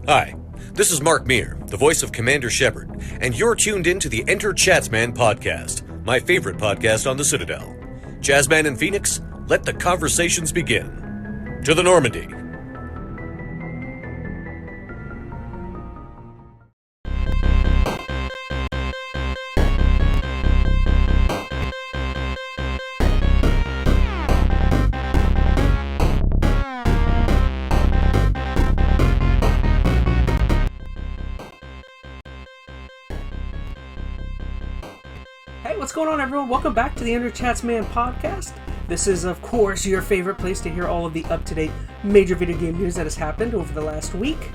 Hi, this is Mark Meir, the voice of Commander Shepard, and you're tuned in to the EnteR ChazmaN podcast, my favorite podcast on the Citadel. ChazmaN and Phoenix, let the conversations begin. To the Normandy. What's going on, everyone? Welcome back to the EnteR ChazmaN podcast. This is, of course, your favorite place to hear all of the up-to-date major video game news that has happened over the last week.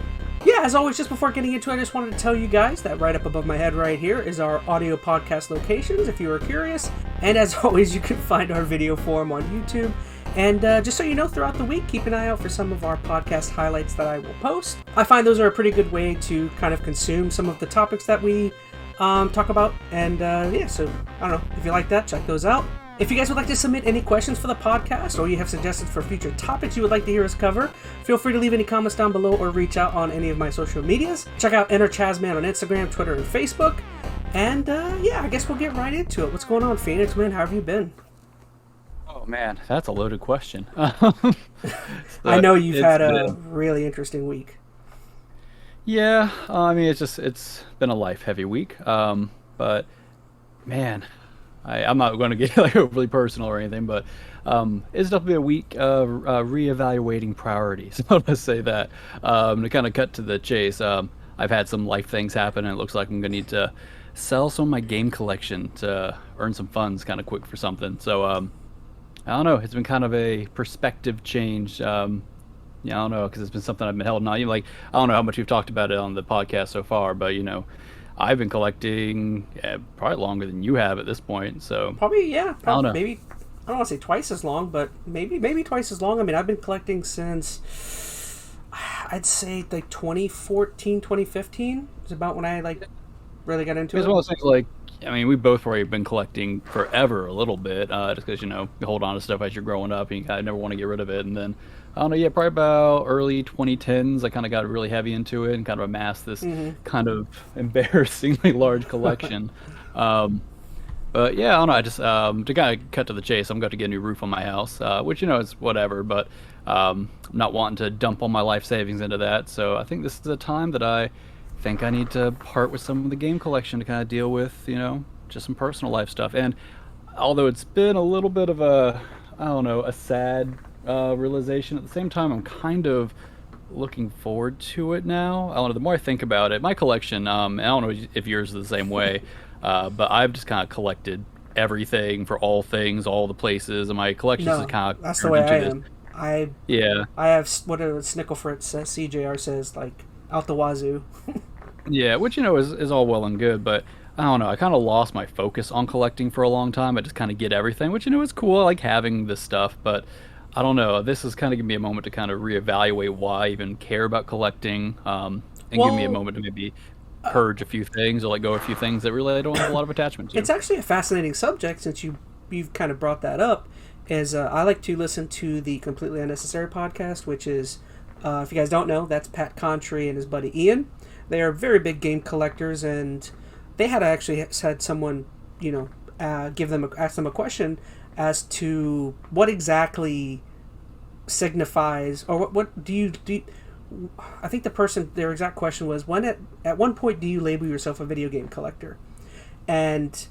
Yeah, as always, just before getting into it, I just wanted to tell you guys that right up above my head right here is our audio podcast locations, if you are curious. And as always, you can find our video form on YouTube. And just so you know, throughout the week, keep an eye out for some of our podcast highlights that I will post. I find those are a pretty good way to kind of consume some of the topics that we talk about, and yeah, so I don't know, if you like that, check those out. If you guys would like to submit any questions for the podcast, or you have suggestions for future topics you would like to hear us cover, feel free to leave any comments down below or reach out on any of my social medias. Check out EnteR ChazmaN on Instagram, Twitter, and Facebook. And yeah, I guess we'll get right into it. What's going on, Phoenix, man? How have you been? Oh man, that's a loaded question. I know you've had a really interesting week. Yeah, I mean, it's been a life-heavy week, but man, I'm not going to get like overly personal or anything, but it's definitely a week of reevaluating priorities. Let's say that. To kind of cut to the chase, I've had some life things happen, and it looks like I'm going to need to sell some of my game collection to earn some funds kind of quick for something. So I don't know, it's been kind of a perspective change. Yeah, I don't know, because it's been something I've been held on. I don't know how much you've talked about it on the podcast so far, but I've been collecting probably longer than you have at this point. So probably, yeah, I don't know. Maybe I don't want to say twice as long, but maybe twice as long. I mean, I've been collecting since I'd say like 2014, 2015 is about when I really got into it. It's one of those things I mean, we both already been collecting forever a little bit, just because you hold on to stuff as you're growing up, and you kind of never want to get rid of it, and then. I don't know, yeah, probably about early 2010s, I kind of got really heavy into it and kind of amassed this kind of embarrassingly large collection. But yeah, I don't know, I just, to kind of cut to the chase, I'm going to get a new roof on my house, which, is whatever, but I'm not wanting to dump all my life savings into that, so I think this is a time that I think I need to part with some of the game collection to kind of deal with, just some personal life stuff. And although it's been a little bit of a sad realization, at the same time I'm kind of looking forward to it now. I don't know, the more I think about it, my collection, I don't know if yours is the same way, but I've just kind of collected everything for all things, all the places, and my collection is kind of that's the way I am. I have whatever Snicklefritz says, CJR says, out the wazoo. Yeah, which is all well and good, but I don't know, I kind of lost my focus on collecting for a long time. I just kind of get everything, which is cool. I like having this stuff, but I don't know. This is kind of giving me a moment to kind of reevaluate why I even care about collecting, and give me a moment to maybe purge a few things or let go of a few things that really I don't have a lot of attachment to. It's actually a fascinating subject since you've kind of brought that up. I like to listen to the Completely Unnecessary podcast, which is, if you guys don't know, that's Pat Contry and his buddy Ian. They are very big game collectors, and they had someone, ask them a question as to what exactly signifies, or what do you I think their exact question was, at one point do you label yourself a video game collector? And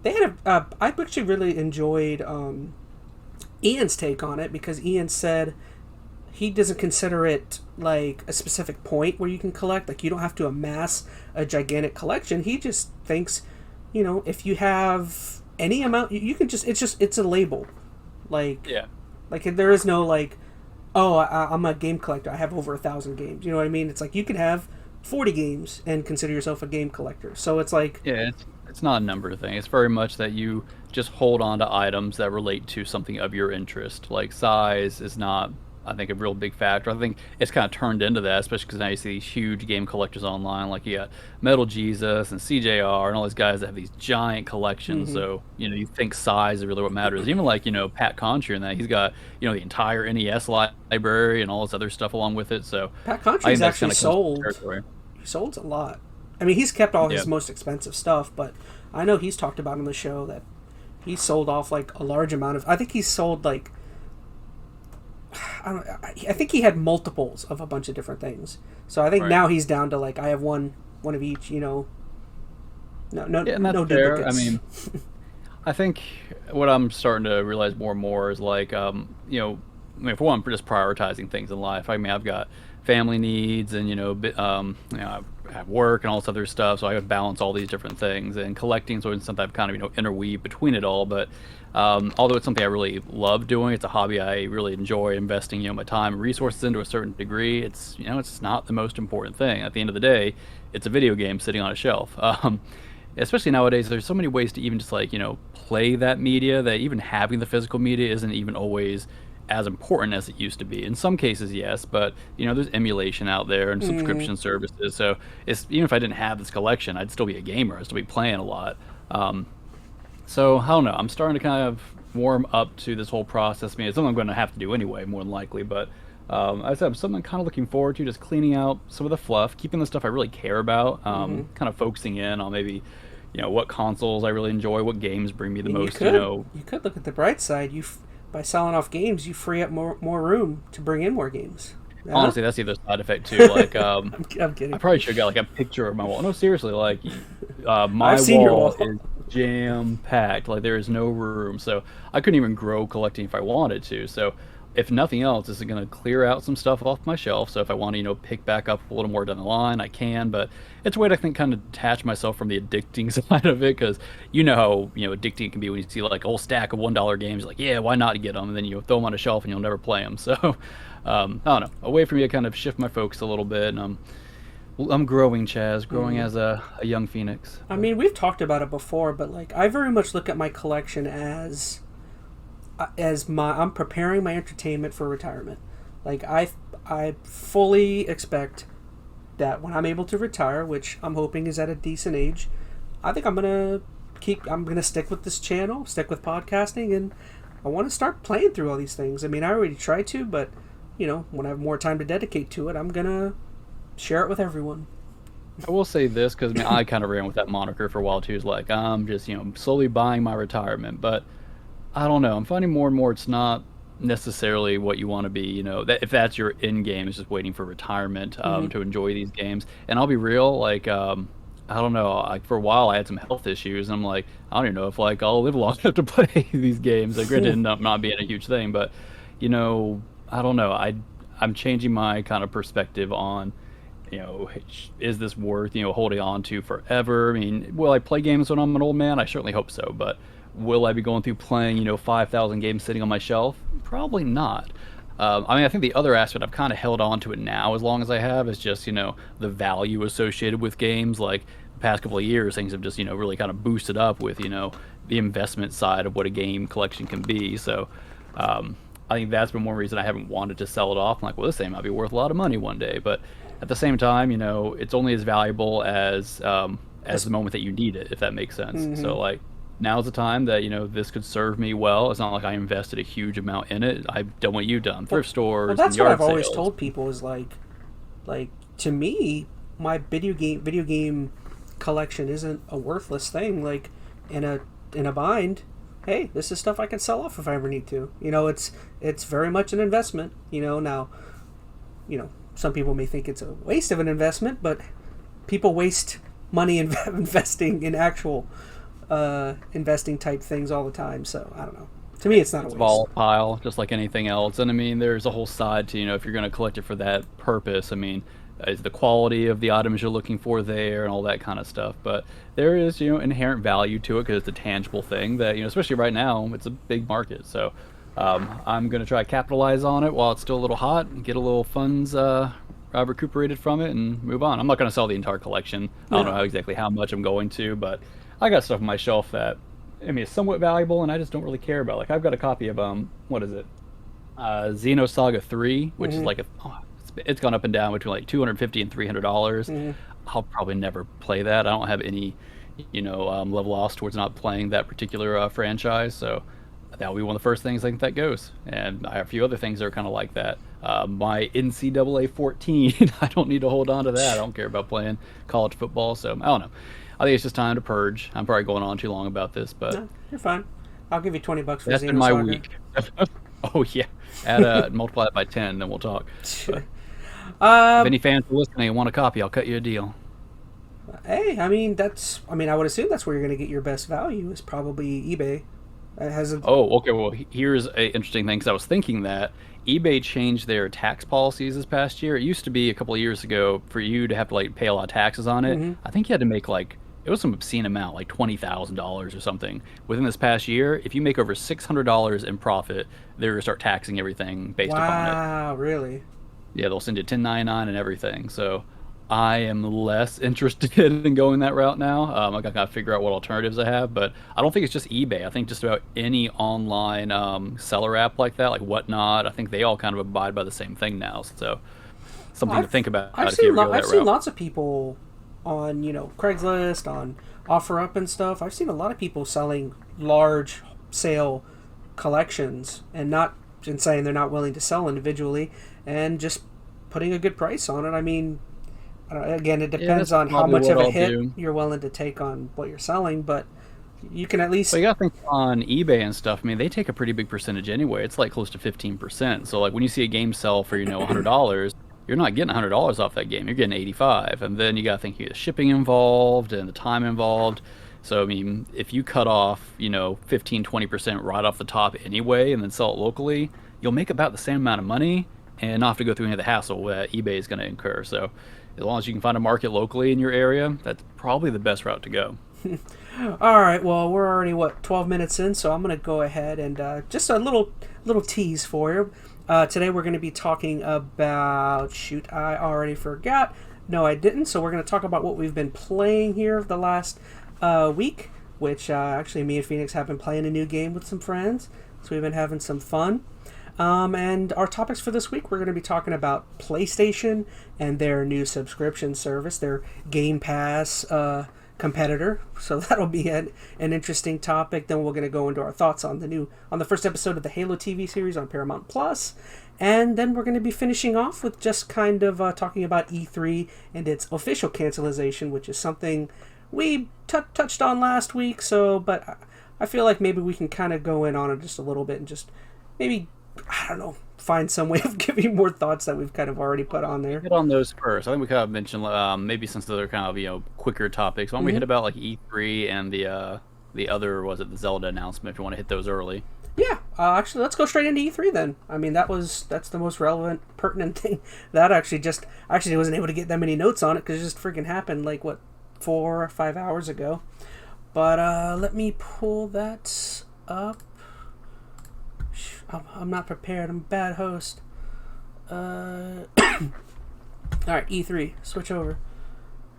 they had I actually really enjoyed Ian's take on it, because Ian said he doesn't consider it like a specific point where you can collect, like you don't have to amass a gigantic collection. He just thinks, if you have any amount, you can it's a label, yeah. There is no I'm a game collector, I have over 1,000 games. You know what I mean? It's like you could have 40 games and consider yourself a game collector. So it's like... Yeah, it's not a number thing. It's very much that you just hold on to items that relate to something of your interest. Like size is not I think, a real big factor. I think it's kind of turned into that, especially because now you see these huge game collectors online. Like you got Metal Jesus and CJR and all these guys that have these giant collections. So, you think size is really what matters. Even like, Pat Contri and that, he's got, the entire NES library and all this other stuff along with it. So Pat Contri's actually sold. He sold a lot. I mean, he's kept all his most expensive stuff, but I know he's talked about on the show that he sold off like a large amount of. I think he sold like. I think he had multiples of a bunch of different things. So I think now he's down to like I have one of each. No fair. I mean, I think what I'm starting to realize more and more is like for one, just prioritizing things in life. I mean, I've got family needs and I have work and all this other stuff, so I have to balance all these different things. And collecting is something I've kind of interweave between it all. But although it's something I really love doing, it's a hobby I really enjoy investing my time and resources into a certain degree. It's it's not the most important thing. At the end of the day, it's a video game sitting on a shelf. Especially nowadays, there's so many ways to even just play that media that even having the physical media isn't even always as important as it used to be. In some cases, yes, but there's emulation out there and subscription services. So it's even if I didn't have this collection, I'd still be a gamer. I'd still be playing a lot. So I don't know. I'm starting to kind of warm up to this whole process. I mean, it's something I'm going to have to do anyway, more than likely. But I said, something I'm kind of looking forward to, just cleaning out some of the fluff, keeping the stuff I really care about, kind of focusing in on maybe what consoles I really enjoy, what games bring me the most. You could look at the bright side. By selling off games, you free up more room to bring in more games. Yeah? Honestly, that's the other side effect too. Like, I'm kidding. I probably should have got like a picture of my wall. No, seriously, like my wall is jam packed. Like there is no room, so I couldn't even grow collecting if I wanted to. So, if nothing else, this is going to clear out some stuff off my shelf. So if I want to, pick back up a little more down the line, I can. But it's a way to, I think, kind of detach myself from the addicting side of it, because how addicting it can be when you see like a whole stack of $1 games. Like, yeah, why not get them? And then you throw them on a shelf and you'll never play them. So I don't know, a way for me to kind of shift my focus a little bit. And I'm growing, Chaz, growing as a young phoenix. I mean, we've talked about it before, but like I very much look at my collection as I'm preparing my entertainment for retirement. Like I fully expect that when I'm able to retire, which I'm hoping is at a decent age, I think I'm gonna stick with this channel, stick with podcasting, and I want to start playing through all these things. I mean, I already tried to, but when I have more time to dedicate to it, I'm gonna share it with everyone. I will say this, because I kind of ran with that moniker for a while too. It's like I'm just slowly buying my retirement, but I don't know. I'm finding more and more it's not necessarily what you want to be. That if that's your end game, is just waiting for retirement to enjoy these games. And I'll be real, like I don't know. Like for a while, I had some health issues, and I'm like, I don't even know if I'll live long enough to play these games. Like, granted, ended up not being a huge thing, but I don't know. I'm changing my kind of perspective on. Is this worth holding on to forever? I mean, will I play games when I'm an old man? I certainly hope so, but will I be going through playing 5,000 games sitting on my shelf? Probably not. I think the other aspect, I've kind of held on to it now as long as I have, is just the value associated with games. Like the past couple of years, things have just really kind of boosted up with the investment side of what a game collection can be. So I think that's been one reason I haven't wanted to sell it off. I'm like, well, this thing might be worth a lot of money one day, but at the same time, it's only as valuable as the moment that you need it, if that makes sense. So like, now's the time that this could serve me well. It's not like I invested a huge amount in it. I've done what you've done, thrift stores. Well, that's and yard what I've always sales. told people is like to me, my video game collection isn't a worthless thing. Like in a bind, hey, this is stuff I can sell off if I ever need to. It's very much an investment. Now, some people may think it's a waste of an investment, but people waste money investing in actual. Investing type things all the time, so I don't know. To me, it's not a waste. Volatile, just like anything else. And I mean, there's a whole side to if you're going to collect it for that purpose. I mean, is the quality of the items you're looking for there and all that kind of stuff. But there is inherent value to it because it's a tangible thing that especially right now, it's a big market. So I'm going to try to capitalize on it while it's still a little hot and get a little funds recuperated from it and move on. I'm not going to sell the entire collection. I don't know exactly how much I'm going to, but I got stuff on my shelf that, it's somewhat valuable, and I just don't really care about. Like, I've got a copy of, what is it? Xenosaga 3, which is like it's gone up and down between like $250 and $300. I'll probably never play that. I don't have any, love lost towards not playing that particular franchise. So that'll be one of the first things I think that goes. And I have a few other things that are kind of like that. My NCAA 14, I don't need to hold on to that. I don't care about playing college football. So I don't know. I think it's just time to purge. I'm probably going on too long about this, but no, you're fine. I'll give you $20 for that's been my week. Oh yeah, multiply it by 10, then we'll talk. But, if any fans are listening and want a copy, I'll cut you a deal. Hey, I would assume that's where you're going to get your best value is probably eBay. It hasn't. Oh, okay. Well, here's an interesting thing because I was thinking that eBay changed their tax policies this past year. It used to be a couple of years ago for you to have to like pay a lot of taxes on it. I think you had to make it was some obscene amount, like $20,000 or something. Within this past year, if you make over $600 in profit, they're going to start taxing everything based upon it. Wow, really? Yeah, they'll send you 1099 and everything. So I am less interested in going that route now. I got to figure out what alternatives I have, but I don't think it's just eBay. I think just about any online seller app like that, like Whatnot, I think they all kind of abide by the same thing now. So something to think about. I've seen lots of people on Craigslist, on OfferUp and stuff. I've seen a lot of people selling large sale collections and saying they're not willing to sell individually and just putting a good price on it. I mean, again, it depends on how much of a hit you're willing to take on what you're selling, but you can at least... Well, you got to think on eBay and stuff, I mean, they take a pretty big percentage anyway. It's like close to 15%. So like when you see a game sell for, $100, you're not getting $100 off that game. You're getting $85. And then you got to think you get the shipping involved and the time involved. So, I mean, if you cut off, 15, 20% right off the top anyway and then sell it locally, you'll make about the same amount of money and not have to go through any of the hassle that eBay is going to incur. So as long as you can find a market locally in your area, that's probably the best route to go. All right, well, we're already, 12 minutes in, so I'm going to go ahead and just a little tease for you. Today we're going to be talking about... Shoot, I already forgot. No, I didn't. So we're going to talk about what we've been playing here the last week, which actually me and Phoenix have been playing a new game with some friends. So we've been having some fun. And our topics for this week, we're going to be talking about PlayStation and their new subscription service, their Game Pass competitor. So that'll be an interesting topic. Then we're going to go into our thoughts on the first episode of the Halo TV series on Paramount Plus. And then we're going to be finishing off with just kind of talking about E3 and its official cancellation, which is something we touched on last week. But I feel like maybe we can kind of go in on it just a little bit and just maybe, I don't know, find some way of giving more thoughts that we've kind of already put on there. Hit on those first. I think we kind of mentioned maybe since they're kind of quicker topics. Why don't we hit about like E3 and the other, was it the Zelda announcement? If you want to hit those early. Yeah, actually, let's go straight into E3 then. I mean, that's the most relevant, pertinent thing. That actually wasn't able to get that many notes on it because it just freaking happened 4 or 5 hours ago. But let me pull that up. I'm not prepared. I'm a bad host. Alright, E3. Switch over.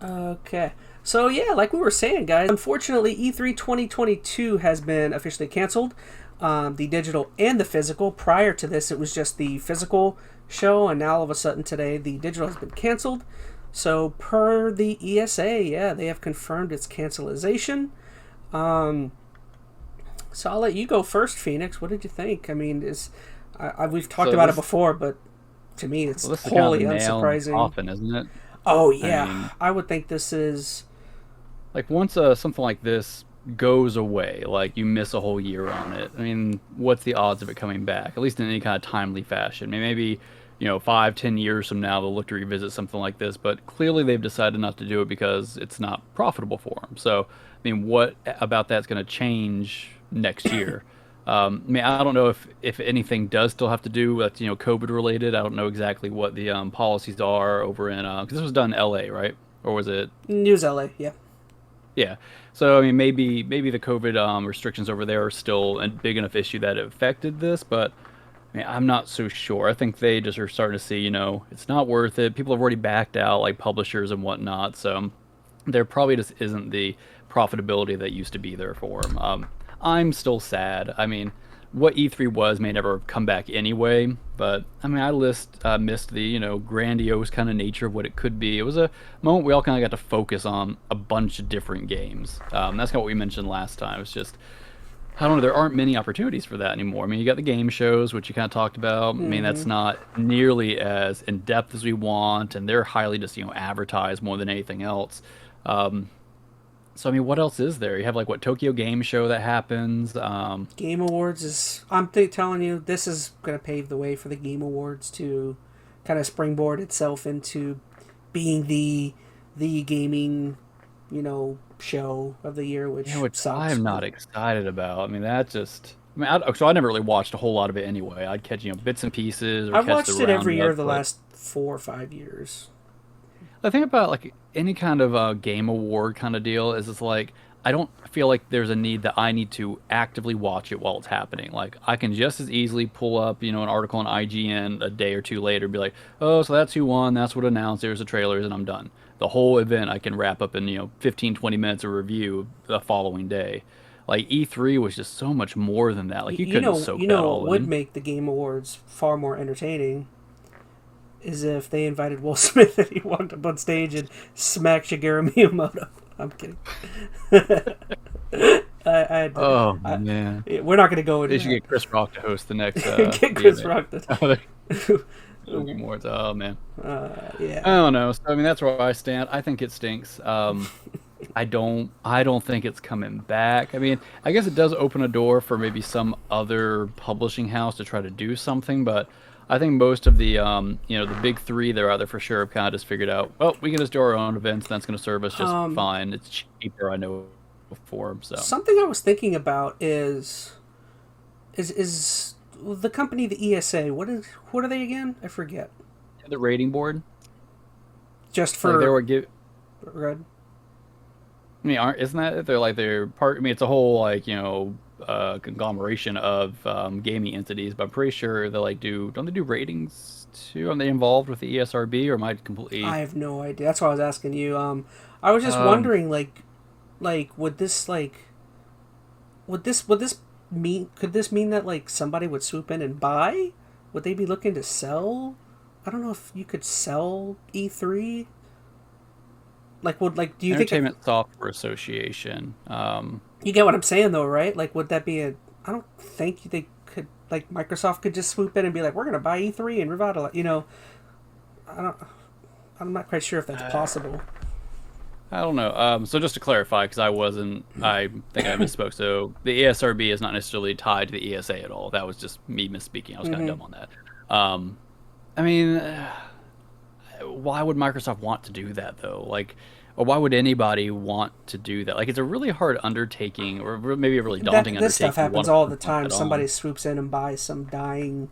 Okay. So, yeah, like we were saying, guys, unfortunately, E3 2022 has been officially canceled. The digital and the physical. Prior to this, it was just the physical show, and now all of a sudden today, the digital has been canceled. So, per the ESA, yeah, they have confirmed its cancellation. So I'll let you go first, Phoenix. What did you think? I mean, we've talked about it before, but to me, it's wholly unsurprising. Often, isn't it? Oh yeah, I would think this is like once something like this goes away, like you miss a whole year on it. I mean, what's the odds of it coming back? At least in any kind of timely fashion. I mean, maybe 5-10 years from now they'll look to revisit something like this, but clearly they've decided not to do it because it's not profitable for them. So, I mean, what about that's going to change next year? I mean, I don't know if anything does still have to do with COVID related. I don't know exactly what the policies are over in because this was done in LA, right? Or was it News LA? Yeah. So I mean, maybe the COVID restrictions over there are still a big enough issue that it affected this, but I mean, I'm not so sure. I think they just are starting to see it's not worth it. People have already backed out, like publishers and whatnot, so there probably just isn't the profitability that used to be there for them. I'm still sad. I mean, what E3 was may never come back anyway. But I mean, I missed the grandiose kind of nature of what it could be. It was a moment we all kind of got to focus on a bunch of different games. That's kind of what we mentioned last time. It's just I don't know. There aren't many opportunities for that anymore. I mean, you got the game shows, which you kind of talked about. I mean, that's not nearly as in depth as we want, and they're highly just advertised more than anything else. So I mean, what else is there? You have like what Tokyo Game Show that happens. Game Awards is. Telling you, this is going to pave the way for the Game Awards to kind of springboard itself into being the gaming, show of the year, which sucks. I'm not excited about. I mean, so I never really watched a whole lot of it anyway. I'd catch bits and pieces. Or I've catch watched the it every year roundup, the last 4 or 5 years. The thing about like any kind of game award kind of deal is it's like I don't feel like there's a need that I need to actively watch it while it's happening. Like I can just as easily pull up an article on IGN a day or two later and be like, oh, so that's who won, that's what announced, there's the trailers, and I'm done. The whole event I can wrap up in 15, 20 minutes of review the following day. Like E3 was just so much more than that. Like you couldn't soak that all what would make the Game Awards far more entertaining is if they invited Will Smith and he walked up on stage and smacked Shigeru Miyamoto. I'm kidding. Man, we're not going to go into. They should get Chris Rock to host the next. Get Chris Rock to. More. Oh man. Yeah. I don't know. So I mean, that's where I stand. I think it stinks. I don't think it's coming back. I mean, I guess it does open a door for maybe some other publishing house to try to do something, but I think most of the the big three that are out there for sure have kind of just figured out, well, we can just do our own events. And that's going to serve us just fine. It's cheaper, I know, for so. Something I was thinking about is the company, the ESA. What are they again? I forget. The rating board. Just for like they were give. Red. I mean, isn't that they're part? I mean, it's a whole conglomeration of gaming entities, but I'm pretty sure they don't they do ratings too? Are they involved with the ESRB, or am I completely? I have no idea. That's why I was asking you. I was just wondering, would this mean? Could this mean that somebody would swoop in and buy? Would they be looking to sell? I don't know if you could sell E3. Do you think Entertainment Software Association? You get what I'm saying, though, right? Would that be I don't think they could. Microsoft could just swoop in and be like, "We're going to buy E3 and revitalize." I'm not quite sure if that's possible. I don't know. So just to clarify, because I think I misspoke. So the ESRB is not necessarily tied to the ESA at all. That was just me misspeaking. I was kind of dumb on that. I mean, why would Microsoft want to do that though? Or why would anybody want to do that? It's a really hard undertaking, or maybe a really daunting undertaking. This stuff happens all the time. Somebody swoops in and buys some dying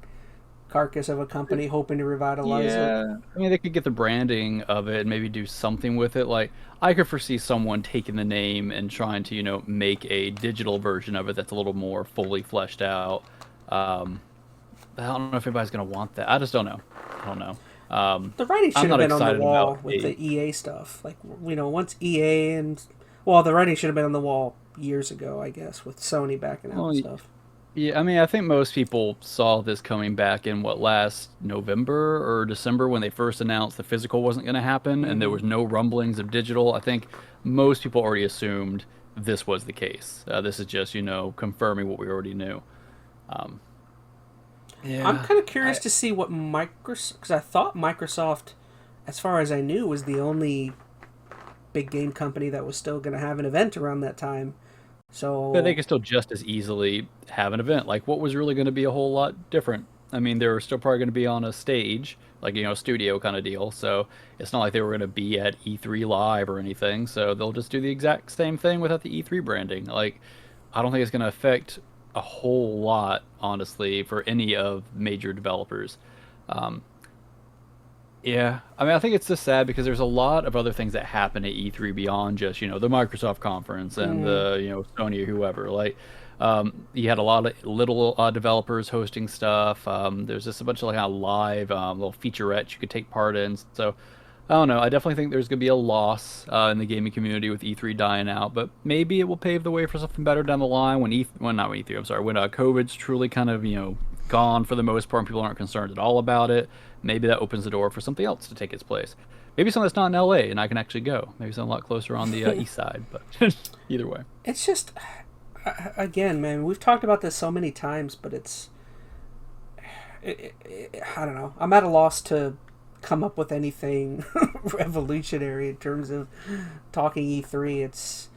carcass of a company, hoping to revitalize it. I mean, they could get the branding of it and maybe do something with it. I could foresee someone taking the name and trying to, make a digital version of it that's a little more fully fleshed out. I don't know if anybody's going to want that. I just don't know. I don't know. The writing should have been on the wall with the EA stuff. Once EA the writing should have been on the wall years ago, I guess, with Sony backing out and stuff. Yeah, I mean, I think most people saw this coming back in last November or December when they first announced the physical wasn't going to happen, and there was no rumblings of digital. I think most people already assumed this was the case. This is just, confirming what we already knew. I'm kind of curious to see what Microsoft, because I thought Microsoft, as far as I knew, was the only big game company that was still going to have an event around that time. So but they could still just as easily have an event. What was really going to be a whole lot different? I mean, they were still probably going to be on a stage, a studio kind of deal. So it's not like they were going to be at E3 Live or anything. So they'll just do the exact same thing without the E3 branding. I don't think it's going to affect a whole lot, honestly, for any of major developers. Yeah, I mean, I think it's just sad because there's a lot of other things that happen at E3 beyond just, the Microsoft conference and the, Sony or whoever. You had a lot of little developers hosting stuff. There's just a bunch of live little featurettes you could take part in. So I don't know. I definitely think there's going to be a loss in the gaming community with E3 dying out, but maybe it will pave the way for something better down the line when well, not when E3. I'm sorry, when COVID's truly kind of gone for the most part, and people aren't concerned at all about it. Maybe that opens the door for something else to take its place. Maybe something that's not in LA and I can actually go. Maybe something a lot closer on the east side. But either way, It's just, again, man, we've talked about this so many times, but I don't know. I'm at a loss to come up with anything revolutionary in terms of talking E3.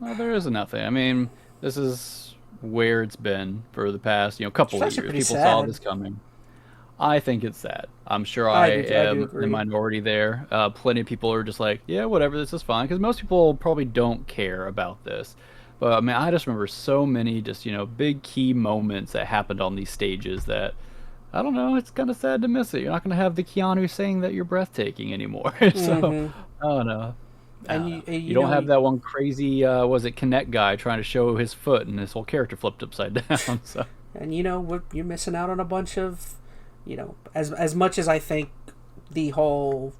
well, there isn't nothing. I mean, this is where it's been for the past couple of It's years. actually People pretty saw sad. this coming. I think it's sad. I'm sure I I do am agree. the minority there. Plenty of people are just like, yeah, whatever, this is fine. Because most people probably don't care about this. But I mean, I just remember so many just, big key moments that happened on these stages that, I don't know, it's kind of sad to miss it. You're not going to have the Keanu saying that you're breathtaking anymore. So, I don't know. And You don't have that one crazy, was it Connect guy trying to show his foot and his whole character flipped upside down. So. And you're missing out on a bunch of, as much as I think the whole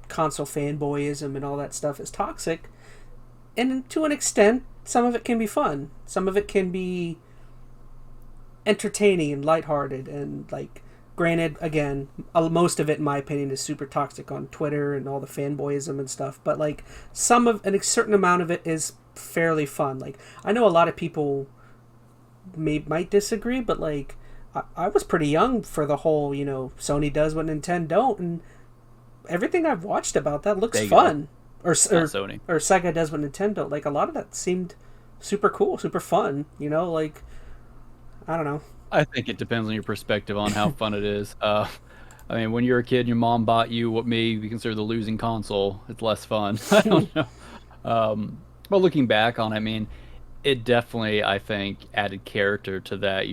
console fanboyism and all that stuff is toxic, and to an extent, some of it can be fun. Some of it can be entertaining and lighthearted, and like, granted, again, most of it, in my opinion, is super toxic on Twitter and all the fanboyism and stuff. But like, a certain amount of it is fairly fun. Like, I know a lot of people might disagree, but like, I was pretty young for the whole, Sony does what Nintendo don't, and everything I've watched about that looks fun. Or Sony. Or Sega does what Nintendo. Like, a lot of that seemed super cool, super fun. Like, I don't know. I think it depends on your perspective on how fun it is. I mean, when you're a kid and your mom bought you what may be considered the losing console, it's less fun. I don't know. But looking back on it, I mean, it definitely, I think, added character to that,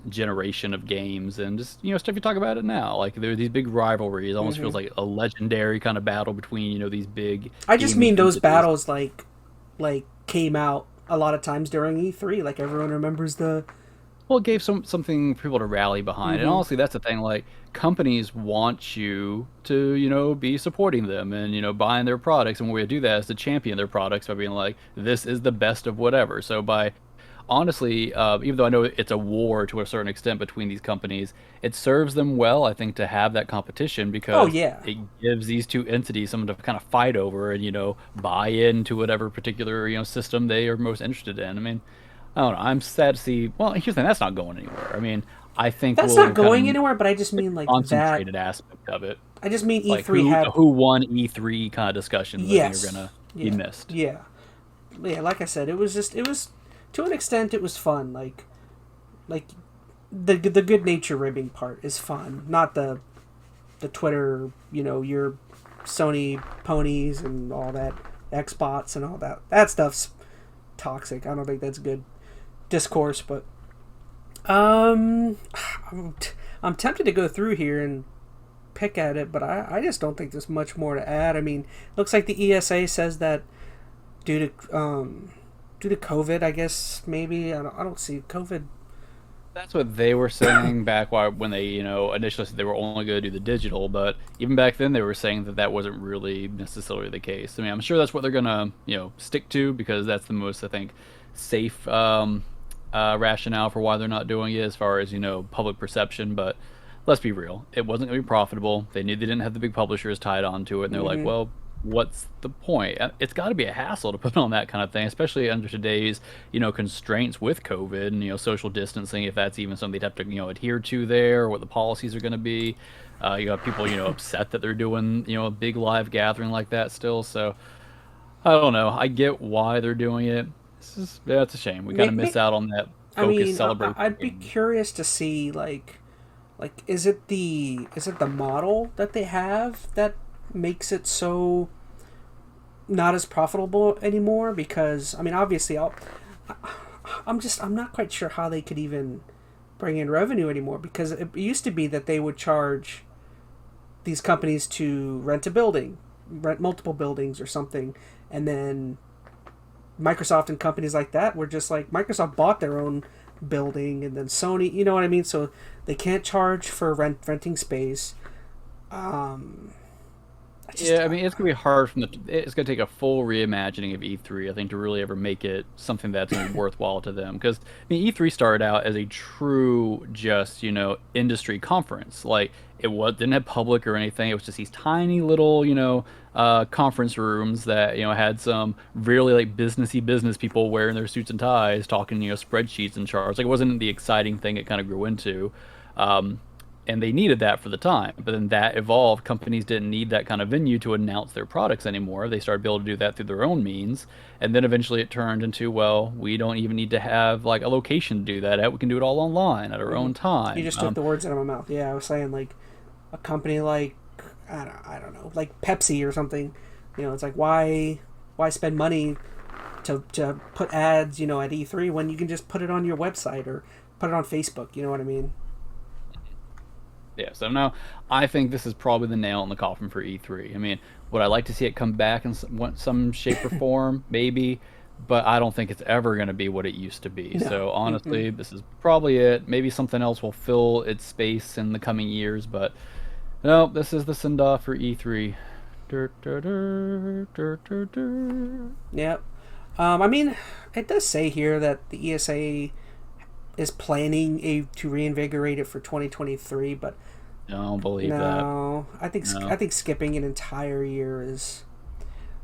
generation of games, and just stuff you talk about it now. Like, there are these big rivalries. It almost feels like a legendary kind of battle between these big. I just mean those entities. battles like came out a lot of times during E3. Like, everyone remembers the. Well, it gave something for people to rally behind. And honestly, that's the thing. Like, companies want you to, be supporting them and, buying their products. And one way to do that is to champion their products by being like, this is the best of whatever. So honestly, even though I know it's a war to a certain extent between these companies, it serves them well, I think, to have that competition, because it gives these two entities something to kind of fight over and, buy into whatever particular, system they are most interested in. I mean, I don't know. I'm sad to see. Well, here's the thing. That's not going anywhere. I mean, I think that's not going anywhere. But I just mean like concentrated aspect of it. I just mean like E3 who won E3 kind of discussions. Yes. I think are gonna be missed. Yeah. Like I said, it was to an extent it was fun. Like the good nature ribbing part is fun, not the Twitter. Your Sony ponies and all that, Xbots and all that. That stuff's toxic. I don't think that's good discourse, but I'm tempted to go through here and pick at it, but I just don't think there's much more to add. I mean, looks like the ESA says that due to COVID, I guess maybe I don't see COVID. That's what they were saying back when they initially said they were only going to do the digital, but even back then they were saying that wasn't really necessarily the case. I mean, I'm sure that's what they're going to stick to, because that's the most, I think, safe rationale for why they're not doing it as far as public perception. But let's be real, it wasn't going to be profitable. They knew they didn't have the big publishers tied onto it, and they're like, well, what's the point? It's got to be a hassle to put on that kind of thing, especially under today's constraints with COVID and social distancing, if that's even something they'd have to adhere to there, or what the policies are going to be. You have people upset that they're doing a big live gathering like that still. So I don't know. I get why they're doing it. It's a shame. We kind of miss out on that focused celebration. I'd be curious to see like is it the model that they have that makes it so not as profitable anymore? Because I mean, obviously I'm not quite sure how they could even bring in revenue anymore, because it used to be that they would charge these companies to rent multiple buildings or something, and then Microsoft and companies like that were just like, Microsoft bought their own building, and then Sony, you know what I mean? So they can't charge for renting space. Yeah, I mean, it's gonna be hard it's gonna take a full reimagining of E3, I think, to really ever make it something that's gonna be worthwhile to them. Because I mean, E3 started out as a true, just industry conference. Like didn't have public or anything. It was just these tiny little, conference rooms that had some really like businessy business people wearing their suits and ties, talking spreadsheets and charts. Like it wasn't the exciting thing it kind of grew into. And they needed that for the time, but then that evolved. Companies didn't need that kind of venue to announce their products anymore. They started being able to do that through their own means, and then eventually it turned into, well, we don't even need to have like a location to do that at. We can do it all online at our own time. You just took the words out of my mouth. Yeah, I was saying like a company like I don't know, like Pepsi or something. It's like why spend money to put ads at E3 when you can just put it on your website or put it on Facebook. You know what I mean? Yeah, so now I think this is probably the nail in the coffin for E3. I mean, would I like to see it come back in some shape or form? Maybe, but I don't think it's ever going to be what it used to be. No. So honestly, this is probably it. Maybe something else will fill its space in the coming years, but no, this is the send-off for E3. Yep. I mean, it does say here that the ESA is planning to reinvigorate it for 2023, but I don't believe that. No, I think skipping an entire year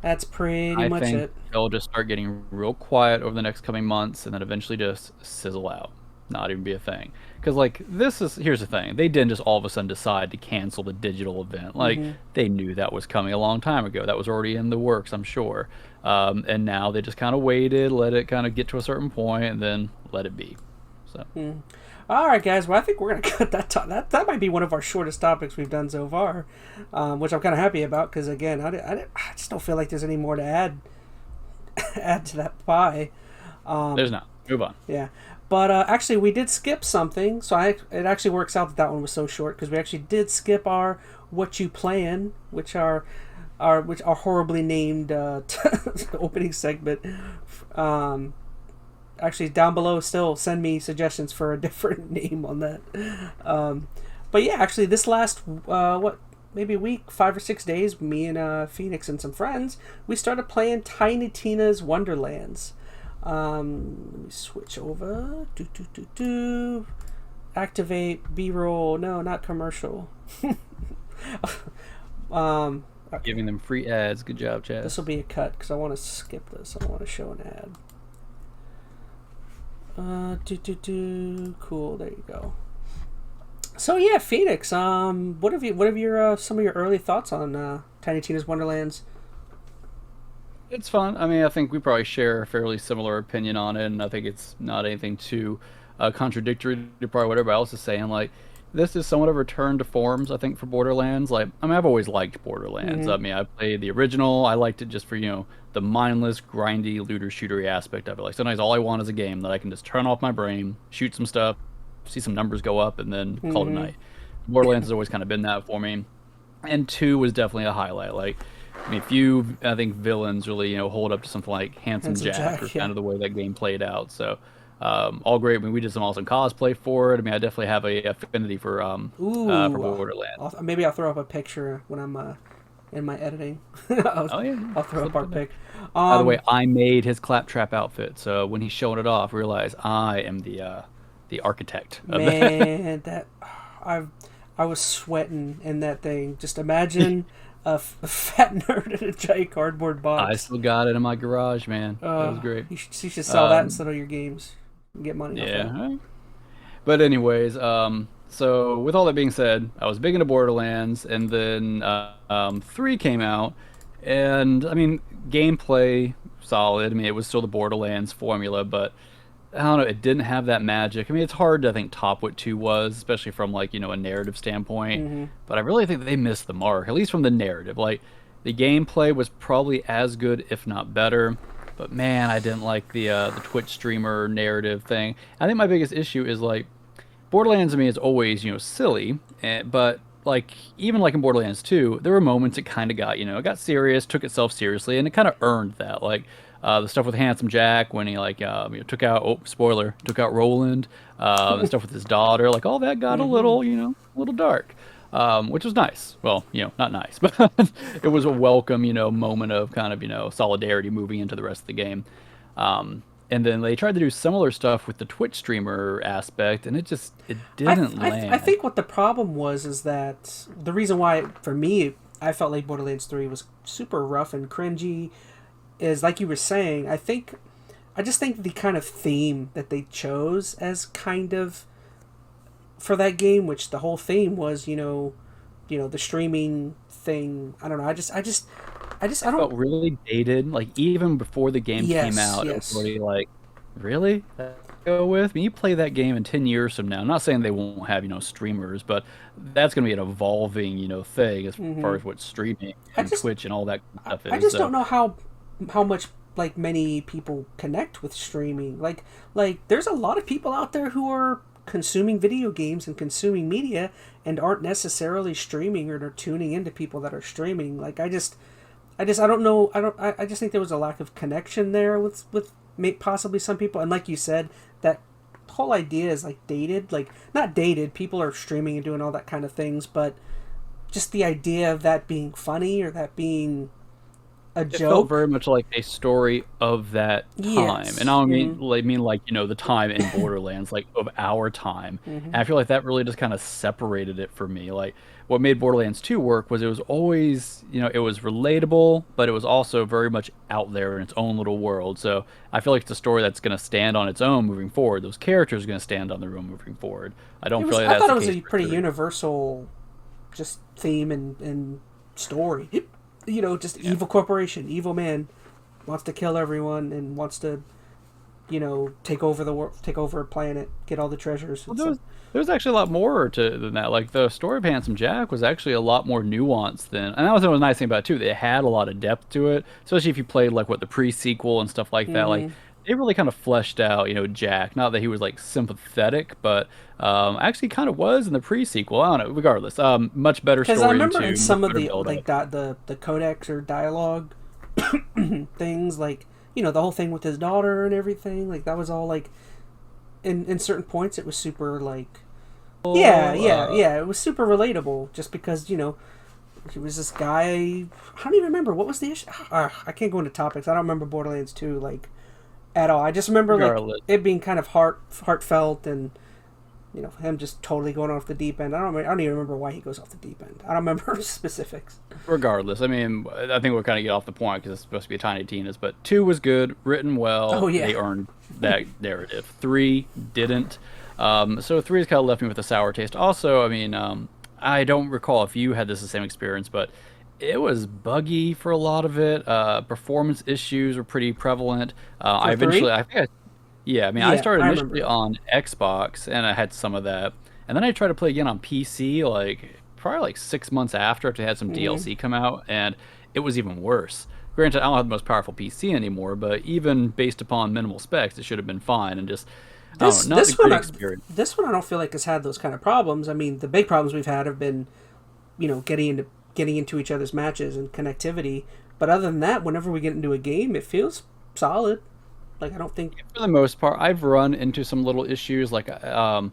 that's pretty much it. I think they'll just start getting real quiet over the next coming months, and then eventually just sizzle out, not even be a thing. Because like here's the thing: they didn't just all of a sudden decide to cancel the digital event. Like they knew that was coming a long time ago. That was already in the works, I'm sure. And now they just kind of waited, let it kind of get to a certain point, and then let it be. So. All right, guys. Well, I think we're gonna cut that. That might be one of our shortest topics we've done so far, which I'm kind of happy about because again, I just don't feel like there's any more to add to that pie. There's not. Move on. Yeah, but actually, we did skip something, so it actually works out that one was so short because we actually did skip our "What You Playin'," which are horribly named opening segment. Actually, down below, still send me suggestions for a different name on that. But yeah, actually, this last maybe a week, 5 or 6 days, me and Phoenix and some friends, we started playing Tiny Tina's Wonderlands. Let me switch over. Activate B-roll. No, not commercial. Giving them free ads. Good job, Chaz. This will be a cut because I want to skip this. I don't want to show an ad. Cool. There you go. So yeah, Phoenix. What have your some of your early thoughts on Tiny Tina's Wonderlands? It's fun. I mean, I think we probably share a fairly similar opinion on it, and I think it's not anything too contradictory to probably what everybody else is saying. Like, this is somewhat of a return to forms, I think, for Borderlands. Like, I mean, I've always liked Borderlands. I mean, I played the original. I liked it just for, the mindless, grindy, looter-shootery aspect of it. Like, sometimes all I want is a game that I can just turn off my brain, shoot some stuff, see some numbers go up, and then call it a night. Borderlands has always kind of been that for me. And 2 was definitely a highlight. Like, I mean, few, I think, villains really, hold up to something like Handsome Jack or kind of the way that game played out. So, all great. I mean, we did some awesome cosplay for it. I mean, I definitely have a affinity for Borderlands. Maybe I'll throw up a picture when I'm in my editing. I'll throw up our pic. By the way, I made his claptrap outfit, so when he's showing it off, realize I am the architect. Man, I was sweating in that thing. Just imagine a fat nerd in a giant cardboard box. I still got it in my garage, man. That was great. You should sell that instead of your games. Get money. Yeah. But anyways, so with all that being said, I was big into Borderlands, and then 3 came out, and I mean, gameplay solid. I mean, it was still the Borderlands formula, but I don't know, it didn't have that magic. I mean, it's hard to, I think, top what 2 was, especially from like, a narrative standpoint. But I really think they missed the mark, at least from the narrative. Like, the gameplay was probably as good, if not better. But man, I didn't like the Twitch streamer narrative thing. I think my biggest issue is like Borderlands. I mean, is always silly, but like even like in Borderlands 2, there were moments it kind of got it got serious, took itself seriously, and it kind of earned that. Like the stuff with Handsome Jack when he like took out took out Roland, the stuff with his daughter, like all that got a little dark. which was nice. Well, not nice, but it was a welcome, moment of kind of, solidarity moving into the rest of the game. And then they tried to do similar stuff with the Twitch streamer aspect, and it didn't land. I think what the problem was is that the reason why, for me, I felt like Borderlands 3 was super rough and cringy is, like you were saying, I just think the kind of theme that they chose as kind of for that game, which the whole theme was, the streaming thing. I don't know. I don't. Felt really dated. Like even before the game came out, it was already like, really? Go with? I mean, you play that game in 10 years from now. I'm not saying they won't have streamers, but that's going to be an evolving thing as far as what streaming and Twitch and all that stuff is. I just don't know how much like many people connect with streaming. Like there's a lot of people out there who are consuming video games and consuming media and aren't necessarily streaming or they're tuning into people that are streaming. Like I just don't know. I just think there was a lack of connection there with possibly some people. And like you said, that whole idea is like dated. Like not dated. People are streaming and doing all that kind of things, but just the idea of that being funny or that being a joke. It felt very much like a story of that time. Yes. And I don't mean like the time in Borderlands, like of our time. And I feel like that really just kind of separated it for me. Like what made Borderlands 2 work was it was always, it was relatable, but it was also very much out there in its own little world. So I feel like it's a story that's going to stand on its own moving forward. Those characters are going to stand on their own moving forward. I thought it was a pretty universal just theme and story. Just evil corporation, evil man wants to kill everyone and wants to, take over the world, take over a planet, get all the treasures. Well, there was actually a lot more than that. Like the story of Handsome Jack was actually a lot more nuanced and that was the nice thing about it too. They had a lot of depth to it, especially if you played like the pre-sequel and stuff like that. Like they really kind of fleshed out, Jack. Not that he was like sympathetic, but actually kind of was in the pre-sequel. I don't know. Regardless, much better story. Because I remember in some of the the codex or dialogue things, like the whole thing with his daughter and everything. Like that was all like in certain points it was super like it was super relatable. Just because he was this guy. I don't even remember what was the issue. I can't go into topics. I don't remember Borderlands 2 like at all. I just remember like it being kind of heartfelt and him just totally going off the deep end. I don't even remember why he goes off the deep end. I don't remember specifics. Regardless, I mean, I think we're kind of get off the point because it's supposed to be a Tiny Tina's, but 2 was good, written well. Oh yeah, they earned that narrative. 3 didn't. So 3 has kind of left me with a sour taste. Also, I mean, I don't recall if you had the same experience, but it was buggy for a lot of it. Performance issues were pretty prevalent. I started initially on Xbox, and I had some of that. And then I tried to play again on PC, probably like 6 months after they had some DLC come out, and it was even worse. Granted, I don't have the most powerful PC anymore, but even based upon minimal specs, it should have been fine. And just, not a great experience. This one I don't feel like has had those kind of problems. I mean, the big problems we've had have been, getting into each other's matches and connectivity. But other than that, whenever we get into a game, it feels solid. Like I don't think for the most part, I've run into some little issues and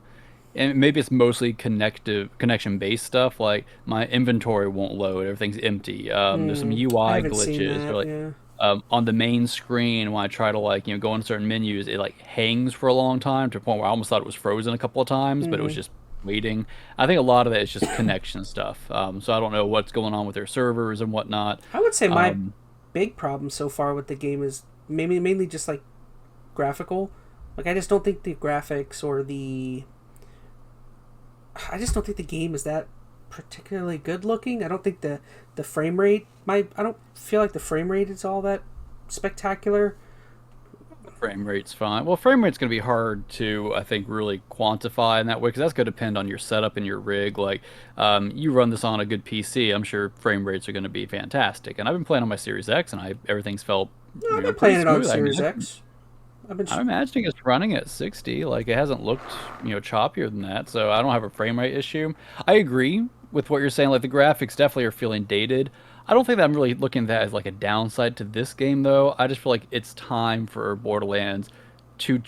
maybe it's mostly connection based stuff. Like my inventory won't load, everything's empty. There's some UI glitches. On the main screen when I try to go into certain menus, it hangs for a long time to a point where I almost thought it was frozen a couple of times, but it was just waiting. I think a lot of that is just connection stuff. So I don't know what's going on with their servers and whatnot. I would say my big problem so far with the game is mainly just graphical. I just don't think the graphics or I just don't think the game is that particularly good looking. I don't think the frame rate I don't feel like the frame rate is all that spectacular. The frame rate's fine. Well, frame rate's going to be hard to, I think, really quantify in that way because that's going to depend on your setup and your rig. You run this on a good PC, I'm sure frame rates are going to be fantastic. And I've been playing on my Series X, and everything's felt I've been playing it on Series X. I'm imagining it's running at 60. It hasn't looked, choppier than that. So I don't have a frame rate issue. I agree with what you're saying. The graphics definitely are feeling dated. I don't think that I'm really looking at that as a downside to this game, though. I just feel like it's time for Borderlands to,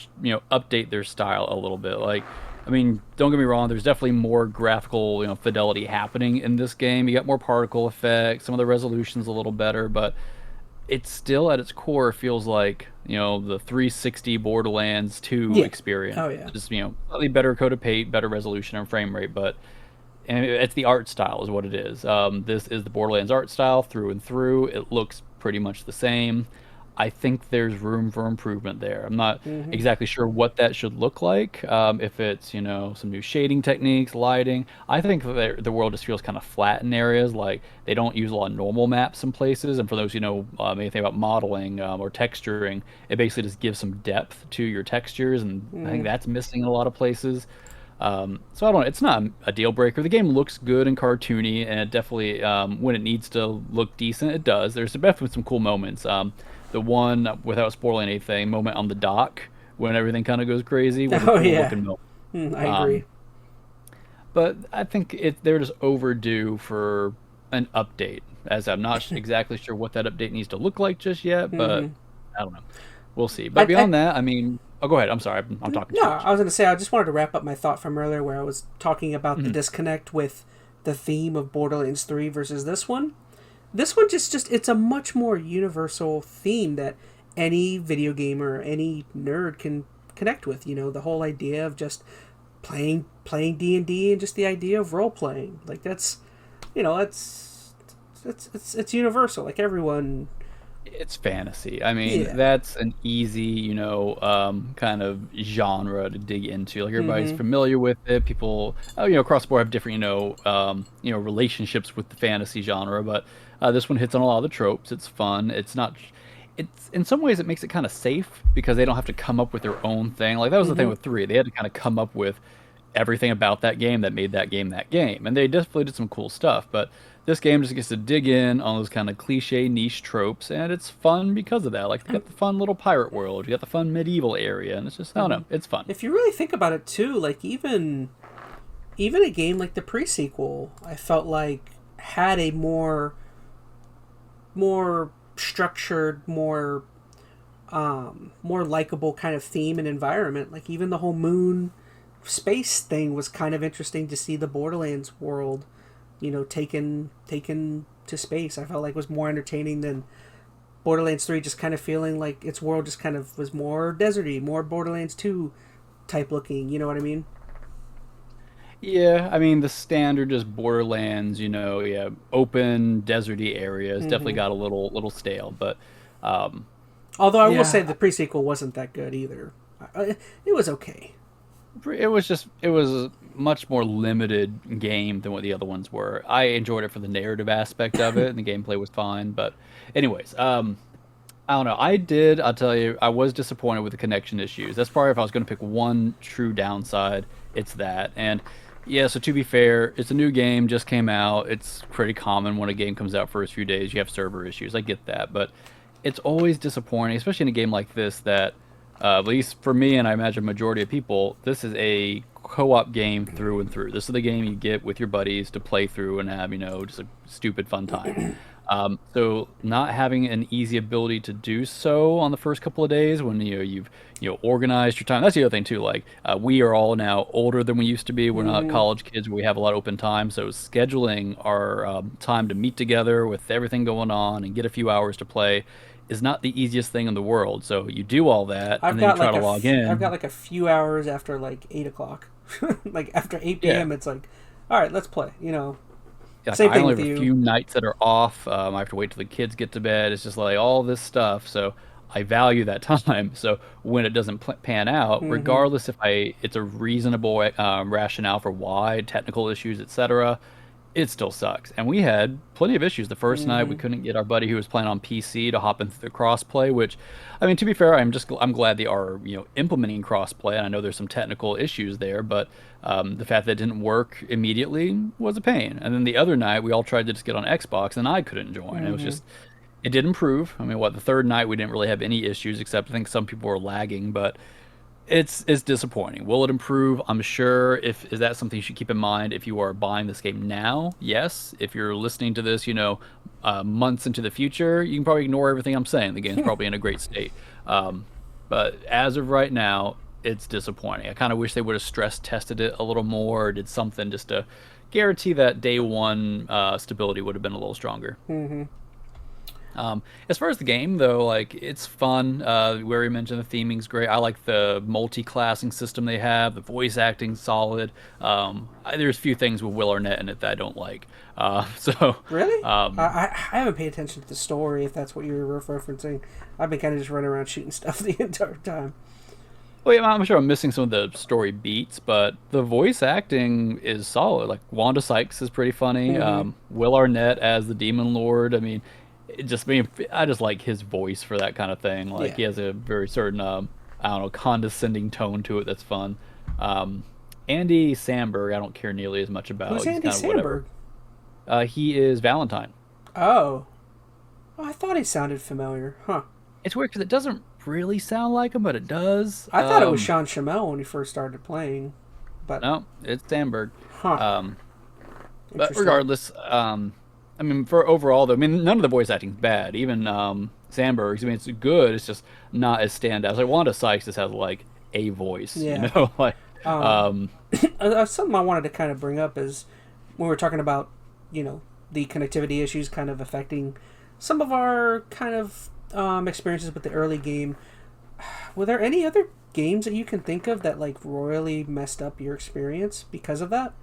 update their style a little bit. I mean, don't get me wrong, there's definitely more graphical, fidelity happening in this game. You got more particle effects, some of the resolution's a little better, but it's still at its core feels like, the 360 Borderlands 2 Yeah. experience. Oh yeah. Just, slightly better coat of paint, better resolution and frame rate, but and it's the art style is what it is. This is the Borderlands art style through and through. It looks pretty much the same. I think there's room for improvement there. I'm not exactly sure what that should look like. If it's, some new shading techniques, lighting. I think that the world just feels kind of flat in areas. Like they don't use a lot of normal maps in places. And for those anything about modeling or texturing, it basically just gives some depth to your textures, and I think that's missing in a lot of places. So I don't know. It's not a deal breaker. The game looks good and cartoony, and it definitely, when it needs to look decent, it does. There's definitely some cool moments. The one, without spoiling anything, moment on the dock when everything kind of goes crazy. Was a cool looking moment. I agree. But I think they're just overdue for an update, as I'm not exactly sure what that update needs to look like just yet, but I don't know. We'll see. But beyond that, I mean... Oh, go ahead. I'm sorry. I'm talking too much. I was going to say, I just wanted to wrap up my thought from earlier where I was talking about the disconnect with the theme of Borderlands 3 versus this one. This one just it's a much more universal theme that any video gamer, any nerd can connect with. The whole idea of just playing D&D and just the idea of role playing. Like it's universal. Like everyone. It's fantasy. I mean, that's an easy, kind of genre to dig into. Like everybody's familiar with it. People, across the board have different, relationships with the fantasy genre. But this one hits on a lot of the tropes. It's fun. It's not. It's in some ways it makes it kind of safe because they don't have to come up with their own thing. Like that was the thing with 3. They had to kind of come up with everything about that game that made that game, and they definitely did some cool stuff. But this game just gets to dig in on those kind of cliche niche tropes, and it's fun because of that. Like, you got the fun little pirate world, you got the fun medieval area, and it's just, I don't know, it's fun. If you really think about it, too, like, even a game like the pre-sequel, I felt like had a more structured, more likable kind of theme and environment. Like, even the whole moon space thing was kind of interesting to see the Borderlands world taken to space. I felt like it was more entertaining than Borderlands 3, just kind of feeling like its world just kind of was more deserty, more Borderlands 2 type looking, you know what I mean? Yeah, I mean, the standard just Borderlands, open, deserty areas definitely got a little stale, but... although I will say the pre-sequel wasn't that good either. It was okay. It was a much more limited game than what the other ones were. I enjoyed it for the narrative aspect of it, and the gameplay was fine. But anyways, I don't know. I'll tell you, I was disappointed with the connection issues. That's probably if I was going to pick one true downside, it's that. And yeah, so to be fair, it's a new game, just came out. It's pretty common when a game comes out first few days, you have server issues. I get that. But it's always disappointing, especially in a game like this that... at least for me, and I imagine a majority of people, this is a co-op game through and through. This is the game you get with your buddies to play through and have, just a stupid fun time. So not having an easy ability to do so on the first couple of days when you've organized your time. That's the other thing too. Like we are all now older than we used to be. We're not college kids. We have a lot of open time. So scheduling our time to meet together with everything going on and get a few hours to play is not the easiest thing in the world. So you do all that, and then you try to log in. I've got like a few hours after like 8 o'clock. Like after 8 p.m. It's like, all right, let's play. Like, same thing I only with have you. a few nights that are off. I have to wait till the kids get to bed. It's just like all this stuff. So I value that time. So when it doesn't pan out, regardless if it's a reasonable rationale for why, technical issues, etc., it still sucks. And we had plenty of issues. The first night we couldn't get our buddy who was playing on PC to hop into the crossplay, which, I mean, to be fair, I'm glad they are implementing crossplay, and I know there's some technical issues there, but the fact that it didn't work immediately was a pain. And then the other night we all tried to just get on Xbox, and I couldn't join. It was just, it did improve. I mean, the third night we didn't really have any issues, except I think some people were lagging, but it's disappointing. Will it improve? I'm sure. Is that something you should keep in mind if you are buying this game now? Yes. If you're listening to this, months into the future, you can probably ignore everything I'm saying. The game's probably in a great state. But as of right now, it's disappointing. I kind of wish they would have stress tested it a little more, or did something just to guarantee that day one stability would have been a little stronger. Mm-hmm. As far as the game, though, like it's fun. Where you mentioned the theming's great. I like the multi-classing system they have. The voice acting's solid. There's a few things with Will Arnett in it that I don't like. So really, I haven't paid attention to the story. If that's what you're referencing, I've been kind of just running around shooting stuff the entire time. Well, yeah, I'm sure I'm missing some of the story beats, but the voice acting is solid. Like Wanda Sykes is pretty funny. Mm-hmm. Will Arnett as the Demon Lord. I mean, I just like his voice for that kind of thing. Like he has a very certain I don't know, condescending tone to it that's fun. Andy Samberg, I don't care nearly as much about. Who's Andy Samberg? He is Valentine. Oh, I thought he sounded familiar. Huh. It's weird because it doesn't really sound like him, but it does. I thought it was Sean Shamel when he first started playing, but no, it's Samberg. Huh. But regardless, I mean, for overall though, I mean, none of the voice acting's bad. Even Samberg's, I mean, it's good. It's just not as standout. Like Wanda Sykes just has like a voice, you know. Like, something I wanted to kind of bring up is when we're talking about, you know, the connectivity issues kind of affecting some of our kind of experiences with the early game. Were there any other games that you can think of that like royally messed up your experience because of that?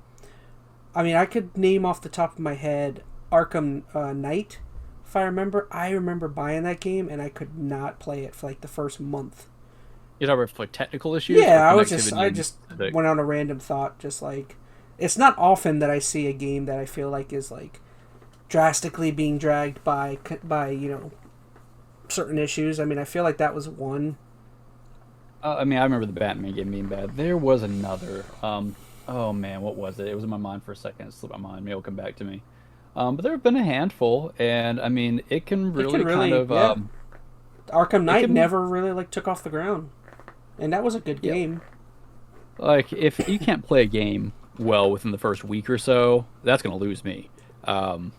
I mean, I could name off the top of my head Arkham Knight, if I remember. I remember buying that game and I could not play it for like the first month. You're talking about for technical issues? Yeah, I just went on a random thought, just like, it's not often that I see a game that I feel like is like drastically being dragged by you know, certain issues. I mean, I feel like that was one. I mean, I remember the Batman game being bad. There was another. Oh man, what was it? It was in my mind for a second. It slipped my mind. Maybe it'll come back to me. But there have been a handful, and I mean, it can really kind of. Yeah. Arkham Knight never really like took off the ground, and that was a good game. Like, if you can't play a game well within the first week or so, that's going to lose me. And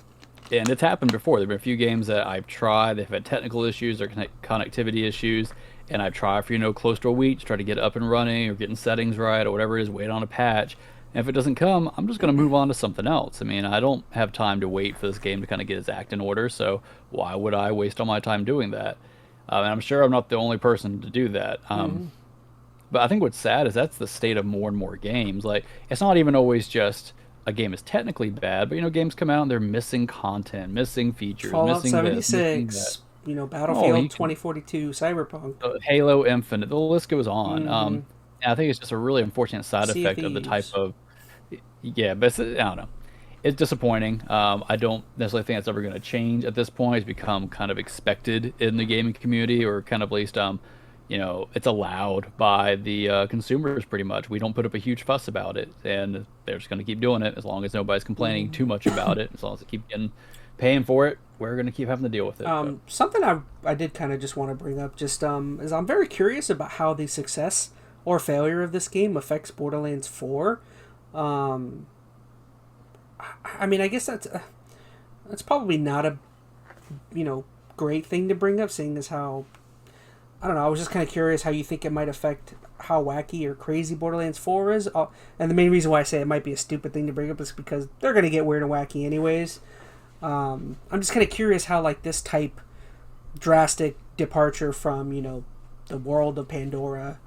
it's happened before. There've been a few games that I've tried. They've had technical issues or connectivity issues, and I've tried for, you know, close to a week to try to get it up and running or getting settings right or whatever it is, wait on a patch. And if it doesn't come, I'm just going to move on to something else. I mean, I don't have time to wait for this game to kind of get its act in order, so why would I waste all my time doing that? And I'm sure I'm not the only person to do that. But I think what's sad is that's the state of more and more games. Like, it's not even always just a game is technically bad, but, you know, games come out and they're missing content, missing features, Fallout missing 76, this, missing you know, Battlefield 2042, Cyberpunk. Halo Infinite, the list goes on. And I think it's just a really unfortunate side effect of the type of... Yeah, but I don't know. It's disappointing. I don't necessarily think that's ever going to change at this point. It's become kind of expected in the gaming community, or kind of at least, you know, it's allowed by the consumers pretty much. We don't put up a huge fuss about it, and they're just going to keep doing it as long as nobody's complaining too much about it. As long as they keep paying for it, we're going to keep having to deal with it. Something I did kind of just want to bring up just is I'm very curious about how the success or failure of this game affects Borderlands 4. I mean, I guess that's probably not a, you know, great thing to bring up, seeing as how, I don't know, I was just kind of curious how you think it might affect how wacky or crazy Borderlands 4 is. And the main reason why I say it might be a stupid thing to bring up is because they're going to get weird and wacky anyways. I'm just kind of curious how, like, this type drastic departure from, you know, the world of Pandora.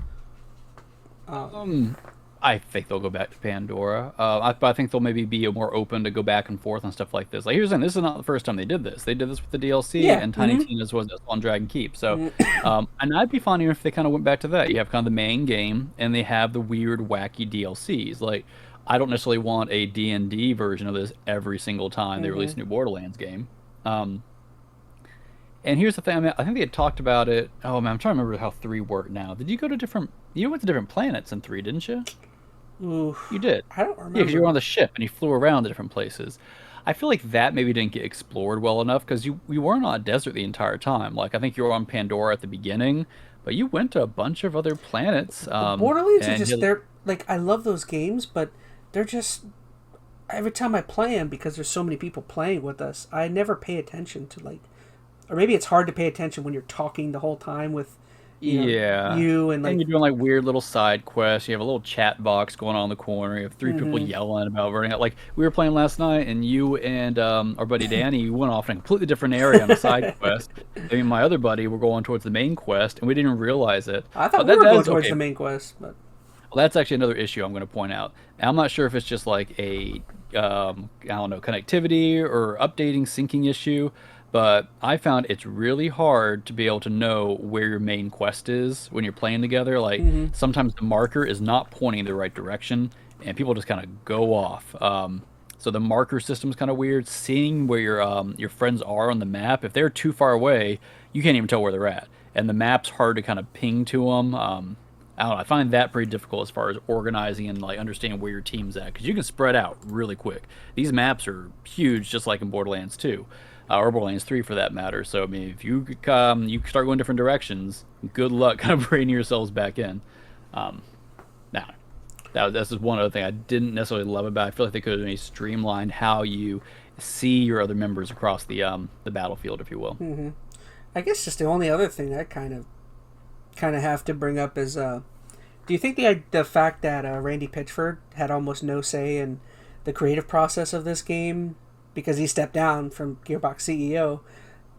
I think they'll go back to Pandora. I think they'll maybe be more open to go back and forth on stuff like this. Like, here's the thing, this is not the first time they did this. They did this with the DLC, and Tiny Tina's was on Dragon Keep. So, and I'd be fine if they kind of went back to that. You have kind of the main game, and they have the weird, wacky DLCs. Like, I don't necessarily want a D&D version of this every single time they release a new Borderlands game. And here's the thing, I mean, I think they had talked about it. Oh man, I'm trying to remember how 3 worked now. Did you go to you went to different planets in 3, didn't you? Ooh, you did. I don't remember. Yeah, because you were on the ship and you flew around to different places. I feel like that maybe didn't get explored well enough because you weren't on a desert the entire time. Like, I think you were on Pandora at the beginning, but you went to a bunch of other planets. Borderlands are just, they're, like, I love those games, but they're just, every time I play them, because there's so many people playing with us, I never pay attention to, like, or maybe it's hard to pay attention when you're talking the whole time with, Yeah. you and And like you're doing like weird little side quests. You have a little chat box going on in the corner. You have 3 people mm-hmm. yelling about burning out. Like we were playing last night, and you and our buddy Danny went off in a completely different area on a side quest. I mean, my other buddy were going towards the main quest, and we didn't even realize it. I thought we That were that going is towards okay. the main quest, but Well, that's actually another issue I'm going to point out. I'm not sure if it's just like a, I don't know, connectivity or updating syncing issue, but I found it's really hard to be able to know where your main quest is when you're playing together. Like mm-hmm. sometimes the marker is not pointing the right direction, and people just kind of go off. So the marker system's kind of weird. Seeing where your friends are on the map, if they're too far away, you can't even tell where they're at, and the map's hard to kind of ping to them. I don't know. I find that pretty difficult as far as organizing and like understanding where your team's at, because you can spread out really quick. These maps are huge, just like in Borderlands 2, or Borderlands 3 for that matter. So I mean, if you start going different directions, good luck kind of bringing yourselves back in. Now, that's just one other thing I didn't necessarily love about it. I feel like they could have maybe streamlined how you see your other members across the battlefield, if you will. Mm-hmm. I guess just the only other thing I kind of have to bring up is do you think the fact that Randy Pitchford had almost no say in the creative process of this game because he stepped down from Gearbox CEO,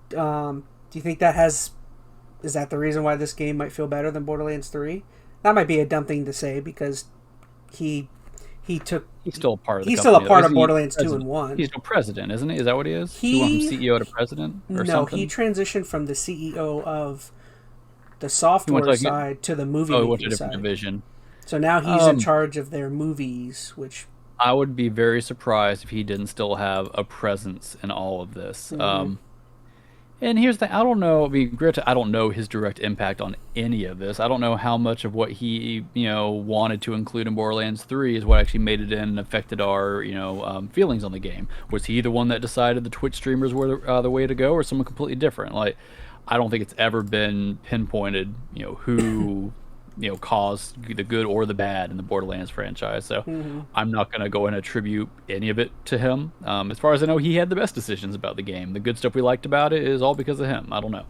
do you think is that the reason why this game might feel better than Borderlands 3? That might be a dumb thing to say because he's still a part of the he's company, still a part of isn't he? Borderlands 2 and 1. He's no president, isn't he? Is that what he is? He went from CEO to president or something? No, he transitioned from the CEO of the software side to the movie making he went to a different side. division. So now he's in charge of their movies, which I would be very surprised if he didn't still have a presence in all of this. Mm-hmm. And here's the I don't know. I mean, granted, I don't know his direct impact on any of this. I don't know how much of what he wanted to include in Borderlands 3 is what actually made it in and affected our feelings on the game. Was he the one that decided the Twitch streamers were the way to go, or someone completely different? Like, I don't think it's ever been pinpointed, who caused the good or the bad in the Borderlands franchise. So I'm not going to go and attribute any of it to him. As far as I know, he had the best decisions about the game. The good stuff we liked about it is all because of him. I don't know.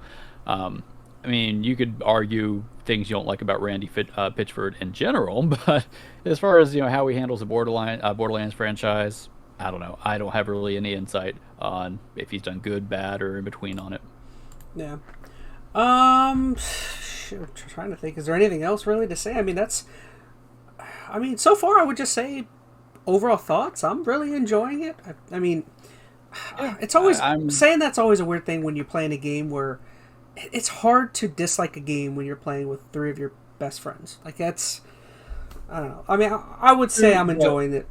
I mean, you could argue things you don't like about Randy Pitchford in general, but as far as how he handles the Borderlands franchise, I don't know. I don't have really any insight on if he's done good, bad, or in between on it. Yeah. I'm trying to think. Is there anything else really to say? I mean, so far I would just say overall thoughts. I'm really enjoying it. I mean, it's always saying that's always a weird thing when you're playing a game where it's hard to dislike a game when you're playing with 3 of your best friends. Like that's, I don't know. I mean, I would say I'm enjoying it.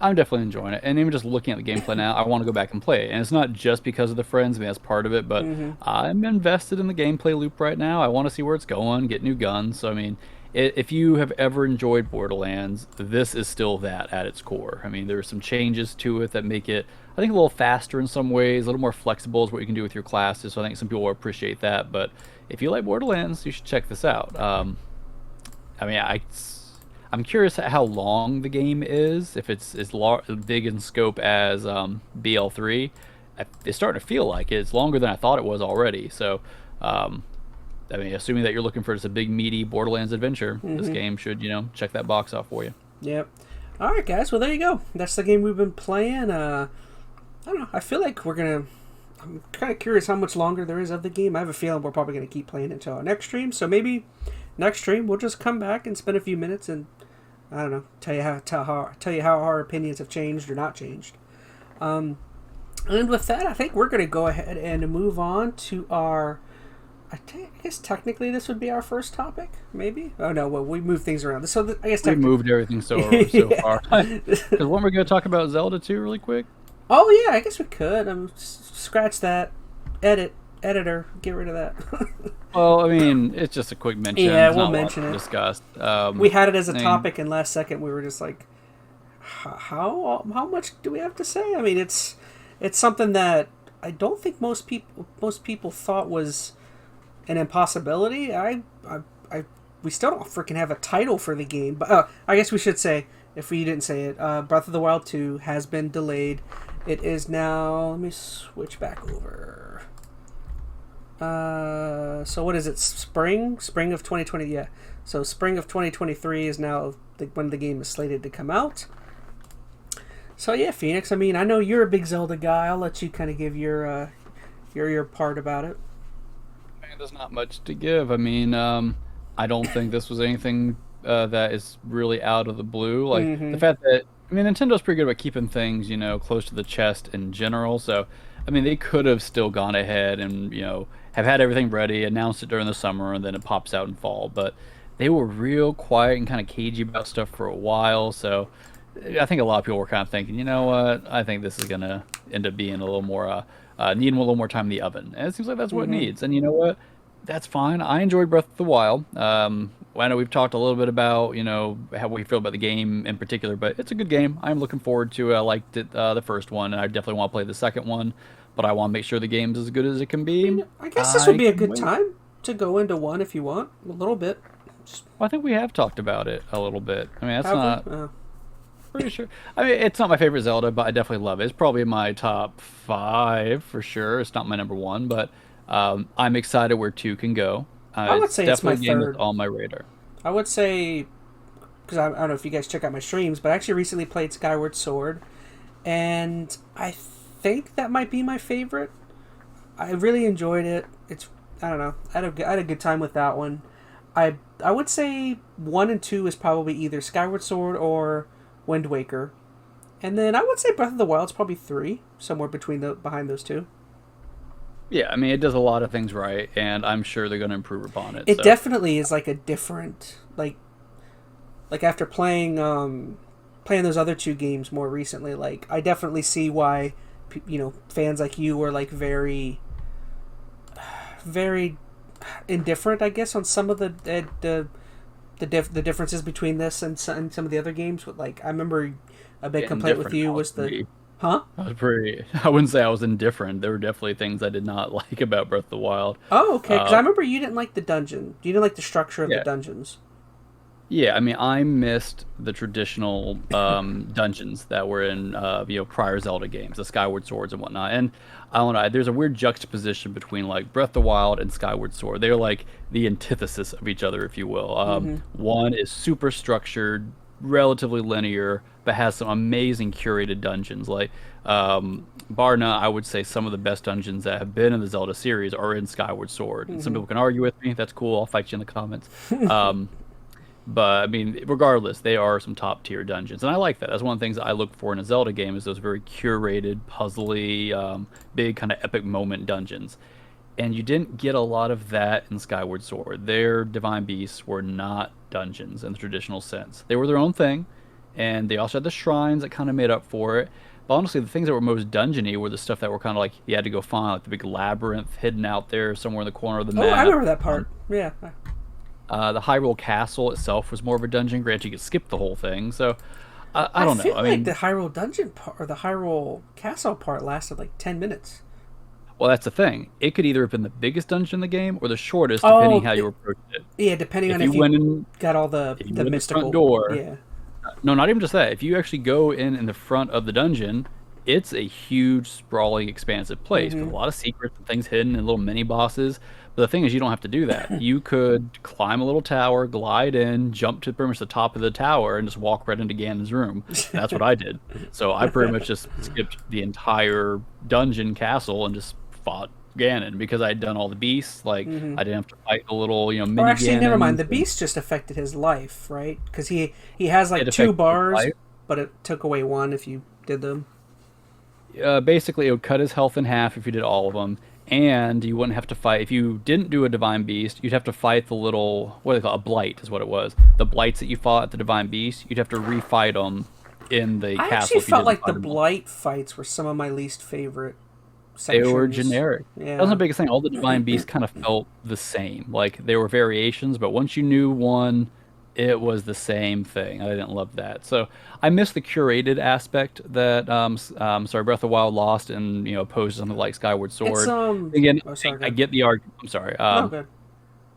I'm definitely enjoying it, and even just looking at the gameplay now, I want to go back and play it. And it's not just because of the friends; I mean, that's part of it. But I'm invested in the gameplay loop right now. I want to see where it's going, get new guns. So I mean, if you have ever enjoyed Borderlands, this is still that at its core. I mean, there are some changes to it that make it, I think, a little faster in some ways, a little more flexible is what you can do with your classes. So I think some people will appreciate that. But if you like Borderlands, you should check this out. I mean, I'm curious at how long the game is. If it's as big in scope as BL3, it's starting to feel like it. It's longer than I thought it was already. So, I mean, assuming that you're looking for just a big, meaty Borderlands adventure, this game should, check that box off for you. Yep. All right, guys. Well, there you go. That's the game we've been playing. I don't know. I feel like I'm kind of curious how much longer there is of the game. I have a feeling we're probably going to keep playing until our next stream. So maybe next stream we'll just come back and spend a few minutes and, I don't know, tell you how our opinions have changed or not changed. And with that, I think we're going to go ahead and move on to our, I guess technically this would be our first topic, maybe? Oh no, well, we moved things around. So I guess we moved everything so far. Because weren't we going to talk about Zelda 2 really quick? Oh yeah, I guess we could. Scratch that. Editor, get rid of that. Well, I mean, it's just a quick mention. Yeah, we'll mention it. Discussed. We had it as a topic, and last second we were just like, how much do we have to say? I mean, it's something that I don't think most people thought was an impossibility. We still don't freaking have a title for the game, but I guess we should say, if we didn't say it, Breath of the Wild 2 has been delayed. It is now. Let me switch back over. So what is it? Spring of 2020. Yeah. So spring of 2023 is now when the game is slated to come out. So yeah, Phoenix. I mean, I know you're a big Zelda guy. I'll let you kind of give your part about it. Man, there's not much to give. I mean, I don't think this was anything that is really out of the blue. Like the fact that Nintendo's pretty good about keeping things, close to the chest in general. So, I mean, they could have still gone ahead and have had everything ready, announced it during the summer, and then it pops out in fall. But they were real quiet and kind of cagey about stuff for a while. So, I think a lot of people were kind of thinking, you know what? I think this is gonna end up being a little more needing a little more time in the oven, and it seems like that's what it needs. And you know what? That's fine. I enjoyed Breath of the Wild. I know we've talked a little bit about how we feel about the game in particular, but it's a good game. I'm looking forward to. I liked it the first one, and I definitely want to play the second one. But I want to make sure the game's as good as it can be. I guess this would be a good time to go into one if you want a little bit. Well, I think we have talked about it a little bit. I mean, that's not. Pretty sure. I mean, it's not my favorite Zelda, but I definitely love it. It's probably my top 5 for sure. It's not my number 1, but I'm excited where 2 can go. I would say it's my definitely a game third. that's on my radar. I would say, because I don't know if you guys check out my streams, but I actually recently played Skyward Sword, and I think that might be my favorite. I really enjoyed it. I don't know. I had a good time with that one. I would say 1 and 2 is probably either Skyward Sword or Wind Waker, and then I would say Breath of the Wild is probably 3, somewhere behind those two. Yeah, I mean, it does a lot of things right, and I'm sure they're going to improve upon it. It definitely is like a different, like after playing those other 2 games more recently, like I definitely see why fans like you are like very very indifferent, I guess, on some of the differences between this and some of the other games. But like, I remember a big complaint with you was the, huh? I wouldn't say I was indifferent. There were definitely things I did not like about Breath of the Wild. Oh, okay. Because I remember you didn't like the dungeon. You didn't like the structure of the dungeons. Yeah, I mean, I missed the traditional dungeons that were in prior Zelda games, the Skyward Swords and whatnot. And I don't know, there's a weird juxtaposition between like Breath of the Wild and Skyward Sword. They're like the antithesis of each other, if you will. One is super structured, relatively linear, but has some amazing curated dungeons. Like bar none, I would say some of the best dungeons that have been in the Zelda series are in Skyward Sword. And some people can argue with me. That's cool. I'll fight you in the comments. But I mean, regardless, they are some top tier dungeons, and I like that. That's one of the things that I look for in a Zelda game, is those very curated, puzzly, big kind of epic moment dungeons. And you didn't get a lot of that in Skyward Sword. Their divine beasts were not dungeons in the traditional sense. They were their own thing, and they also had the shrines that kind of made up for it. But honestly, the things that were most dungeony were the stuff that were kind of like you had to go find, like the big labyrinth hidden out there somewhere in the corner of the map. Oh, I remember that part. Yeah. The Hyrule Castle itself was more of a dungeon. Granted, you could skip the whole thing, so I don't know. I mean, the Hyrule dungeon part or the Hyrule Castle part lasted like 10 minutes. Well, that's the thing. It could either have been the biggest dungeon in the game or the shortest, depending how you approached it. Yeah, depending on if you got all the mystical front door. Yeah. No, not even just that. If you actually go in the front of the dungeon, it's a huge, sprawling, expansive place with a lot of secrets and things hidden and little mini bosses. But the thing is, you don't have to do that. You could climb a little tower, glide in, jump to pretty much the top of the tower, and just walk right into Ganon's room. That's what I did. So I pretty much just skipped the entire dungeon castle and just fought Ganon because I had done all the beasts. Like I didn't have to fight the little mini. Or actually, Ganons. never mind. The beast just affected his life, right? Because he has like 2 bars, but it took away 1 if you did them. Basically, it would cut his health in half if you did all of them. And you wouldn't have to fight. If you didn't do a Divine Beast, you'd have to fight the little, what do they call it? A Blight is what it was. The Blights that you fought at the Divine Beast, you'd have to refight them in the castle. I actually felt like the Blight fights were some of my least favorite sections. They were generic. Yeah. That was the biggest thing. All the Divine Beasts kind of felt the same. Like, they were variations, but once you knew one, it was the same thing. I didn't love that. So I missed the curated aspect that Breath of the Wild lost and opposed to something like Skyward Sword. Again, I get the argument. I'm sorry. Good.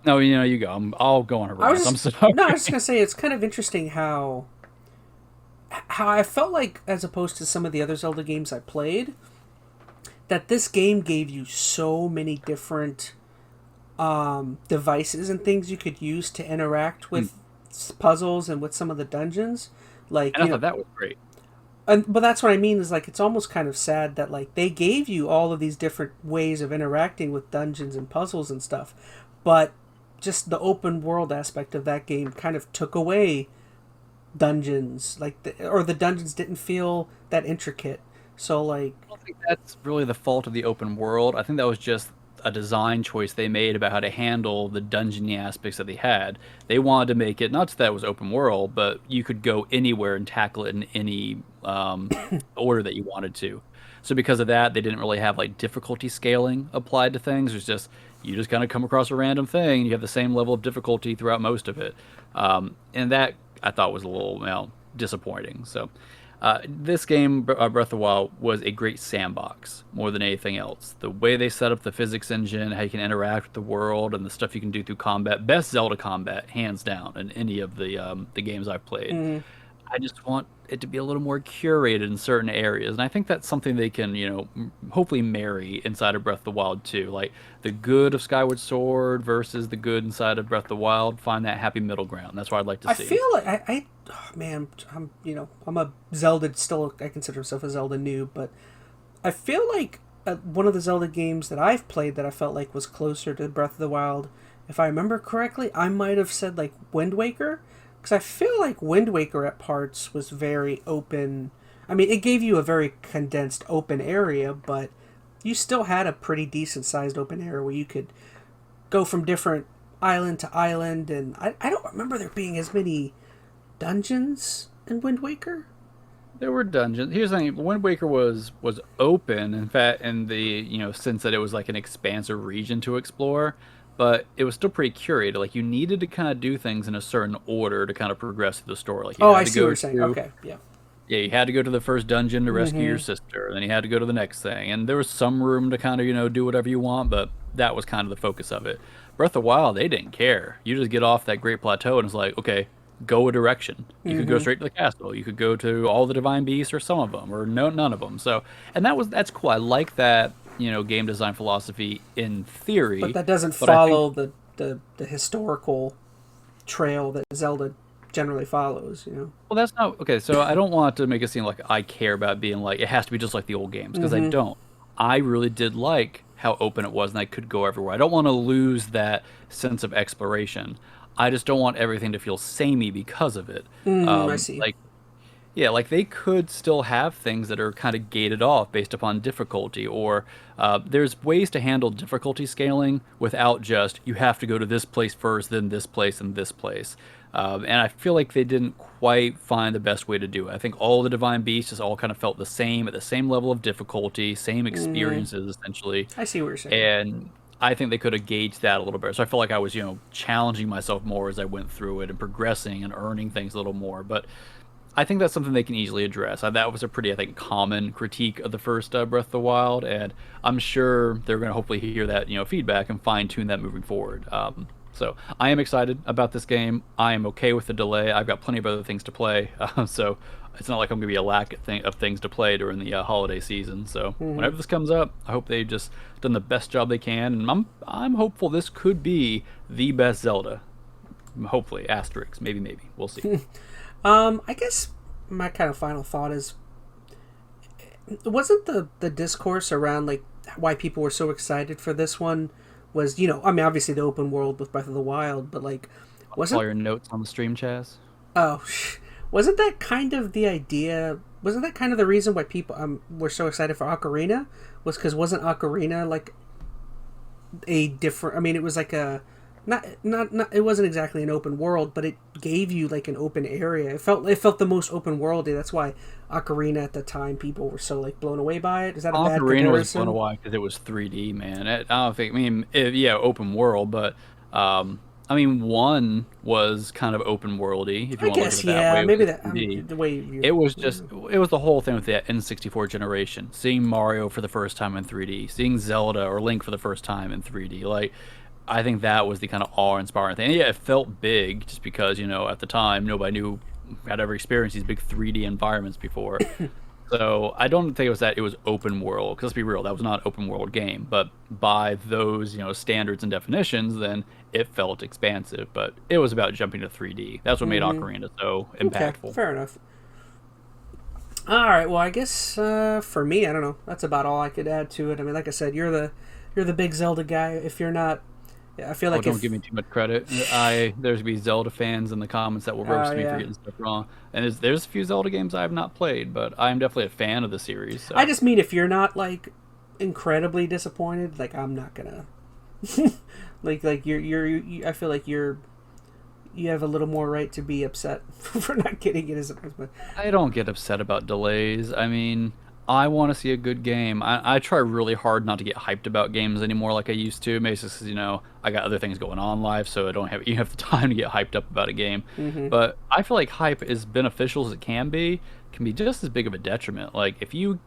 No, you go. I'll go on a rant. I'm sorry. No, I was just gonna say it's kind of interesting how I felt like, as opposed to some of the other Zelda games I played, that this game gave you so many different devices and things you could use to interact with puzzles and with some of the dungeons. Like, And I thought that was great. but that's what I mean is like it's almost kind of sad that like they gave you all of these different ways of interacting with dungeons and puzzles and stuff, but just the open world aspect of that game kind of took away dungeons, like or the dungeons didn't feel that intricate. So like, I don't think that's really the fault of the open world. I think that was just a design choice they made about how to handle the dungeony aspects that they had. They wanted to make it not just that it was open world, but you could go anywhere and tackle it in any order that you wanted to. So because of that, they didn't really have like difficulty scaling applied to things. It's just you just kind of come across a random thing, and you have the same level of difficulty throughout most of it, and that I thought was a little disappointing. So. This game, Breath of the Wild, was a great sandbox more than anything else. The way they set up the physics engine, how you can interact with the world, and the stuff you can do through combat. Best Zelda combat, hands down, in any of the games I've played. mm-hmm. I just want it to be a little more curated in certain areas, and I think that's something they can, hopefully marry inside of Breath of the Wild too. Like the good of Skyward Sword versus the good inside of Breath of the Wild. Find that happy middle ground. That's what I'd like to see. I feel like oh, man, I'm a Zelda still. I consider myself a Zelda noob, but I feel like one of the Zelda games that I've played that I felt like was closer to Breath of the Wild, if I remember correctly, I might have said like Wind Waker. Because I feel like Wind Waker at parts was very open. I mean, it gave you a very condensed open area, but you still had a pretty decent sized open area where you could go from different island to island. And I don't remember there being as many dungeons in Wind Waker. There were dungeons. Here's the thing: Wind Waker was open, in fact, in the sense that it was like an expansive region to explore. But it was still pretty curated. Like you needed to kind of do things in a certain order to kind of progress through the story. Like I see what you're saying. Okay, yeah. Yeah, you had to go to the first dungeon to rescue your sister, and then you had to go to the next thing. And there was some room to kind of, do whatever you want, but that was kind of the focus of it. Breath of the Wild, they didn't care. You just get off that great plateau, and it's like, okay, go a direction. You could go straight to the castle. You could go to all the divine beasts, or some of them, or none of them. So, and that's cool. I like that. Game design philosophy in theory. But that doesn't follow the historical trail that Zelda generally follows, Well, that's not... Okay, so I don't want to make it seem like I care about being like, it has to be just like the old games, because I don't. I really did like how open it was, and I could go everywhere. I don't want to lose that sense of exploration. I just don't want everything to feel samey because of it. I see. Yeah, like they could still have things that are kind of gated off based upon difficulty, or there's ways to handle difficulty scaling without just, you have to go to this place first, then this place, and this place. And I feel like they didn't quite find the best way to do it. I think all the divine beasts just all kind of felt the same, at the same level of difficulty, same experiences, essentially. I see what you're saying. And I think they could have gauged that a little better. So I felt like I was, challenging myself more as I went through it and progressing and earning things a little more. But I think that's something they can easily address. That was a pretty, I think, common critique of the first Breath of the Wild, and I'm sure they're going to hopefully hear that, feedback and fine-tune that moving forward. So I am excited about this game. I am okay with the delay. I've got plenty of other things to play, so it's not like I'm going to be a lack of things to play during the holiday season. So whenever this comes up, I hope they've just done the best job they can, and I'm hopeful this could be the best Zelda. Hopefully, asterisk, maybe. We'll see. I guess my kind of final thought is, wasn't the discourse around like why people were so excited for this one was, obviously the open world with Breath of the Wild, but like, wasn't all your notes on the stream, Chaz? Oh, wasn't that kind of the idea? Wasn't that kind of the reason why people were so excited for Ocarina? Was because wasn't Ocarina like a different? I mean, it was like a not it wasn't exactly an open world, but it gave you like an open area. It felt the most open worldy. That's why Ocarina at the time people were so like blown away by it. Is that a bad comparison? Ocarina was blown away because it was 3D, man. I don't think. Open world, but one was kind of open worldy. If you want to look at it that way, maybe that the way you. It was the whole thing with the N64 generation. Seeing Mario for the first time in 3D, seeing Zelda or Link for the first time in 3D, like. I think that was the kind of awe-inspiring thing. And yeah, it felt big just because, at the time, nobody had ever experienced these big 3D environments before. So So I don't think it was that it was open world. Because let's be real, that was not an open world game. But by those standards and definitions, then it felt expansive. But it was about jumping to 3D. That's what made Ocarina so impactful. Okay, fair enough. All right, well, I guess for me, I don't know. That's about all I could add to it. I mean, like I said, you're the big Zelda guy. If you're not, I feel like don't give me too much credit. There's gonna be Zelda fans in the comments that will roast me for getting stuff wrong. And there's a few Zelda games I have not played, but I'm definitely a fan of the series. So. I just mean if you're not like incredibly disappointed, like I'm not gonna, like you're I feel like you have a little more right to be upset for not getting it as a. I don't get upset about delays. I mean, I want to see a good game. I try really hard not to get hyped about games anymore like I used to. Maybe because, I got other things going on in life, so I don't have the time to get hyped up about a game. But I feel like hype, as beneficial as it can be just as big of a detriment. Like, if you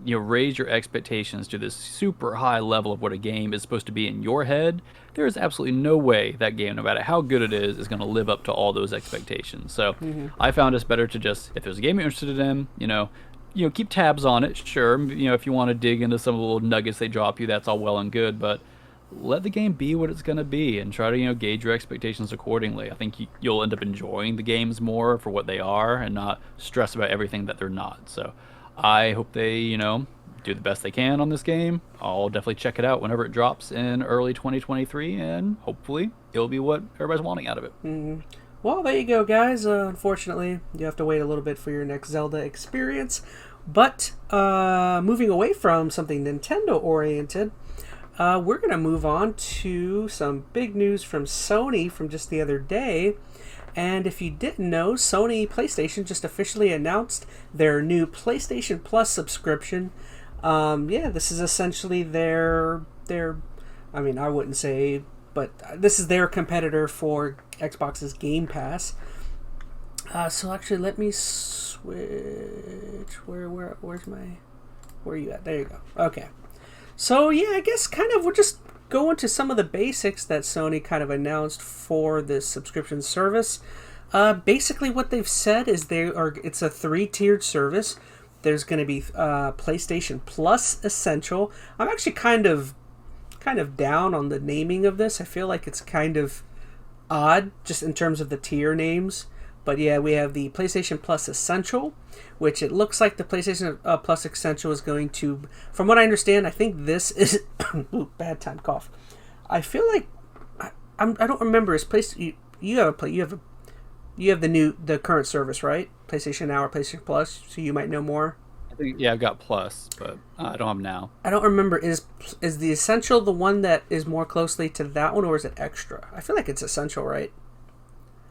raise your expectations to this super high level of what a game is supposed to be in your head, there is absolutely no way that game, no matter how good it is going to live up to all those expectations. So I found it's better to just, if there's a game you're interested in, keep tabs on it, sure. If you want to dig into some of the little nuggets they drop you, that's all well and good, but let the game be what it's going to be and try to, gauge your expectations accordingly. I think you'll end up enjoying the games more for what they are and not stress about everything that they're not. So I hope they, do the best they can on this game. I'll definitely check it out whenever it drops in early 2023, and hopefully it'll be what everybody's wanting out of it. Well, there you go, guys. Unfortunately, you have to wait a little bit for your next Zelda experience. But moving away from something Nintendo-oriented, we're going to move on to some big news from Sony from just the other day. And if you didn't know, Sony PlayStation just officially announced their new PlayStation Plus subscription. This is essentially their I mean, I wouldn't say, but this is their competitor for Xbox's Game Pass. So actually, let me switch. Where's where are you at? There you go. Okay. So yeah, I guess kind of we'll just go into some of the basics that Sony kind of announced for this subscription service. Basically, what they've said is it's a 3-tiered service. There's going to be PlayStation Plus Essential. I'm actually kind of down on the naming of this. I feel like it's kind of odd just in terms of the tier names. But yeah, we have the PlayStation Plus Essential, which it looks like the PlayStation Plus Essential is going to, from what I understand, I think this is ooh, bad time cough. I feel like I don't remember. Is you have the current service, right? PlayStation Now or PlayStation Plus, so you might know more. I think, yeah, I've got Plus, but I don't have Now. I don't remember. Is the Essential the one that is more closely to that one, or is it Extra? I feel like it's Essential, right?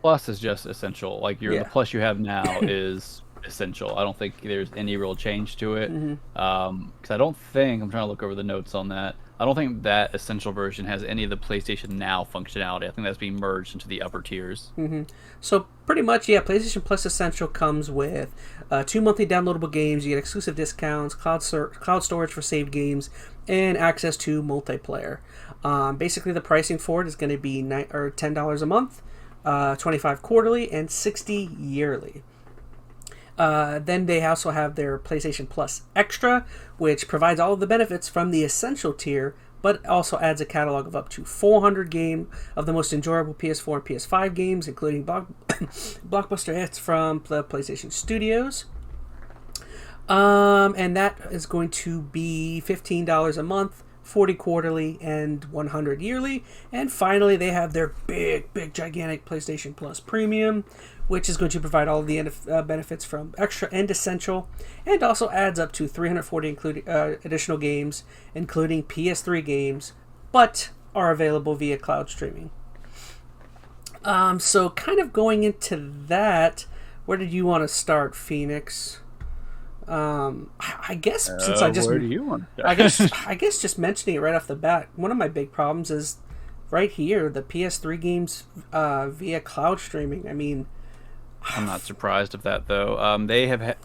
Plus is just Essential. Like the Plus you have now is Essential. I don't think there's any real change to it. Because I don't think, I'm trying to look over the notes on that, I don't think that Essential version has any of the PlayStation Now functionality. I think that's being merged into the upper tiers. So pretty much, yeah, PlayStation Plus Essential comes with 2 monthly downloadable games. You get exclusive discounts, cloud storage for saved games, and access to multiplayer. Basically, the pricing for it is going to be $10 a month, $25 quarterly, and $60 yearly. Then they also have their PlayStation Plus Extra, which provides all of the benefits from the Essential tier, but also adds a catalog of up to 400 games of the most enjoyable PS4 and PS5 games, including blockbuster hits from the PlayStation Studios. And that is going to be $15 a month, $40 quarterly, and $100 yearly. And finally, they have their big, gigantic PlayStation Plus Premium, which is going to provide all of the benefits from Extra and Essential, and also adds up to 340 additional games, including PS3 games, but are available via cloud streaming. So kind of going into that, where did you want to start, Phoenix? I guess since I just where do you want to start? I guess just mentioning it right off the bat, one of my big problems is right here, the PS3 games via cloud streaming. I mean, I'm not surprised of that, though. They have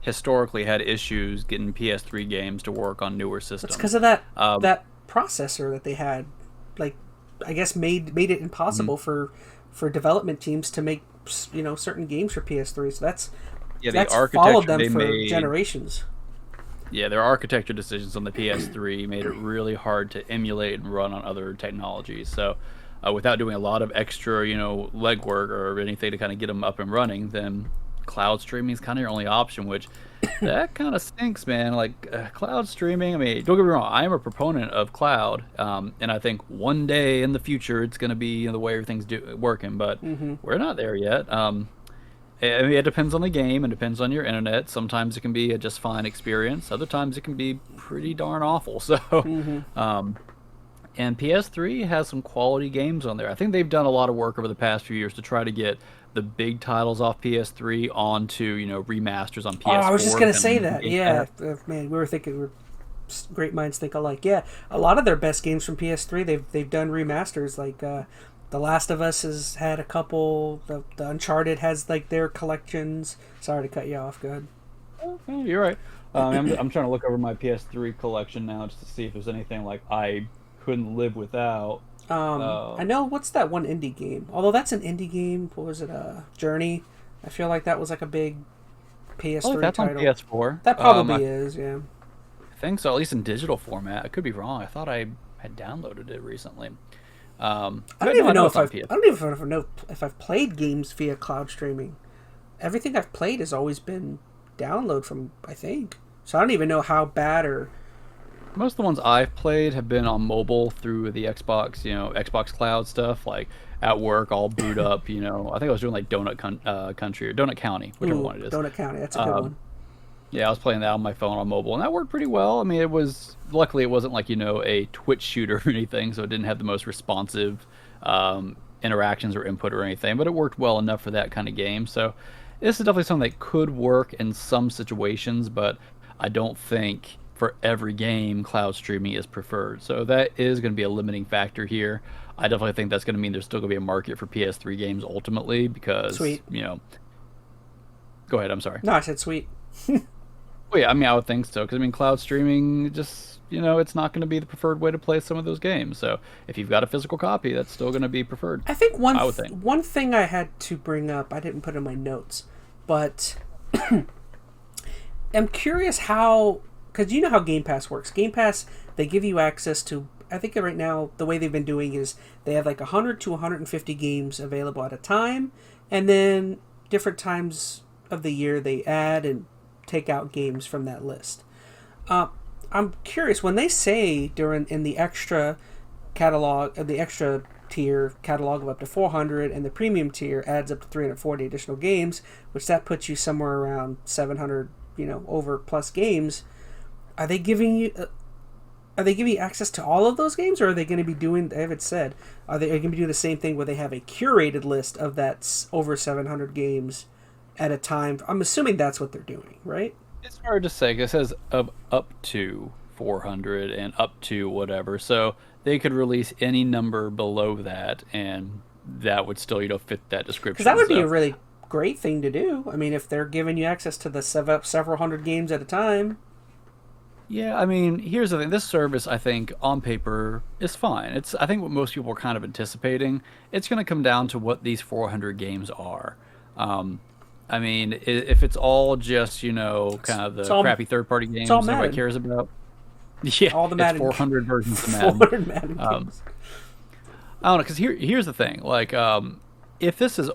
historically had issues getting PS3 games to work on newer systems. It's because of that processor that they had, like, I guess made it impossible for development teams to make certain games for PS3. So that's Yeah, the That's architecture followed them they for made. generations. Yeah, their architecture decisions on the PS3 made it really hard to emulate and run on other technologies. So, without doing a lot of extra, legwork or anything to kind of get them up and running, then cloud streaming is kind of your only option, which that kind of stinks, man. Like cloud streaming. I mean, don't get me wrong, I am a proponent of cloud, and I think one day in the future it's going to be the way everything's working, but we're not there yet. I mean, it depends on the game and depends on your internet. Sometimes it can be a just fine experience. Other times it can be pretty darn awful. So, and PS3 has some quality games on there. I think they've done a lot of work over the past few years to try to get the big titles off PS3 onto, remasters on PS4. Oh, I was just gonna say and that. Yeah, man, we were thinking great minds think alike. Yeah, a lot of their best games from PS3 they've done remasters. Like The Last of Us has had a couple. The Uncharted has like their collections. Sorry to cut you off. Go ahead. Okay, you're right. I'm trying to look over my PS3 collection now just to see if there's anything like I couldn't live without. I know, what's that one indie game? Although that's an indie game. What was it? Journey. I feel like that was like a big PS3 that's title. on PS4. That probably is. Yeah. I think so, at least in digital format. I could be wrong. I thought I had downloaded it recently. I don't even know if I've played games via cloud streaming. Everything I've played has always been download from, I think. So I don't even know how bad or... Most of the ones I've played have been on mobile through the Xbox, Xbox Cloud stuff. Like at work, I'll boot up, I think I was doing like Donut Country or Donut County, whichever one it is. Donut County, that's a good one. Yeah, I was playing that on my phone on mobile, and that worked pretty well. I mean, luckily it wasn't like, a Twitch shooter or anything, so it didn't have the most responsive interactions or input or anything, but it worked well enough for that kind of game. So this is definitely something that could work in some situations, but I don't think for every game cloud streaming is preferred. So that is going to be a limiting factor here. I definitely think that's going to mean there's still going to be a market for PS3 games ultimately because, Sweet. Go ahead, I'm sorry. No, I said sweet. Well, yeah, I mean, I would think so, because, cloud streaming just, it's not going to be the preferred way to play some of those games. So if you've got a physical copy, that's still going to be preferred. I think one thing I had to bring up, I didn't put in my notes, but I'm curious how, because you know how Game Pass works. Game Pass, they give you access to, I think right now, the way they've been doing is they have like 100 to 150 games available at a time, and then different times of the year they add and take out games from that list. I'm curious, when they say in the extra catalog, the extra tier catalog of up to 400 and the premium tier adds up to 340 additional games, which that puts you somewhere around 700 over plus games, are they giving you access to all of those games, or are they going to be doing, they haven't said, are they going to be doing the same thing where they have a curated list of that over 700 games at a time? I'm assuming that's what they're doing, right? It's hard to say. It says of up to 400 and up to whatever. So they could release any number below that, and that would still, fit that description. Because that would be a really great thing to do. I mean, if they're giving you access to the several hundred games at a time. Yeah, I mean, here's the thing. This service, I think, on paper, is fine. I think what most people are kind of anticipating. It's going to come down to what these 400 games are. I mean, if it's all just, kind of the crappy third-party games nobody cares about. Yeah, all the Madden, 400 versions of Madden. 400 Madden games. I don't know, because here's the thing. Like, if this is...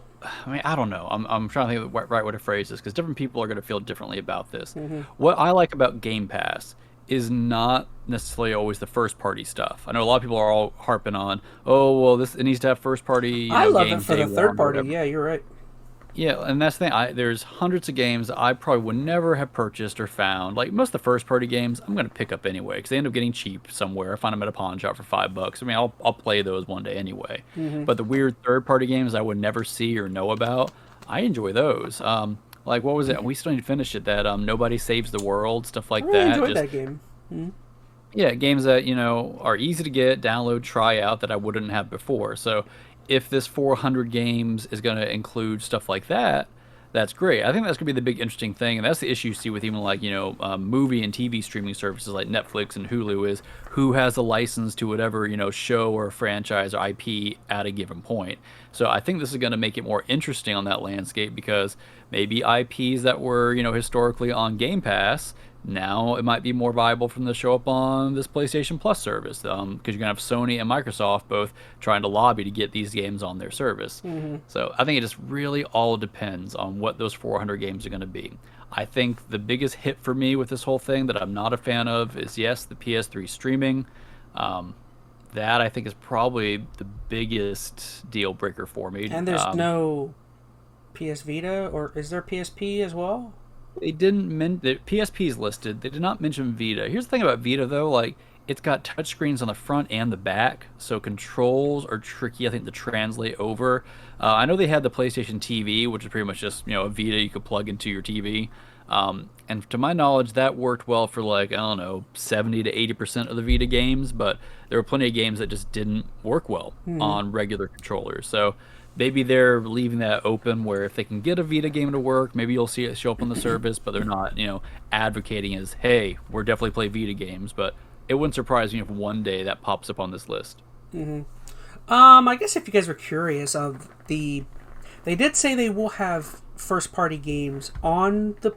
I don't know. I'm trying to think of the right way to phrase this, because different people are going to feel differently about this. Mm-hmm. What I like about Game Pass is not necessarily always the first-party stuff. I know a lot of people are all harping on, it needs to have first-party I love it for the third-party. Yeah, you're right. Yeah, and that's the thing. There's hundreds of games that I probably would never have purchased or found. Like, most of the first-party games, I'm going to pick up anyway, because they end up getting cheap somewhere. I find them at a pawn shop for $5. I mean, I'll play those one day anyway. Mm-hmm. But the weird third-party games I would never see or know about, I enjoy those. Like, what was it? We still need to finish it. That Nobody Saves the World, stuff like that. I enjoyed that game. Mm-hmm. Yeah, games that, are easy to get, download, try out, that I wouldn't have before. So if this 400 games is going to include stuff like that, that's great. I think that's going to be the big interesting thing, and that's the issue you see with even like, movie and TV streaming services like Netflix and Hulu is, who has a license to whatever, show or franchise or IP at a given point. So I think this is going to make it more interesting on that landscape, because maybe IPs that were, historically on Game Pass, now it might be more viable for them to show up on this PlayStation Plus service, because you're going to have Sony and Microsoft both trying to lobby to get these games on their service. So I think it just really all depends on what those 400 games are going to be. I think the biggest hit for me with this whole thing that I'm not a fan of is, yes, the PS3 streaming. That I think is probably the biggest deal breaker for me. And there's no PS Vita, or is there PSP as well? They didn't the PSP is listed. They did not mention Vita. Here's the thing about Vita though, like it's got touchscreens on the front and the back, so controls are tricky, I think, to translate over. I know they had the PlayStation TV, which is pretty much just a Vita you could plug into your TV. And to my knowledge, that worked well for 70 to 80% of the Vita games, but there were plenty of games that just didn't work well on regular controllers. So maybe they're leaving that open where if they can get a Vita game to work, maybe you'll see it show up on the service, but they're not, advocating as, hey, we're definitely play Vita games. But it wouldn't surprise me if one day that pops up on this list. I guess if you guys were curious they did say they will have first-party games on the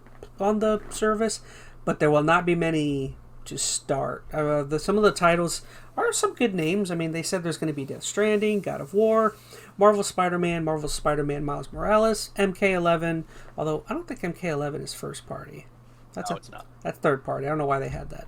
service, but there will not be many to start. Some of the titles are some good names. I mean, they said there's going to be Death Stranding, God of War, Marvel Spider-Man Miles Morales, MK11, although I don't think MK11 is first-party. It's not. That's third-party. I don't know why they had that.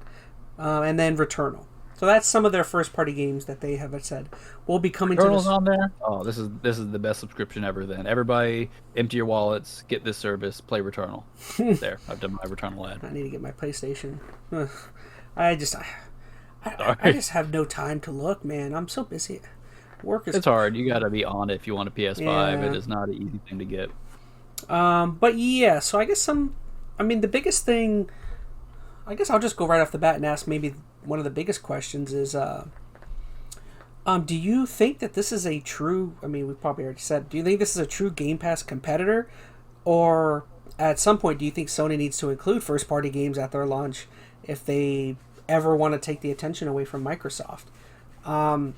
And then Returnal. So that's some of their first-party games that they have said will be coming to this. On there. Oh, this is the best subscription ever. Then everybody, empty your wallets, get this service, play Returnal. There, I've done my Returnal ad. I need to get my PlayStation. I just have no time to look, man. I'm so busy. It's hard. You got to be on it if you want a PS5. Yeah. It is not an easy thing to get. But yeah, so I guess the biggest thing, I guess I'll just go right off the bat and ask maybe one of the biggest questions is, do you think that this is a true, we probably already said, do you think this is a true Game Pass competitor? Or at some point, do you think Sony needs to include first-party games at their launch if they ever want to take the attention away from Microsoft? I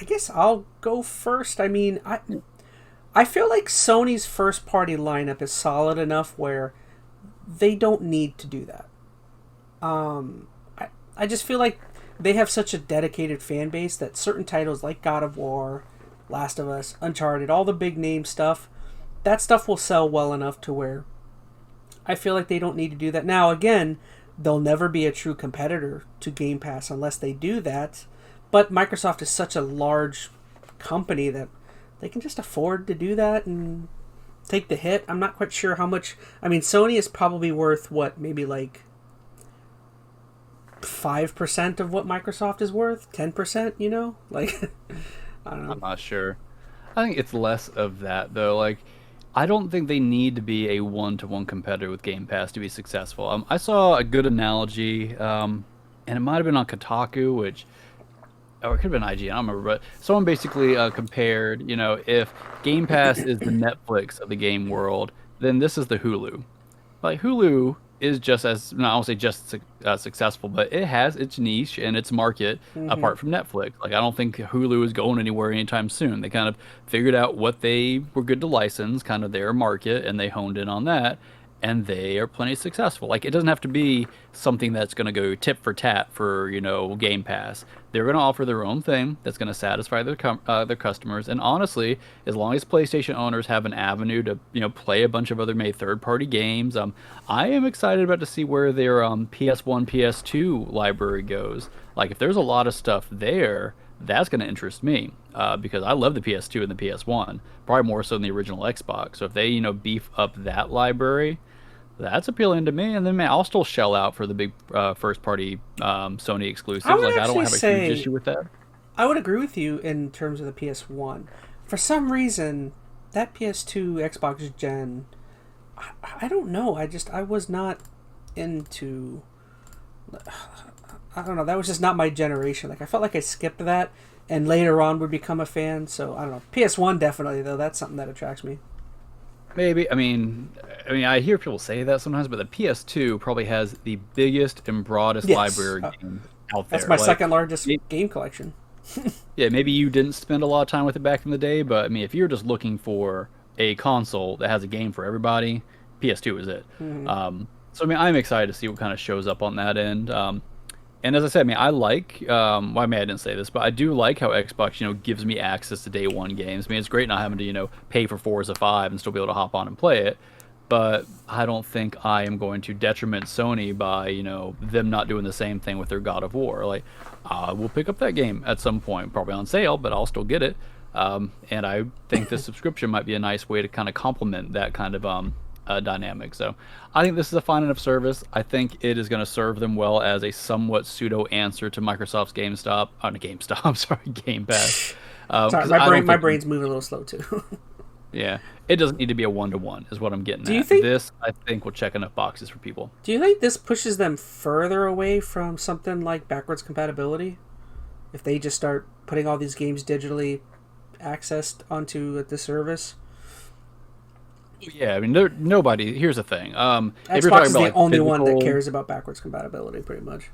guess I'll go first. I feel like Sony's first-party lineup is solid enough where they don't need to do that. I just feel like they have such a dedicated fan base that certain titles like God of War, Last of Us, Uncharted, all the big name stuff, that stuff will sell well enough to where I feel like they don't need to do that. Now, again, they'll never be a true competitor to Game Pass unless they do that. But Microsoft is such a large company that they can just afford to do that and take the hit. I'm not quite sure how much. Sony is probably worth, maybe 5% of what Microsoft is worth? 10%, I don't know. I'm not sure. I think it's less of that, though. I don't think they need to be a one-to-one competitor with Game Pass to be successful. I saw a good analogy, and it might have been on Kotaku, or it could have been IGN, I don't remember, but someone basically compared, if Game Pass is the Netflix of the game world, then this is the Hulu. Hulu is just as, I won't say just successful, but it has its niche and its market apart from Netflix. I don't think Hulu is going anywhere anytime soon. They kind of figured out what they were good to license, kind of their market, and they honed in on that, and they are plenty successful. It doesn't have to be something that's going to go tit for tat for, Game Pass. They're going to offer their own thing that's going to satisfy their customers. And honestly, as long as PlayStation owners have an avenue to, play a bunch of other made third-party games, I am excited about to see where their PS1, PS2 library goes. If there's a lot of stuff there, that's going to interest me because I love the PS2 and the PS1, probably more so than the original Xbox. So if they, beef up that library, that's appealing to me. And then, I'll still shell out for the big first-party Sony exclusives. I don't have a huge issue with that. I would agree with you in terms of the PS1. For some reason, that PS2 Xbox gen, I don't know. I was not into... I don't know. That was just not my generation. I felt like I skipped that and later on would become a fan. So, I don't know. PS1 definitely, though. That's something that attracts me. Maybe. I hear people say that sometimes, but the PS2 probably has the biggest and broadest library game out there. That's my Like, second largest game collection. yeah, maybe you didn't spend a lot of time with it back in the day, but I mean, if you're just looking for a console that has a game for everybody, PS2 is it. So I mean, I'm excited to see what kind of shows up on that end. And as I said, I mean, I like. Well, I mean, I didn't say this, but I do like how Xbox, gives me access to day one games. I mean, it's great not having to, pay for Forza 5 and still be able to hop on and play it. But I don't think I am going to detriment Sony by, them not doing the same thing with their God of War. Like, I will pick up that game at some point, probably on sale, but I'll still get it. And I think this subscription might be a nice way to kind of complement that kind of dynamic. So I think this is a fine enough service. I think it is going to serve them well as a somewhat pseudo answer to Microsoft's Game Pass. Sorry, my brain's moving a little slow too. Yeah, it doesn't need to be a one-to-one is what I'm getting Do you at. think This, I think, will check enough boxes for people. Do you think this pushes them further away from something like backwards compatibility? If they just start putting all these games digitally accessed onto the service? Yeah, I mean, nobody. Here's the thing. If you're Xbox talking is about, the like, only one that physical- cares about backwards compatibility, pretty much.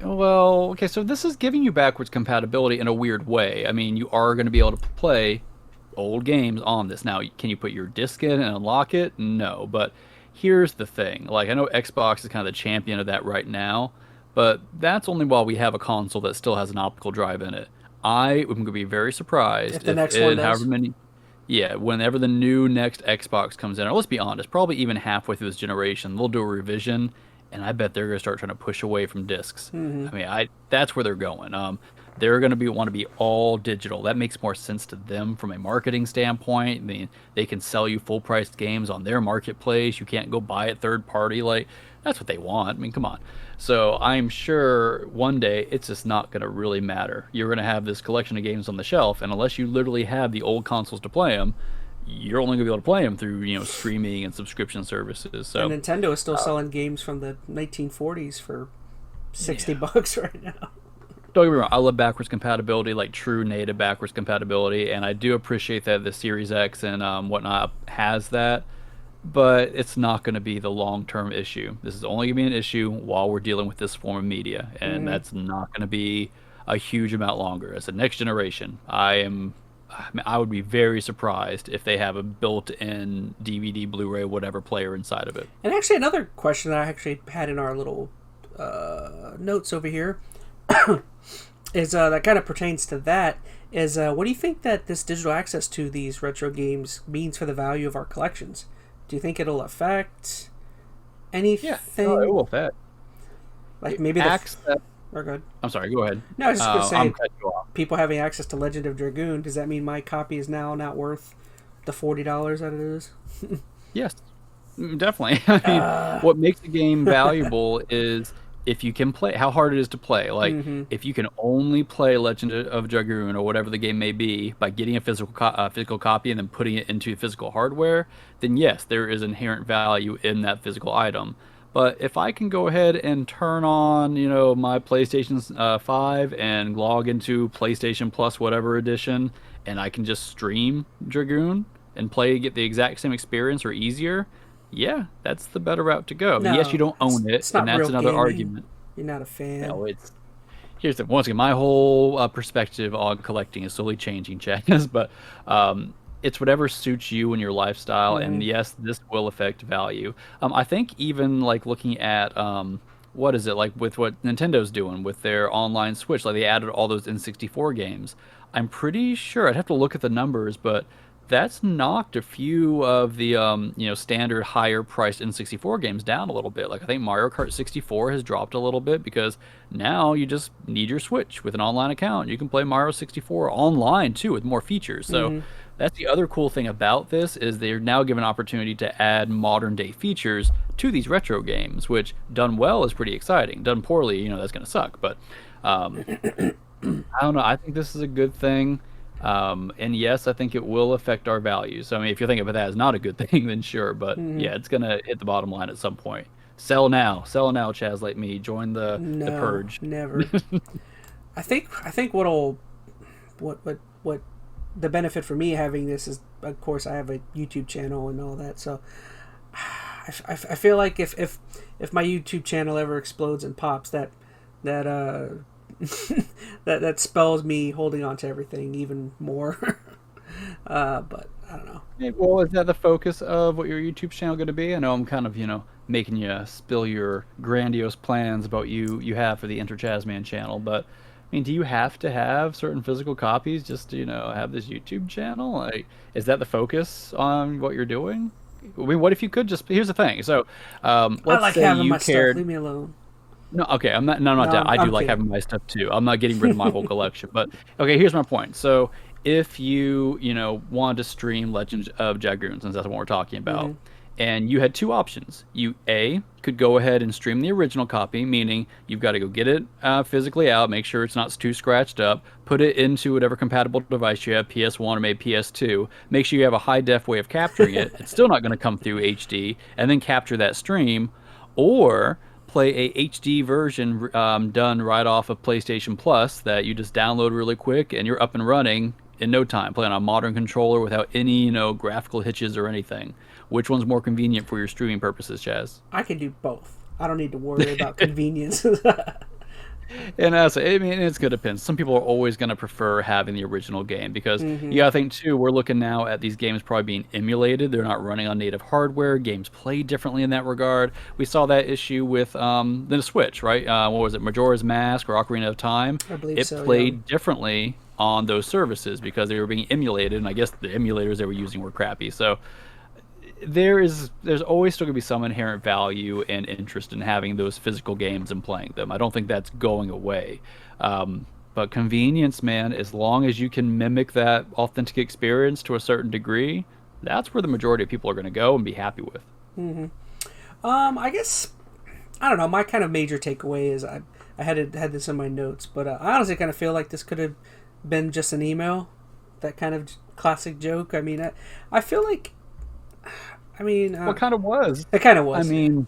Well, okay, so this is giving you backwards compatibility in a weird way. I mean, you are going to be able to play old games on this. Now, can you put your disc in and unlock it? No, but here's the thing. Like, I know Xbox is kind of the champion of that right now, but that's only while we have a console that still has an optical drive in it. I am going to be very surprised If the next one does. however many... Yeah, whenever the new next Xbox comes in, or let's be honest, probably even halfway through this generation, they'll do a revision, and I bet they're going to start trying to push away from discs. I mean, that's where they're going. They're going to want to be all digital. That makes more sense to them from a marketing standpoint. I mean, they can sell you full-priced games on their marketplace. You can't go buy it third party. Like, that's what they want. I mean, come on. So I'm sure one day it's just not going to really matter. You're going to have this collection of games on the shelf, and unless you literally have the old consoles to play them, you're only going to be able to play them through, streaming and subscription services. So And Nintendo is still selling games from the 1940s for $60 right now. don't get me wrong, I love backwards compatibility, like true native backwards compatibility, and I do appreciate that the Series X and whatnot has that, but it's not going to be the long-term issue. This is only going to be an issue while we're dealing with this form of media, and that's not going to be a huge amount longer. As the next generation, I would be very surprised if they have a built-in DVD, Blu-ray, whatever player inside of it. And actually, another question that I actually had in our little notes over here is that kind of pertains to that. Is what do you think that this digital access to these retro games means for the value of our collections? Do you think it'll affect anything? Yeah, it will affect. Like maybe access. Or go ahead. I'm sorry, go ahead. No, I was just going to say, I'm cutting you off. people having access to Legend of Dragoon, does that mean my copy is now not worth the $40 that it is? Yes, definitely. I mean, what makes a game valuable is if you can play, how hard it is to play. Like, if you can only play Legend of Dragoon or whatever the game may be by getting a physical copy and then putting it into physical hardware, then yes, there is inherent value in that physical item. But if I can go ahead and turn on, my PlayStation 5 and log into PlayStation Plus whatever edition, and I can just stream Dragoon and get the exact same experience or easier, yeah, that's the better route to go. No, yes, you don't own it, it's not and that's real another gaming. argument. You're not a fan. No, here's the once again, my whole perspective on collecting is slowly changing, Chaz, but it's whatever suits you and your lifestyle, and yes, this will affect value. I think even like looking at what is it like with what Nintendo's doing with their online Switch, like they added all those N64 games. I'm pretty sure I'd have to look at the numbers, but that's knocked a few of the standard higher priced N64 games down a little bit. Like I think Mario Kart 64 has dropped a little bit because now you just need your Switch with an online account. You can play Mario 64 online too with more features. So that's the other cool thing about this is they're now given an opportunity to add modern day features to these retro games, which done well is pretty exciting. Done poorly, that's going to suck. But I don't know. I think this is a good thing. And yes, I think it will affect our values. So, I mean, if you're thinking about that as not a good thing, then sure. But yeah, it's going to hit the bottom line at some point. Sell now, Chaz, like me. Join the purge. Never. I think what the benefit for me having this is, of course, I have a YouTube channel and all that. So I feel like if my YouTube channel ever explodes and pops, that that that spells me holding on to everything even more. But I don't know. Well, is that the focus of what your YouTube channel going to be? I know I'm kind of, making you spill your grandiose plans about you have for the EnteR ChazmaN channel, but I mean, do you have to have certain physical copies just to, have this YouTube channel? Like, is that the focus on what you're doing? I mean, what if you could just? Here's the thing. So, I let's like say having you my stuff. cared. Leave me alone. No, okay, I'm not. No, I'm not No, down. I do I'm like kidding. having my stuff too. I'm not getting rid of my whole collection. But okay, here's my point. So if you wanted to stream Legends of Jagoon, since that's what we're talking about, and you had two options, you could go ahead and stream the original copy, meaning you've got to go get it physically out, make sure it's not too scratched up, put it into whatever compatible device you have, PS1 or maybe PS2, make sure you have a high def way of capturing it. It's still not going to come through HD, and then capture that stream, or play a HD version done right off of PlayStation Plus that you just download really quick and you're up and running in no time, playing on a modern controller without any graphical hitches or anything. Which one's more convenient for your streaming purposes, Chaz? I can do both. I don't need to worry about convenience. And I mean, it's going to depend. Some people are always going to prefer having the original game because you got to think too. We're looking now at these games probably being emulated. They're not running on native hardware. Games play differently in that regard. We saw that issue with the Switch, right? What was it, Majora's Mask or Ocarina of Time? I believe it so, played differently on those services because they were being emulated, and I guess the emulators they were using were crappy. So there's always still going to be some inherent value and interest in having those physical games and playing them. I don't think that's going away. But convenience, man, as long as you can mimic that authentic experience to a certain degree, that's where the majority of people are going to go and be happy with. I guess, I don't know, my kind of major takeaway is I had this in my notes, but I honestly kind of feel like this could have been just an email. That kind of classic joke. I mean, I feel like, what kind of was? It kind of was. I mean,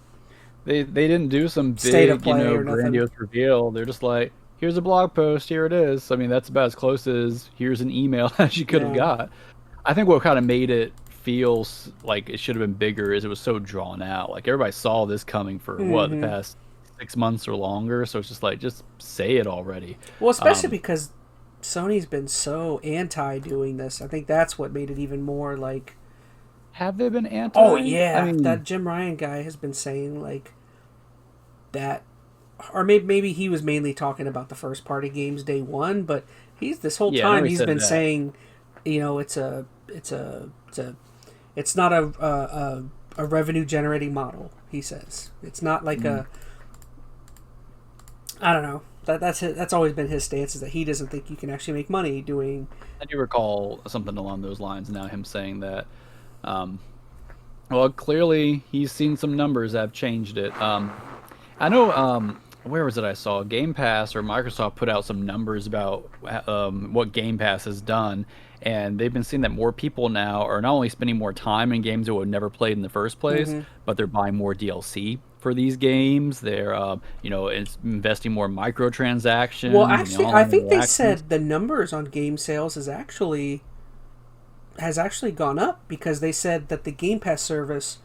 they didn't do some State of big, play or nothing. grandiose reveal. They're just like, here's a blog post, here it is. I mean, that's about as close as here's an email as you could have got. I think what kind of made it feel like it should have been bigger is it was so drawn out. Like everybody saw this coming for the past 6 months or longer. So it's just like, just say it already. Well, especially because Sony's been so anti doing this. I think that's what made it even more like. Have they been anti? Oh yeah, I mean, that Jim Ryan guy has been saying like that, or maybe he was mainly talking about the first party games day one, but this whole time he's been saying, it's not a revenue generating model. He says it's not like I don't know. That's always been his stance, is that he doesn't think you can actually make money doing. I do recall something along those lines. Now him saying that. Well, clearly he's seen some numbers that have changed it. I know, where was it I saw? Game Pass or Microsoft put out some numbers about what Game Pass has done, and they've been seeing that more people now are not only spending more time in games that would never played in the first place, but they're buying more DLC for these games. They're, it's investing more microtransactions. Well, actually, I think they said the numbers on game sales has actually gone up, because they said that the Game Pass service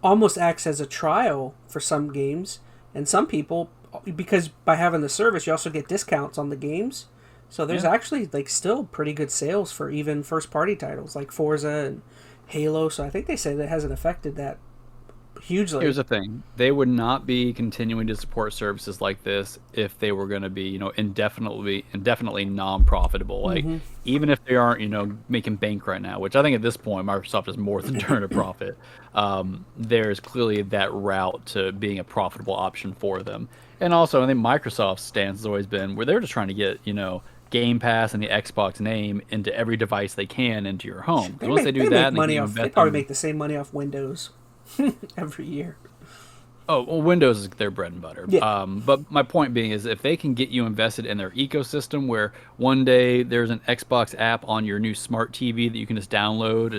almost acts as a trial for some games, and some people, because by having the service you also get discounts on the games, so there's actually like still pretty good sales for even first party titles like Forza and Halo. So I think they say that hasn't affected that hugely. Here's the thing: they would not be continuing to support services like this if they were going to be, indefinitely non-profitable. Like, even if they aren't, making bank right now, which I think at this point Microsoft is more than turned a profit. There's clearly that route to being a profitable option for them. And also, I think Microsoft's stance has always been where they're just trying to get, Game Pass and the Xbox name into every device they can into your home. Once they do that, they probably make the same money off Windows every year. Oh, well, Windows is their bread and butter. Yeah. But my point being is, if they can get you invested in their ecosystem, where one day there's an Xbox app on your new smart TV that you can just download,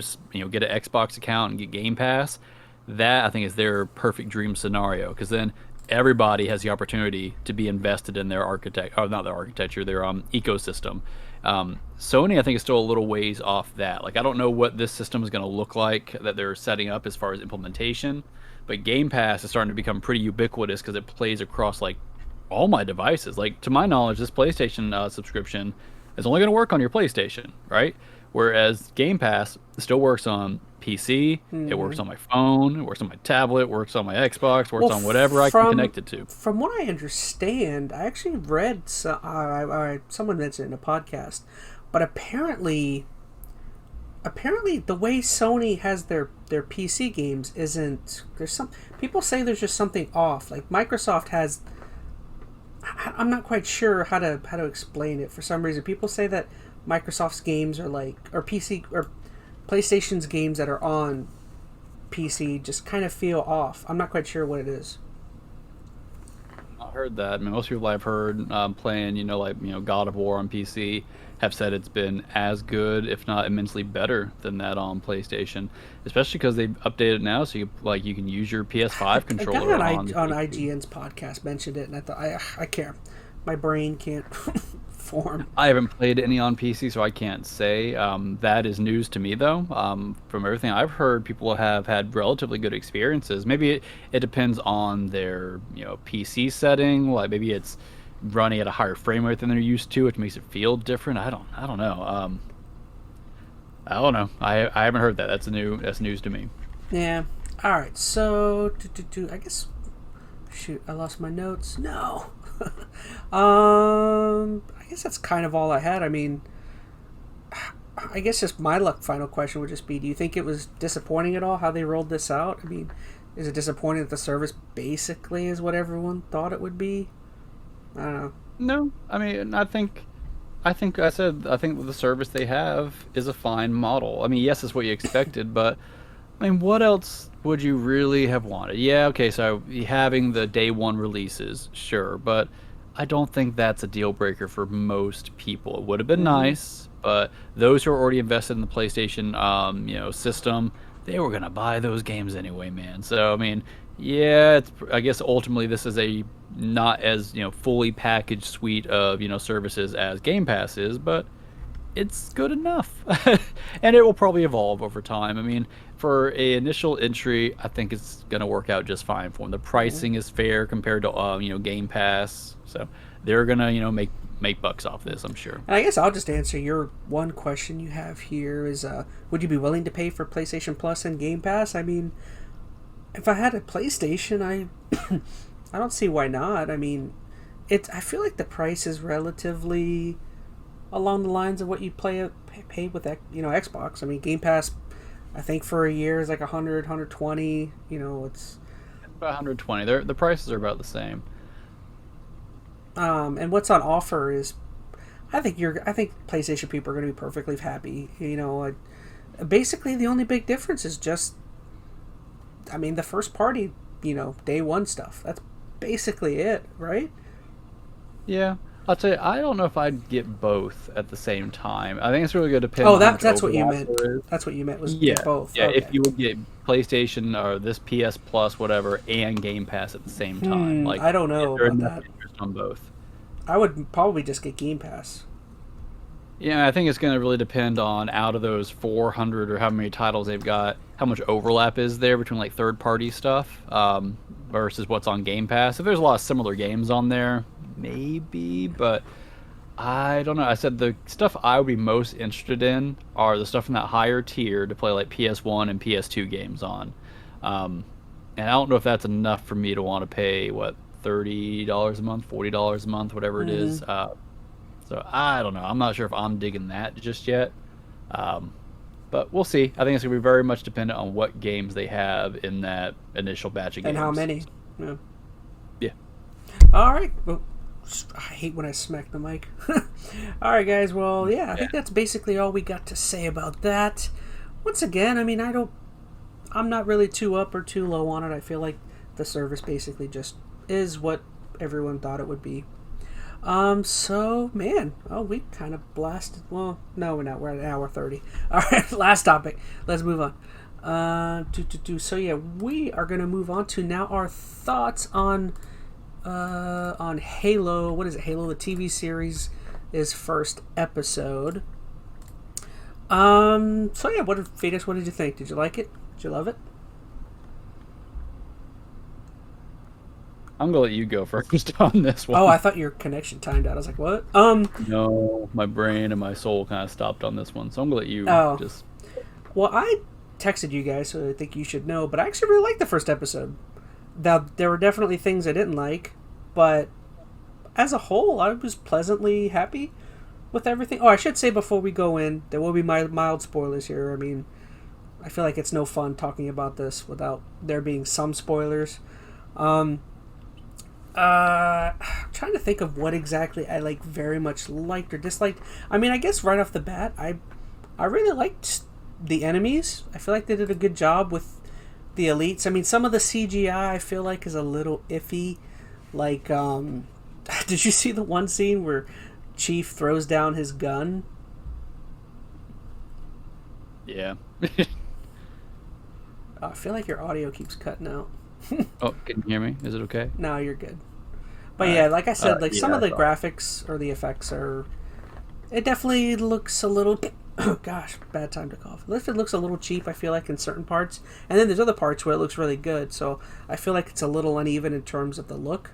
get an Xbox account and get Game Pass, that I think is their perfect dream scenario. Because then everybody has the opportunity to be invested in their their ecosystem. Sony, I think, is still a little ways off that. Like, I don't know what this system is going to look like that they're setting up as far as implementation, but Game Pass is starting to become pretty ubiquitous because it plays across like all my devices. Like, to my knowledge, this PlayStation subscription is only going to work on your PlayStation, right? Whereas Game Pass still works on PC, it works on my phone, it works on my tablet, works on my Xbox, works on whatever I can connect it to. From what I understand, I actually read, someone mentioned it in a podcast, but apparently the way Sony has their PC games isn't, people say there's just something off. Like Microsoft has, I'm not quite sure how to explain it. For some reason, people say that Microsoft's games are like, or PC or PlayStation's games that are on PC just kind of feel off. I'm not quite sure what it is. I heard that. I mean, most people I've heard playing, God of War on PC have said it's been as good, if not immensely better than that on PlayStation. Especially because they've updated it now, so you can use your PS5 controller on IGN's podcast mentioned it, and I thought I can't. My brain can't form. I haven't played any on PC, so I can't say. That is news to me, though. From everything I've heard, people have had relatively good experiences. Maybe it depends on their PC setting. Like maybe it's running at a higher frame rate than they're used to, which makes it feel different. I don't know. I don't know. I haven't heard that. That's news to me. Yeah. All right. So I guess. Shoot, I lost my notes. No. I guess that's kind of all I had. I mean, I guess just my final question would just be, do you think it was disappointing at all how they rolled this out? I mean, is it disappointing that the service basically is what everyone thought it would be? I don't know. No, I mean, I think the service they have is a fine model. I mean, yes, it's what you expected, but I mean, what else would you really have wanted? Yeah, okay, so having the day one releases, sure, but I don't think that's a deal breaker for most people. It would have been nice, but those who are already invested in the PlayStation, system, they were gonna buy those games anyway, man. So I mean, yeah, I guess ultimately this is a not as fully packaged suite of services as Game Pass is, but it's good enough. And it will probably evolve over time. I mean, for an initial entry, I think it's going to work out just fine for them. The pricing is fair compared to Game Pass, so they're going to make bucks off this, I'm sure. And I guess I'll just answer your one question you have here is, would you be willing to pay for PlayStation Plus and Game Pass? I mean, if I had a PlayStation, I don't see why not. I mean, I feel like the price is relatively along the lines of what you pay with Xbox. I mean, Game Pass, I think for a year is like 100, 120. It's about 120. The prices are about the same. And what's on offer is, I think PlayStation people are going to be perfectly happy. Basically the only big difference is just, I mean, the first party, day one stuff. That's basically it, right? Yeah. I'll tell you, I don't know if I'd get both at the same time. I think it's really going to depend. Oh, that's what you meant. That's what you meant was both. Yeah, okay. If you would get PlayStation or this PS Plus, whatever, and Game Pass at the same time, I don't know about that. Interest on both. I would probably just get Game Pass. Yeah, I think it's going to really depend on, out of those 400 or how many titles they've got, how much overlap is there between like third-party stuff versus what's on Game Pass. If there's a lot of similar games on there, maybe, but I don't know. I said the stuff I would be most interested in are the stuff in that higher tier to play like PS1 and PS2 games on. And I don't know if that's enough for me to want to pay, $30 a month, $40 a month, whatever it is. So I don't know. I'm not sure if I'm digging that just yet. But we'll see. I think it's going to be very much dependent on what games they have in that initial batch of games. And how many. Yeah. All right. Well, I hate when I smack the mic. All right, guys. Well, I think that's basically all we got to say about that. Once again, I mean, I'm not really too up or too low on it. I feel like the service basically just is what everyone thought it would be. So, man, we kind of blasted. Well, no, we're not. We're at an hour 30. All right, last topic. Let's move on. So, yeah, we are going to move on to now our thoughts on Halo. What is it? Halo, the TV series, is first episode. So, yeah, Phoenix, what did you think? Did you like it? Did you love it? I'm gonna let you go first on this one. Oh, I thought your connection timed out. I was like, what? No, my brain and my soul kind of stopped on this one, so I'm gonna let you just. Well, I texted you guys, so I think you should know, but I actually really liked the first episode. Now, there were definitely things I didn't like, but as a whole, I was pleasantly happy with everything. Oh, I should say before we go in, there will be mild spoilers here. I mean, I feel like it's no fun talking about this without there being some spoilers. I'm trying to think of what exactly I like very much liked or disliked. I mean, I guess right off the bat, I really liked the enemies. I feel like they did a good job with the elites. I mean, some of the CGI I feel like is a little iffy. Like, did you see the one scene where Chief throws down his gun? Yeah. I feel like your audio keeps cutting out. Oh, can you hear me? Is it okay? No, you're good. But yeah, like I said, like some of the I graphics or the effects are... It definitely looks a little... Oh gosh, bad time to cough. It looks a little cheap, I feel like, in certain parts. And then there's other parts where it looks really good. So I feel like it's a little uneven in terms of the look.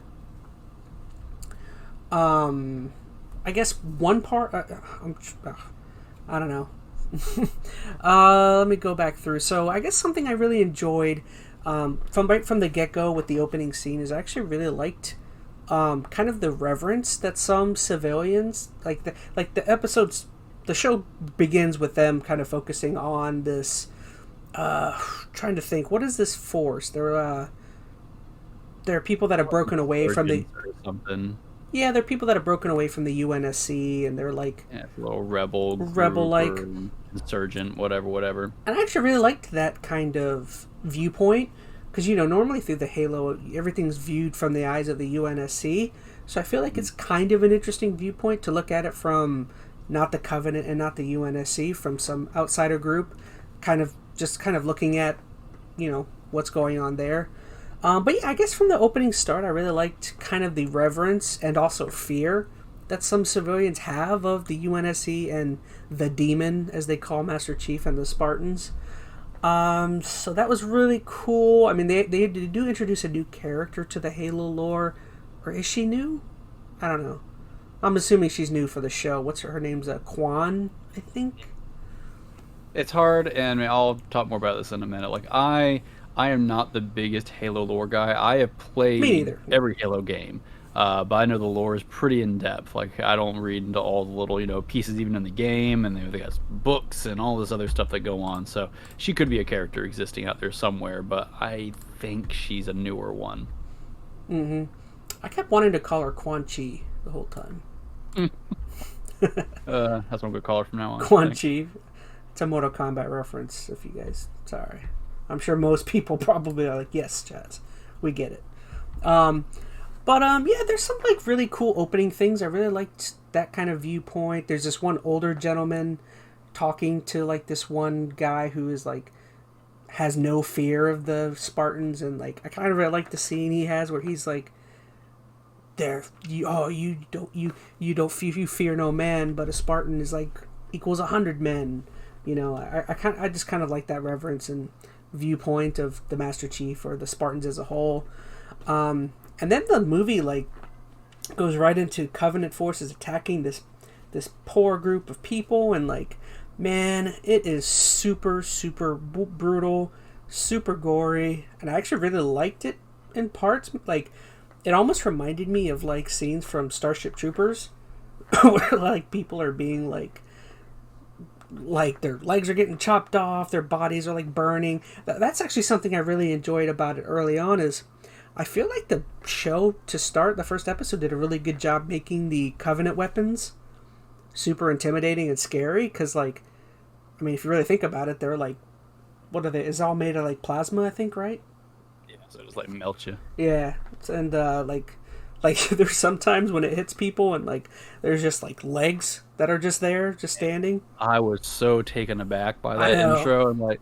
I guess one part... I don't know. Let me go back through. So I guess something I really enjoyed from right from the get-go with the opening scene is I actually really liked kind of the reverence that some civilians like the episodes. The show begins with them kind of focusing on this. Trying to think, what is this force? There are people that have broken away from the something. Yeah, they're people that have broken away from the UNSC, and they're like a little rebel like insurgent, whatever. And I actually really liked that kind of viewpoint because normally through the Halo, everything's viewed from the eyes of the UNSC. So I feel like it's kind of an interesting viewpoint to look at it from not the Covenant and not the UNSC, from some outsider group, kind of looking at what's going on there. But yeah, I guess from the opening start, I really liked kind of the reverence and also fear that some civilians have of the UNSC and the demon, as they call Master Chief and the Spartans. So that was really cool. I mean, they do introduce a new character to the Halo lore. Or is she new? I don't know. I'm assuming she's new for the show. What's her name's Quan, I think? It's hard, and I'll talk more about this in a minute. Like, I am not the biggest Halo lore guy. I have played every Halo game, but I know the lore is pretty in-depth. Like, I don't read into all the little, pieces even in the game, and they got books and all this other stuff that go on. So she could be a character existing out there somewhere, but I think she's a newer one. Mm-hmm. I kept wanting to call her Quan Chi the whole time. That's what I'm going to call her from now on. Quan Chi. It's a Mortal Kombat reference, if you guys... Sorry. I'm sure most people probably are like, yes, Chaz, we get it. Yeah, there's some like really cool opening things. I really liked that kind of viewpoint. There's this one older gentleman talking to like this one guy who is like has no fear of the Spartans, and like I kind of really like the scene he has where he's like, you fear no man, but a Spartan is like equals 100 men. I just kind of like that reverence and viewpoint of the Master Chief or the Spartans as a whole. And then the movie like goes right into Covenant forces attacking this poor group of people, and like, man, it is super brutal, super gory, and I actually really liked it in parts. Like, it almost reminded me of like scenes from Starship Troopers where like people are being like their legs are getting chopped off, their bodies are like burning. That's actually something I really enjoyed about it early on. Is I feel like the show, to start, the first episode did a really good job making the Covenant weapons super intimidating and scary. Because like, I mean, if you really think about it, they're like, what are they? It's all made of like plasma, I think, right? Yeah, so it just like melt you. Yeah, and like there's sometimes when it hits people and like there's just like legs that are just there, just standing. I was so taken aback by that intro, and like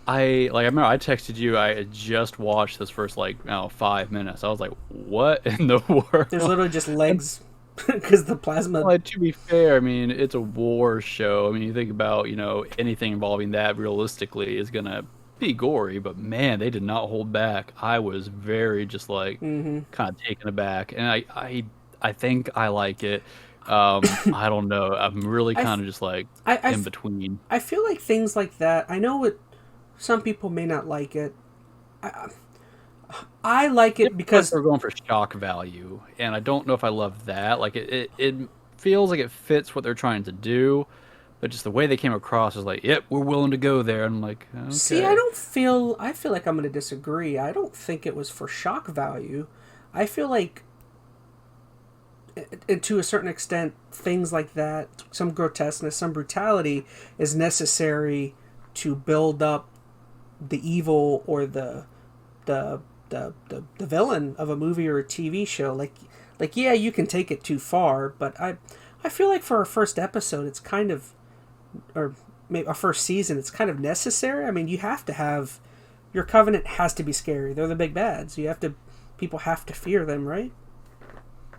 I remember I texted you. I had just watched this first 5 minutes. I was like, "What in the world?" There's literally just legs because the plasma. Well, to be fair, I mean it's a war show. I mean, you think about anything involving that realistically is gonna be gory, but man, they did not hold back. I was very just like kind of taken aback, and I think I like it. I don't know. I'm really I, kind of just like I, in between. I feel like things like that. I know it. Some people may not like it. I like It it feels like because they're going for shock value, and I don't know if I love that. Like it feels like it fits what they're trying to do, but just the way they came across is like, yep, we're willing to go there. And I'm like, see, I okay. don't feel. I feel like I'm going to disagree. I don't think it was for shock value. I feel like, to a certain extent, things like that, some grotesqueness, some brutality, is necessary to build up the evil or the the villain of a movie or a TV show. Like yeah, you can take it too far, but I feel like for our first episode, it's kind of, or maybe our first season, it's kind of necessary. I mean, you have to have, your covenant has to be scary. They're the big bads. You have to, people have to fear them, right?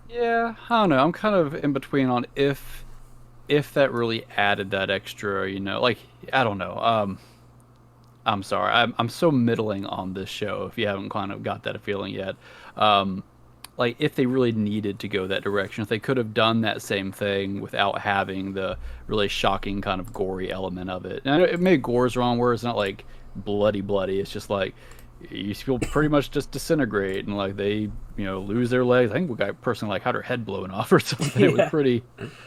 Yeah, I don't know. I'm kind of in between on if that really added that extra, like I don't know. I'm sorry. I'm so middling on this show. If you haven't kind of got that feeling yet, like if they really needed to go that direction, if they could have done that same thing without having the really shocking kind of gory element of it. And I know it maybe gore's wrong word. It's not like bloody. It's just like you feel pretty much just disintegrate and like they lose their legs. I think we got personally like had her head blown off or something. Yeah. It was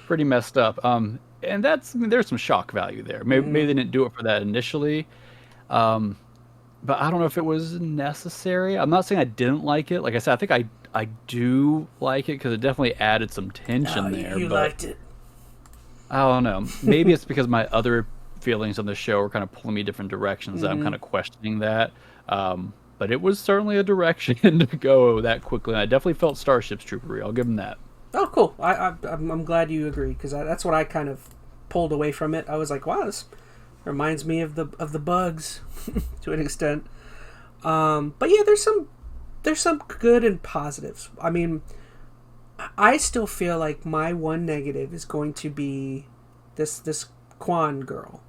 pretty messed up. And that's, I mean, there's some shock value there. Maybe they didn't do it for that initially. But I don't know if it was necessary. I'm not saying I didn't like it. Like I said, I think I do like it because it definitely added some tension there. You But liked it. I don't know. Maybe it's because my other feelings on the show are kind of pulling me different directions. That I'm kind of questioning that. But it was certainly a direction to go that quickly. And I definitely felt Starship's Troopery. I'll give them that. Oh, cool. I'm glad you agree because that's what I kind of pulled away from it. I was like, wow, this reminds me of the bugs to an extent. But yeah, there's some good and positives. I mean, I still feel like my one negative is going to be this Quan girl.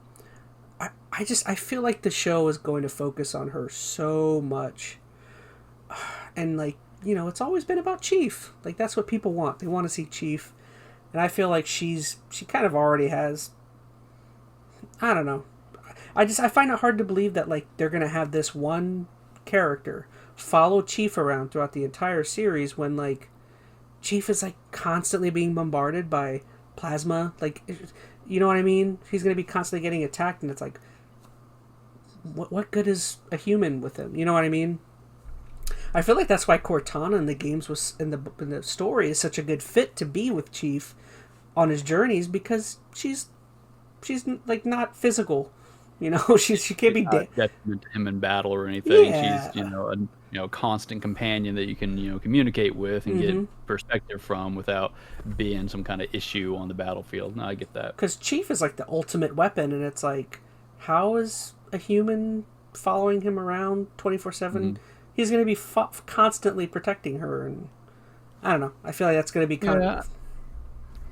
I feel like the show is going to focus on her so much, and like, it's always been about Chief. Like that's what people want. They want to see Chief, and I feel like she kind of already has. I don't know. I find it hard to believe that like they're gonna have this one character follow Chief around throughout the entire series when like Chief is like constantly being bombarded by plasma. Like, you know what I mean? He's gonna be constantly getting attacked, and it's like, what good is a human with him? You know what I mean? I feel like that's why Cortana in the games was in the story is such a good fit to be with Chief on his journeys because she's like not physical, she can't be dead. Detriment to him in battle or anything. Yeah. She's a constant companion that you can communicate with and get perspective from without being some kind of issue on the battlefield. No, I get that. Because Chief is like the ultimate weapon, and it's like, how is a human following him around 24/7? He's going to be constantly protecting her, and I don't know. I feel like that's going to be kind of.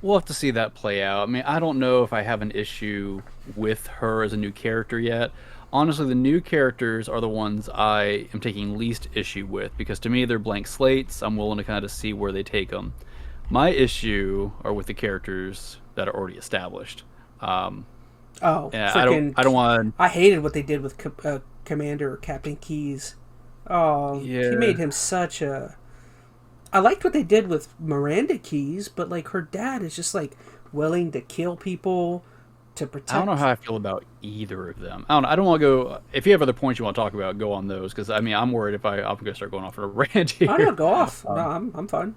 We'll have to see that play out. I mean, I don't know if I have an issue with her as a new character yet. Honestly, the new characters are the ones I am taking least issue with because to me they're blank slates. I'm willing to kind of see where they take them. My issue are with the characters that are already established. Oh, yeah, I don't want. I hated what they did with Commander or Captain Keyes. Oh, Yeah. He made him such a. I liked what they did with Miranda Keyes, but like her dad is just like willing to kill people to protect. I don't know how I feel about either of them. I don't want to go. If you have other points you want to talk about, go on those because I mean I'm worried if I'm going to start going off on a rant here. I don't go off. No, I'm fine.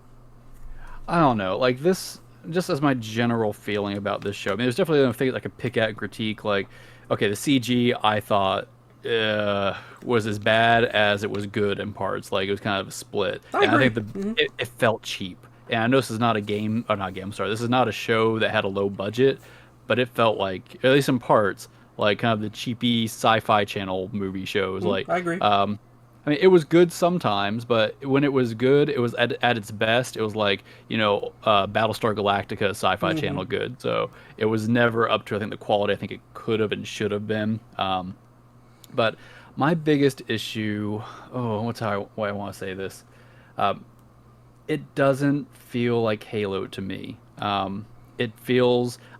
I don't know. Like this, just as my general feeling about this show. I mean, there's definitely a thing I could pick at and critique. Like, okay, the CG I thought was as bad as it was good in parts. Like it was kind of a split. I think it felt cheap. And I know this is not a game, or not a game. I'm sorry, this is not a show that had a low budget, but it felt like, at least in parts, like kind of the cheapy Sci-Fi Channel movie shows. Like I agree. I mean, it was good sometimes, but when it was good, it was at its best. It was like, Battlestar Galactica Sci-Fi Channel good. So it was never up to, I think, the quality I think it could have and should have been. But My biggest issue, why I want to say this. It doesn't feel like Halo to me.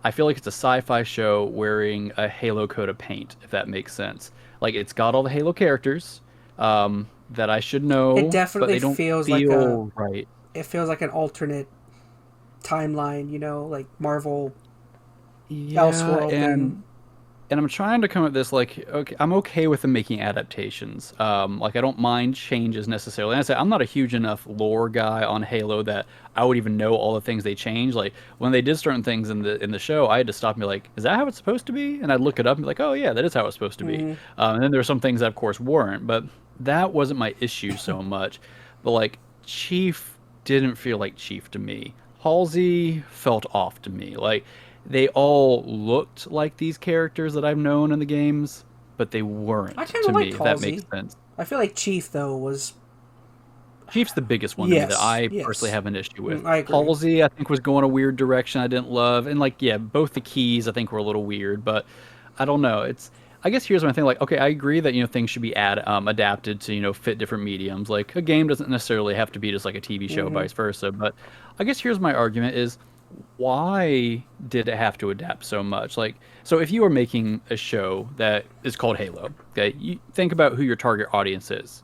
I feel like it's a sci-fi show wearing a Halo coat of paint, if that makes sense. Like it's got all the Halo characters that I should It know, but definitely they don't feels feel right. it feels like an alternate timeline, like Marvel Yeah, Elseworld thing. and I'm trying to come at this like, okay, I'm okay with them making adaptations. Like I don't mind changes necessarily. And I say I'm not a huge enough lore guy on Halo that I would even know all the things they changed. Like when they did certain things in the show, I had to stop and be like, is that how it's supposed to be? And I'd look it up and be like, oh yeah, that is how it's supposed to be. Mhm. And then there were some things that of course weren't, but that wasn't my issue so much. But like Chief didn't feel like Chief to me. Halsey felt off to me. Like they all looked like these characters that I've known in the games, but they I weren't kind to of me, liked if that makes Halsey. sense. I feel like Chief though was Chief's the biggest one to me that I personally yes. have an issue with. I agree. Halsey, I think, was going a weird direction I didn't love. And, like, yeah, both the keys I think were a little weird, but I don't know. I guess here's my thing. Like, okay, I agree that, things should be adapted to, fit different mediums. Like, a game doesn't necessarily have to be just like a TV show, Hmm. vice versa. But I guess here's my argument is why did it have to adapt so much? Like, so if you are making a show that is called Halo, okay, you think about who your target audience is.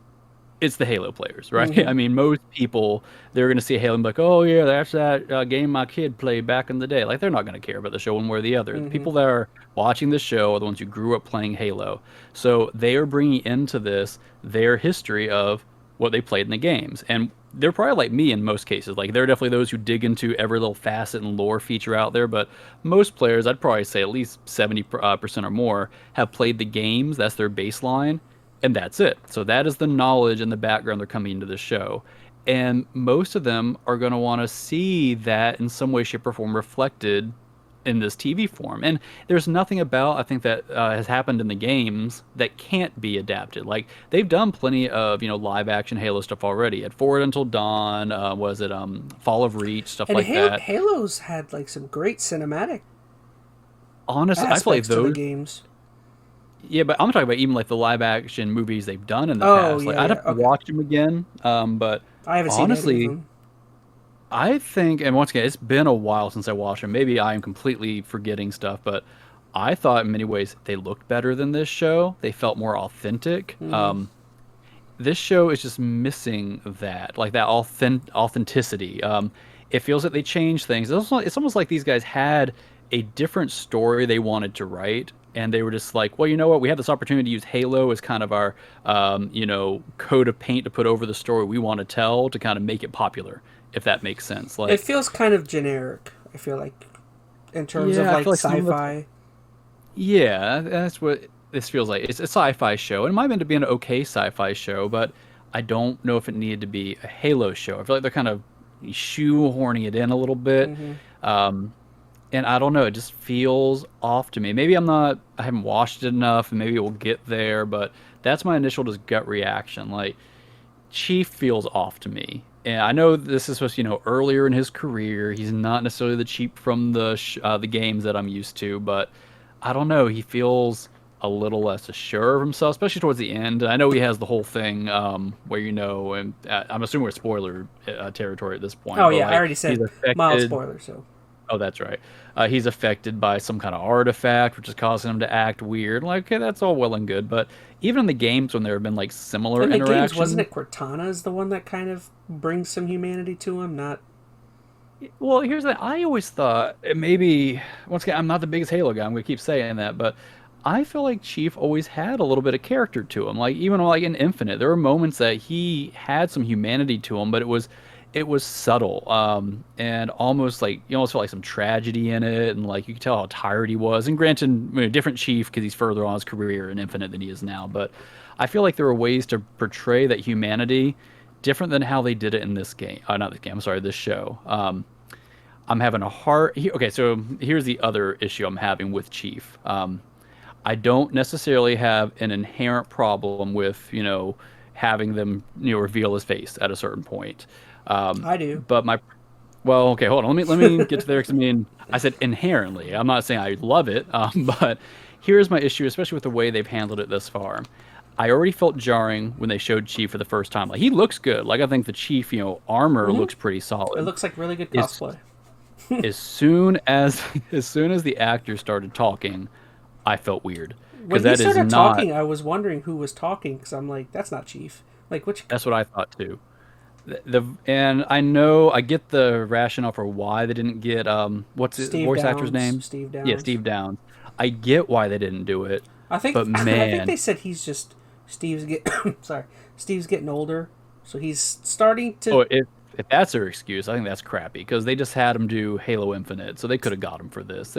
It's the Halo players, right? Hmm. I mean, most people they're going to see Halo and be like, "Oh yeah, that's that game my kid played back in the day." Like they're not going to care about the show one way or the other. The Hmm. people that are watching the show are the ones who grew up playing Halo, so they are bringing into this their history of what they played in the games, and they're probably like me in most cases. Like there are definitely those who dig into every little facet and lore feature out there, but most players, I'd probably say at least 70% or more, have played the games. That's their baseline and that's it. So that is the knowledge and the background they're coming into the show. And most of them are going to want to see that in some way, shape, or form reflected in this TV form. And there's nothing about, I think, that has happened in the games that can't be adapted. Like, they've done plenty of, live action Halo stuff already. At Forward Until Dawn, was it Fall of Reach, stuff And like that. Halo's had like some great cinematic Honestly, I feel like aspects to the those. games. Yeah, but I'm talking about even like the live action movies they've done in the Oh past. Like yeah, I'd yeah. have to Okay. watch them again. But I haven't seen any of honestly, them. I think, and once again, it's been a while since I watched them. Maybe I am completely forgetting stuff, but I thought in many ways they looked better than this show. They felt more authentic. Hmm. This show is just missing that, like that authenticity. It feels like they changed things. It's almost like these guys had a different story they wanted to write, and they were just like, well, you know what? We had this opportunity to use Halo as kind of our, coat of paint to put over the story we want to tell to kind of make it popular, if that makes sense. It Like, feels kind of generic. I feel like in terms of yeah, I like feel like some of the sci-fi. Yeah, that's what this feels like. It's a sci-fi show. It might have been to be an okay sci-fi show, but I don't know if it needed to be a Halo show. I feel like they're kind of shoehorning it in a little bit. Hmm. Um, and I don't know, it just feels off to me. Maybe I haven't watched it enough, and maybe it will get there, but that's my initial just gut reaction. Like, Chief feels off to me. And I know this is supposed to, earlier in his career. He's not necessarily the Chief from the games that I'm used to, but I don't know. He feels a little less assured of himself, especially towards the end. I know he has the whole thing where and I'm assuming we're spoiler territory at this point, Oh but yeah, I like already he's said mild affected. spoiler. So Oh, that's right. He's affected by some kind of artifact, which is causing him to act weird. Like, okay, that's all well and good, but even in the games when there have been like similar in the games, wasn't interactions. it Cortana is the one that kind of brings some humanity to him? Not. Well, here's the I always thought maybe once again I'm not the biggest Halo guy. I'm gonna keep saying that, but I feel like Chief always had a little bit of character to him. Like even like in Infinite, there were moments that he had some humanity to him, but it was subtle, and almost like you almost felt like some tragedy in it, and like you could tell how tired he was. And granted, different Chief because he's further on his career in Infinite than he is now, but I feel like there were ways to portray that humanity different than how they did it in this game. Not this game. I'm sorry, this show. I'm having a okay, so here's the other issue I'm having with Chief. I don't necessarily have an inherent problem with having them reveal his face at a certain point. I do. But well, okay, hold on. Let me get to there because I said inherently. I'm not saying I love it, but here's my issue, especially with the way they've handled it thus far. I already felt jarring when they showed Chief for the first time. Like, he looks good. Like, I think the Chief, armor looks pretty solid. It looks like really good cosplay. As soon as the actor started talking, I felt weird. When he started talking, I was wondering who was talking, because I'm like, that's not Chief. Like, which? That's what I thought too. And I get the rationale for why they didn't get what's his voice actor's name? Steve Downs. Yeah, Steve Downs. I get why they didn't do it. I think they said he's just Steve's getting older, so he's starting to. Oh, if that's their excuse, I think that's crappy, because they just had him do Halo Infinite, so they could have got him for this.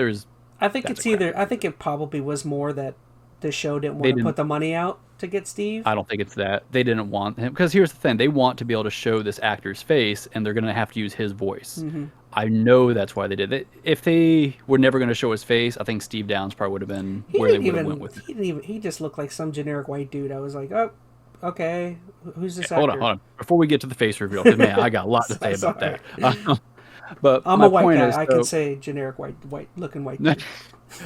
I think it probably was more that the show didn't want to put the money out to get Steve. I don't think it's that. They didn't want him, because here's the thing: they want to be able to show this actor's face, and they're going to have to use his voice. Mm-hmm. I know that's why they did it. If they were never going to show his face, I think Steve Downs probably would have been where they would have went with it. He just looked like some generic white dude. I was like, oh, okay, who's this actor? Hold on. Before we get to the face reveal, because man, I got a lot to say about that. But I'm a white guy. I can say generic white looking white dude.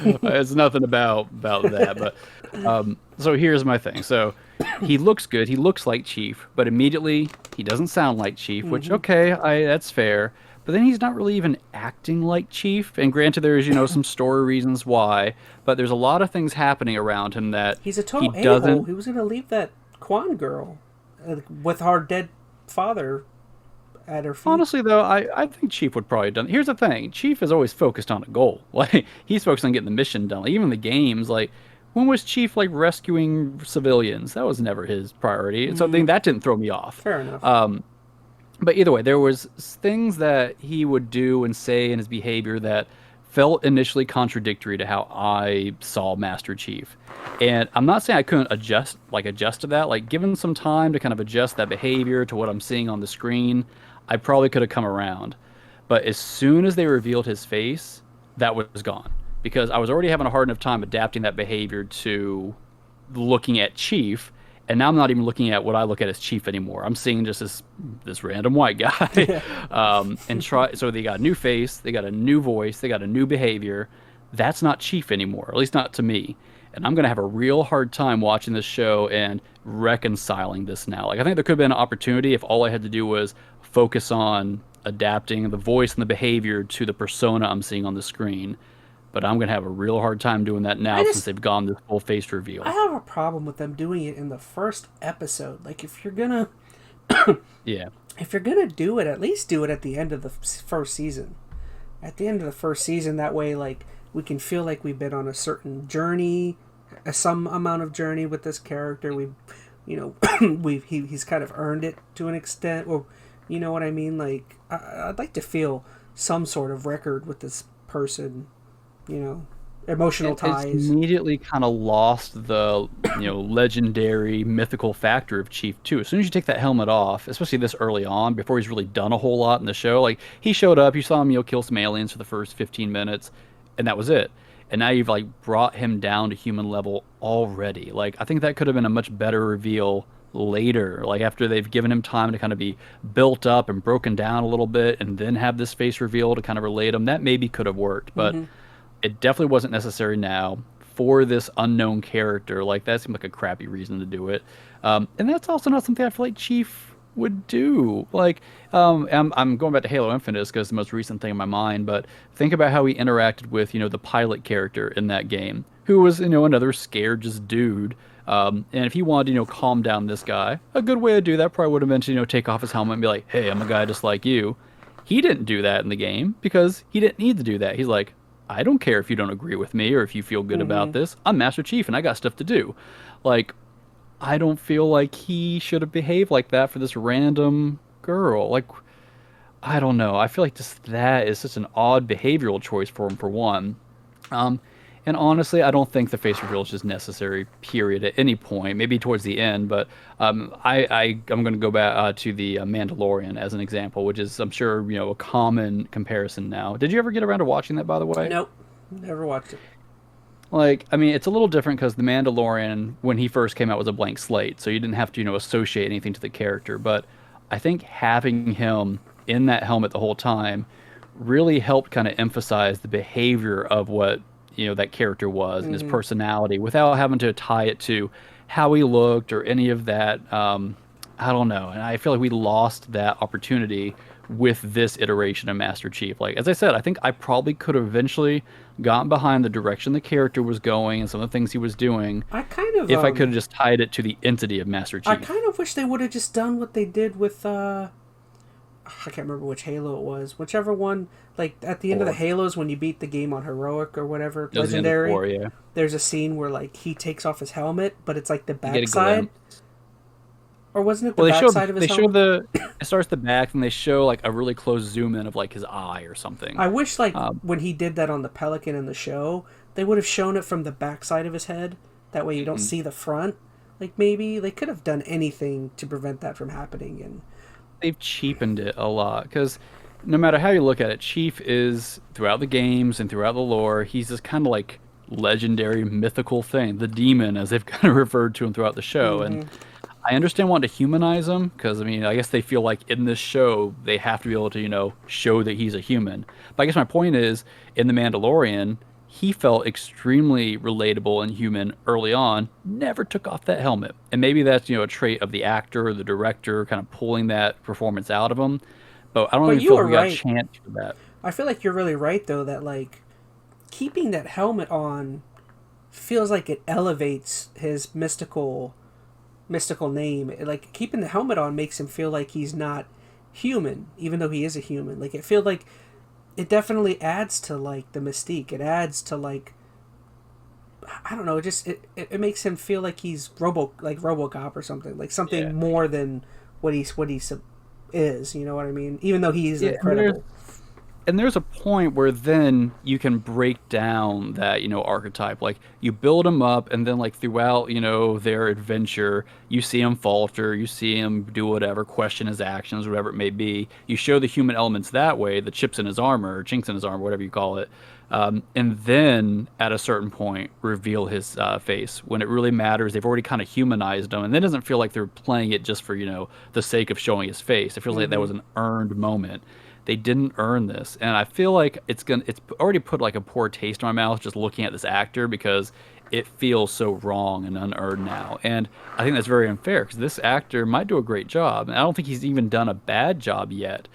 It's nothing about that, but so here's my thing. So he looks good. He looks like Chief, but immediately he doesn't sound like Chief, which that's fair. But then he's not really even acting like Chief. And granted, there's some story reasons why, but there's a lot of things happening around him that he's a total a-hole. He was going to leave that Quan girl with her dead father at her feet. Honestly, though, I think Chief would probably have done. Here's the thing: Chief is always focused on a goal. Like, he's focused on getting the mission done. Like, even the games, like, when was Chief rescuing civilians? That was never his priority. Mm-hmm. So I think that didn't throw me off. Fair enough. But either way, there was things that he would do and say in his behavior that felt initially contradictory to how I saw Master Chief. And I'm not saying I couldn't adjust to that. Like, given some time to kind of adjust that behavior to what I'm seeing on the screen, I probably could have come around. But as soon as they revealed his face, that was gone. Because I was already having a hard enough time adapting that behavior to looking at Chief. And now I'm not even looking at what I look at as Chief anymore. I'm seeing just this random white guy. So they got a new face, they got a new voice, they got a new behavior. That's not Chief anymore, at least not to me. And I'm going to have a real hard time watching this show and reconciling this now. Like, I think there could have been an opportunity if all I had to do was focus on adapting the voice and the behavior to the persona I'm seeing on the screen. But I'm going to have a real hard time doing that now since they've gone this full face reveal. I have a problem with them doing it in the first episode. Like, if you're going to... Yeah. If you're going to do it, at least do it at the end of the first season. At the end of the first season, that way, like, we can feel like we've been on a certain journey, some amount of journey with this character. He's kind of earned it to an extent, or, you know what I mean? Like, I'd like to feel some sort of record with this person. Emotional ties. It's immediately kind of lost the, legendary, mythical factor of Chief, too. As soon as you take that helmet off, especially this early on, before he's really done a whole lot in the show, like, he showed up, you saw him, kill some aliens for the first 15 minutes, and that was it. And now you've, brought him down to human level already. Like, I think that could have been a much better reveal later, after they've given him time to kind of be built up and broken down a little bit, and then have this face reveal to kind of relate him. That maybe could have worked, but... Mm-hmm. It definitely wasn't necessary now for this unknown character. That seemed like a crappy reason to do it. And that's also not something I feel like Chief would do. I'm going back to Halo Infinite because it's the most recent thing in my mind, but think about how he interacted with, the pilot character in that game, who was, another scared just dude. And if he wanted to, calm down this guy, a good way to do that probably would have been to, take off his helmet and be like, hey, I'm a guy just like you. He didn't do that in the game because he didn't need to do that. He's like, I don't care if you don't agree with me or if you feel good about this. I'm Master Chief and I got stuff to do. I don't feel like he should have behaved like that for this random girl. I don't know. I feel like just that is such an odd behavioral choice for him, for one. And honestly, I don't think the face reveal is just necessary, period, at any point. Maybe towards the end, but I'm going to go back to the Mandalorian as an example, which is, I'm sure, a common comparison now. Did you ever get around to watching that, by the way? Nope. Never watched it. It's a little different because the Mandalorian, when he first came out, was a blank slate, so you didn't have to, associate anything to the character. But I think having him in that helmet the whole time really helped kind of emphasize the behavior of what that character was and his personality without having to tie it to how he looked or any of that. I don't know, and I feel like we lost that opportunity with this iteration of Master Chief. Like as I said, I think I probably could have eventually gotten behind the direction the character was going and some of the things he was doing I kind of if I could have just tied it to the entity of Master Chief. I kind of wish they would have just done what they did with I can't remember which Halo it was. Whichever one, like at the end of the Halos when you beat the game on heroic or whatever, legendary. The end of 4, yeah. There's a scene where like he takes off his helmet, but it's like the backside. Or wasn't it the backside of his helmet? It starts the back and they show like a really close zoom in of like his eye or something. I wish like when he did that on the Pelican in the show, they would have shown it from the backside of his head. That way you don't see the front. Like maybe they could have done anything to prevent that from happening. And they've cheapened it a lot because no matter how you look at it, Chief is throughout the games and throughout the lore, he's this kind of like legendary mythical thing, the demon as they've kind of referred to him throughout the show. And I understand wanting to humanize him because, I mean, I guess they feel like in this show they have to be able to, you know, show that he's a human. But I guess my point is, in The Mandalorian, he felt extremely relatable and human early on, never took off that helmet. And maybe that's, you know, a trait of the actor or the director kind of pulling that performance out of him. But I don't even feel like we got a chance for that. I feel like you're really right, though, that, like, keeping that helmet on feels like it elevates his mystical name. Like keeping the helmet on makes him feel like he's not human, even though he is a human. Like it feels like it definitely adds to like the mystique. It adds to like I don't know. It makes him feel like he's RoboCop or something. Like something more than what he is. You know what I mean? Even though he's incredible. And there's a point where then you can break down that, you know, archetype. Like, you build them up, and then, like, throughout, you know, their adventure, you see him falter, you see him do whatever, question his actions, whatever it may be. You show the human elements that way, the chips in his armor, or chinks in his armor, whatever you call it. And then, at a certain point, reveal his face. When it really matters, they've already kind of humanized him, and then it doesn't feel like they're playing it just for, you know, the sake of showing his face. It feels like that was an earned moment. They didn't earn this, and I feel like it's already put like a poor taste in my mouth just looking at this actor because it feels so wrong and unearned now. And I think that's very unfair because this actor might do a great job, and I don't think he's even done a bad job yet.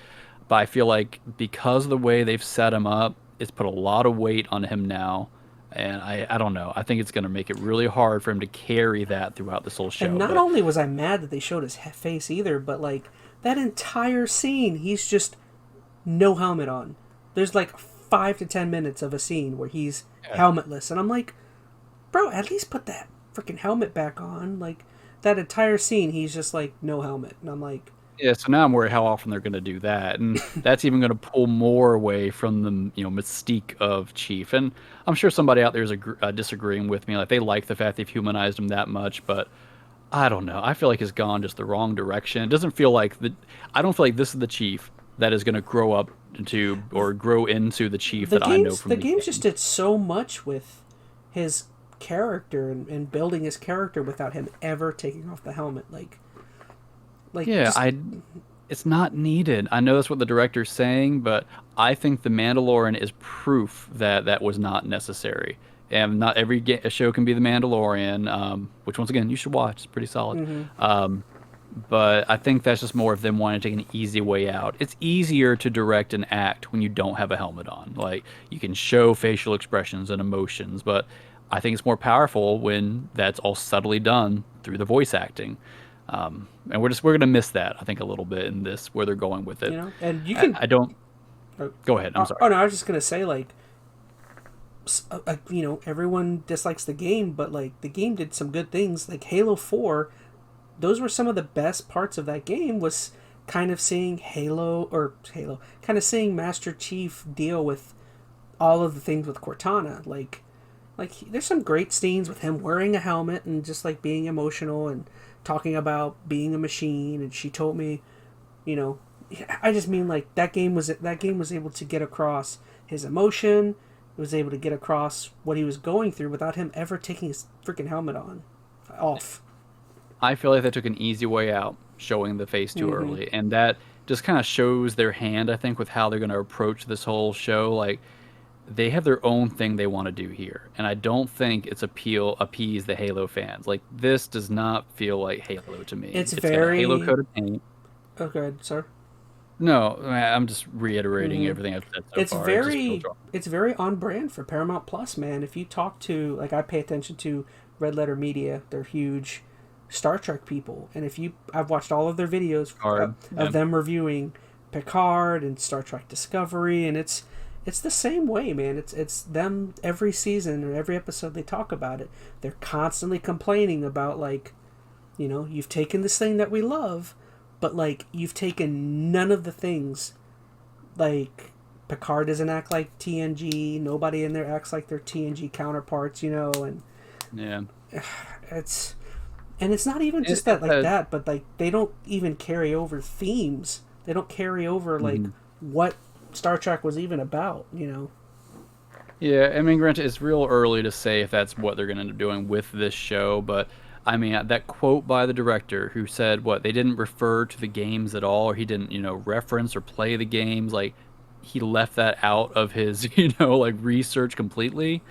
But I feel like because of the way they've set him up, it's put a lot of weight on him now. And I don't know. I think it's going to make it really hard for him to carry that throughout this whole show. And not only was I mad that they showed his face either, but like that entire scene, he's just no helmet on. There's like 5 to 10 minutes of a scene where he's helmetless, and I'm like, bro, at least put that freaking helmet back on. Like that entire scene, he's just like no helmet, and I'm like, yeah. So now I'm worried how often they're going to do that, and that's even going to pull more away from the, you know, mystique of Chief. And I'm sure somebody out there is disagreeing with me, like they like the fact they've humanized him that much, but I don't know. I feel like it's gone just the wrong direction. It doesn't feel like I don't feel like this is the Chief that is going to grow up into or grow into the Chief that I know from the games. Just did so much with his character and building his character without him ever taking off the helmet. It's not needed. I know that's what the director's saying, but I think The Mandalorian is proof that that was not necessary. And not every show can be The Mandalorian, which once again you should watch. It's pretty solid. But I think that's just more of them wanting to take an easy way out. It's easier to direct and act when you don't have a helmet on. Like, you can show facial expressions and emotions, but I think it's more powerful when that's all subtly done through the voice acting. And we're going to miss that, I think, a little bit in this, where they're going with it. You know, and you can... I don't... Go ahead, I'm sorry. Oh, no, I was just going to say, like, you know, everyone dislikes the game, but, like, the game did some good things. Like, Halo 4... those were some of the best parts of that game, was kind of seeing kind of seeing Master Chief deal with all of the things with Cortana. Like there's some great scenes with him wearing a helmet and just like being emotional and talking about being a machine. And she told me, you know, I just mean like that game was able to get across his emotion. It was able to get across what he was going through without him ever taking his freaking helmet off. I feel like they took an easy way out, showing the face too early, and that just kind of shows their hand, I think, with how they're going to approach this whole show. Like, they have their own thing they want to do here, and I don't think it's appease the Halo fans. Like, this does not feel like Halo to me. It's Got a Halo very. coat of paint. Oh, go ahead, sir. No, I'm just reiterating Mhm. everything I've said so It's far. It just feels very wrong. it's very on brand for Paramount Plus, man. If you talk to, like, I pay attention to Red Letter Media, they're huge Star Trek people, and I've watched all of their videos Hard. of them reviewing Picard and Star Trek Discovery, and it's the same way, man. It's them every season or every episode they talk about it. They're constantly complaining about, like, you've taken this thing that we love, but, like, you've taken none of the things. Like, Picard doesn't act like TNG. Nobody in there acts like their TNG counterparts, and Yeah. it's not even just that, but, like, they don't even carry over themes. They don't carry over, like, what Star Trek was even about. Yeah, I mean, granted, it's real early to say if that's what they're going to end up doing with this show, but I mean, that quote by the director who said they didn't refer to the games at all, or he didn't, reference or play the games, like, he left that out of his, like, research completely.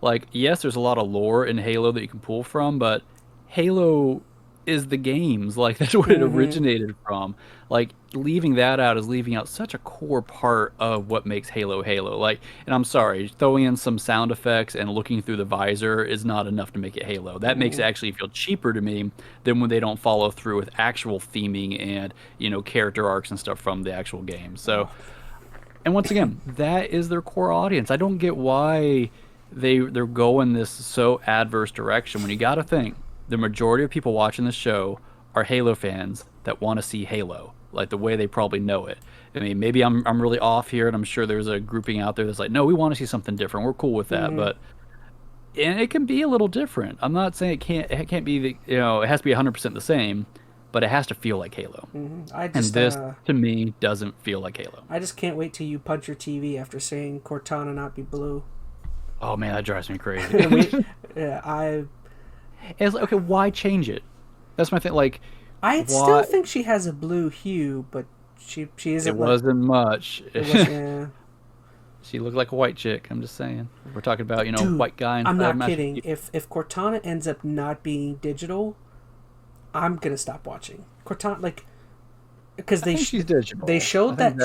Like, yes, there's a lot of lore in Halo that you can pull from, but Halo is the games. Like, that's what it originated from. Like, leaving that out is leaving out such a core part of what makes Halo Halo. Like, and I'm sorry, throwing in some sound effects and looking through the visor is not enough to make it Halo. That makes it actually feel cheaper to me than when they don't follow through with actual theming and, character arcs and stuff from the actual game. So, and once again, that is their core audience. I don't get why they're going this so adverse direction when you got to think the majority of people watching this show are Halo fans that want to see Halo, like the way they probably know it. I mean, maybe I'm really off here, and I'm sure there's a grouping out there that's like, no, we want to see something different. We're cool with that, but and it can be a little different. I'm not saying it can't be it has to be 100% the same, but it has to feel like Halo. And this to me doesn't feel like Halo. I just can't wait till you punch your TV after saying Cortana not be blue. Oh man, that drives me crazy. It's like, okay, why change it? That's my thing. Like, I still think she has a blue hue, but she isn't. It wasn't much. Yeah. She looked like a white chick. I'm just saying. We're talking about Dude, white guy. I'm not kidding. If Cortana ends up not being digital, I'm gonna stop watching Cortana. Like, because she's digital. They showed that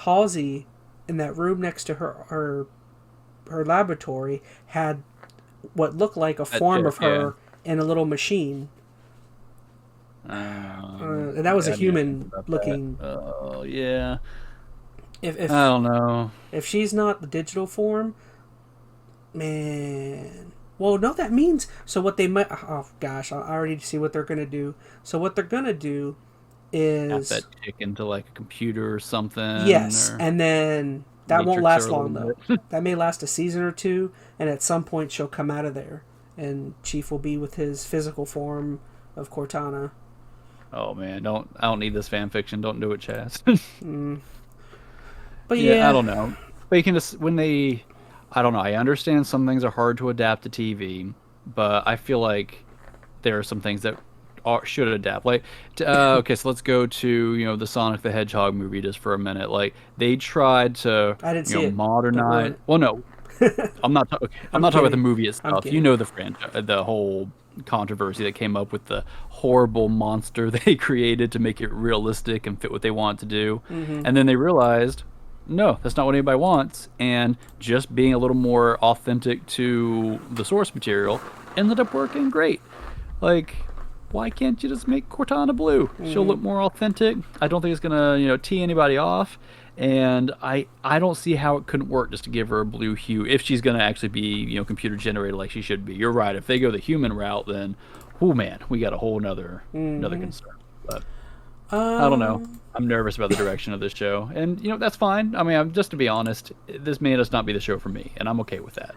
Halsey in that room next to her laboratory had what looked like a form of her in a little machine. And that was a human looking. Oh yeah. If I don't know. If she's not the digital form, man. Well, no, that means what they might. Oh gosh, I already see what they're gonna do. So what they're gonna do is that chick into like a computer or something. Yes, and then that won't last her a long little though. That may last a season or two, and at some point she'll come out of there, and Chief will be with his physical form of Cortana. Oh man, I don't need this fan fiction. Don't do it, Chaz. But yeah, I don't know. But you can just I don't know. I understand some things are hard to adapt to TV, but I feel like there are some things that should adapt. Like, okay, so let's go to the Sonic the Hedgehog movie just for a minute. Like, they tried to modernize. Well, no, I'm not talking about the movie itself. You know the whole controversy that came up with the horrible monster they created to make it realistic and fit what they want to do, and then they realized, no, that's not what anybody wants, and just being a little more authentic to the source material ended up working great. Like, why can't you just make Cortana blue? She'll look more authentic. I don't think it's gonna tee anybody off, and I don't see how it couldn't work just to give her a blue hue if she's gonna actually be computer generated like she should be. You're right. If they go the human route, then oh man, we got a whole another concern. But I don't know. I'm nervous about the direction of this show, and that's fine. I mean, just to be honest, this may just not be the show for me, and I'm okay with that.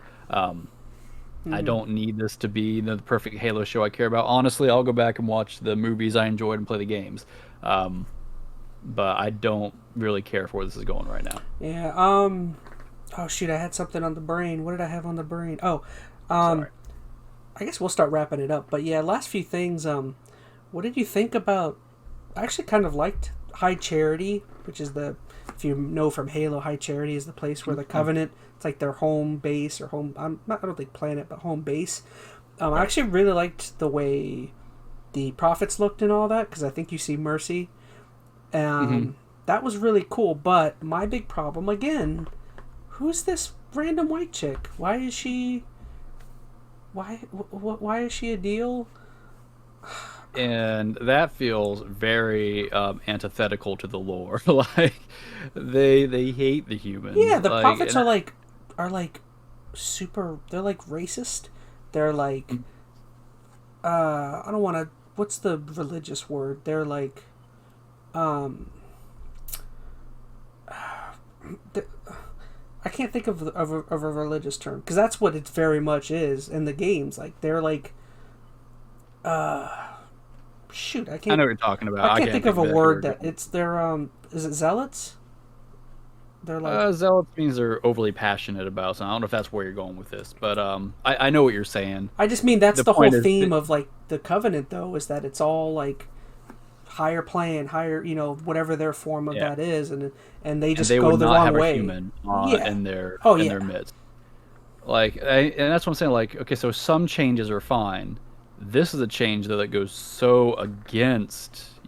I don't need this to be the perfect Halo show I care about. Honestly, I'll go back and watch the movies I enjoyed and play the games, but I don't really care for where this is going right now. Yeah. Oh shoot, I had something on the brain. What did I have on the brain? Sorry. I guess we'll start wrapping it up. But yeah, last few things. What did you think about? I actually kind of liked High Charity, which is if you know from Halo, High Charity is the place where the Covenant it's like their home base or home. I don't think planet, but home base. I actually really liked the way the prophets looked and all that, because I think you see Mercy. That was really cool. But my big problem again, who's this random white chick? Why is she? Why is she a deal? And that feels very antithetical to the lore. Like they hate the humans. Yeah, the like, prophets are like super. They're like racist. They're like I don't want to. What's the religious word? They're like I can't think of a religious term, because that's what it very much is in the games. Like they're like shoot, I can't. I know what you're talking about. I can't think of a word that it's their is it zealots? They're like zealots means they're overly passionate about. So I don't know if that's where you're going with this, but I know what you're saying. I just mean that's the whole point is theme of like the Covenant, though, is that it's all like higher plane, higher, whatever their form of that is, and they just go the wrong way. Human in their midst. Like, and that's what I'm saying. Like, okay, so some changes are fine. This is a change though that goes so against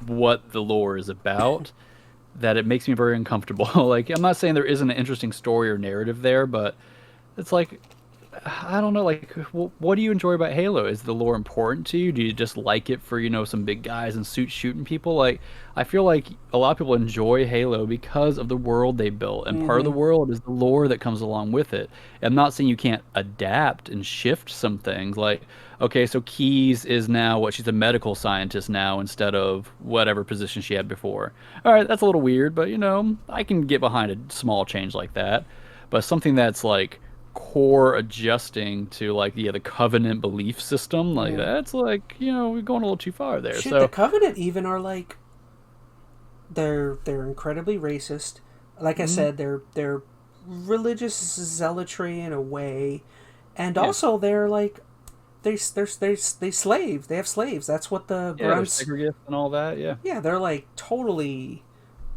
what the lore is about that it makes me very uncomfortable. Like, I'm not saying there isn't an interesting story or narrative there, but it's like, I don't know, like, what do you enjoy about Halo? Is the lore important to you? Do you just like it for, some big guys in suits shooting people? Like, I feel like a lot of people enjoy Halo because of the world they built, and part of the world is the lore that comes along with it. I'm not saying you can't adapt and shift some things. Like, okay, so Keyes is now she's a medical scientist now instead of whatever position she had before. All right, that's a little weird, but, I can get behind a small change like that. But something that's, like, core adjusting to the Covenant belief system, that's like, we're going a little too far there. Shit, so the Covenant even are like they're incredibly racist. Like I said, they're religious zealotry in a way, and also they're like they slave. They have slaves. That's what the grunts segregate and all that. Yeah, they're like totally.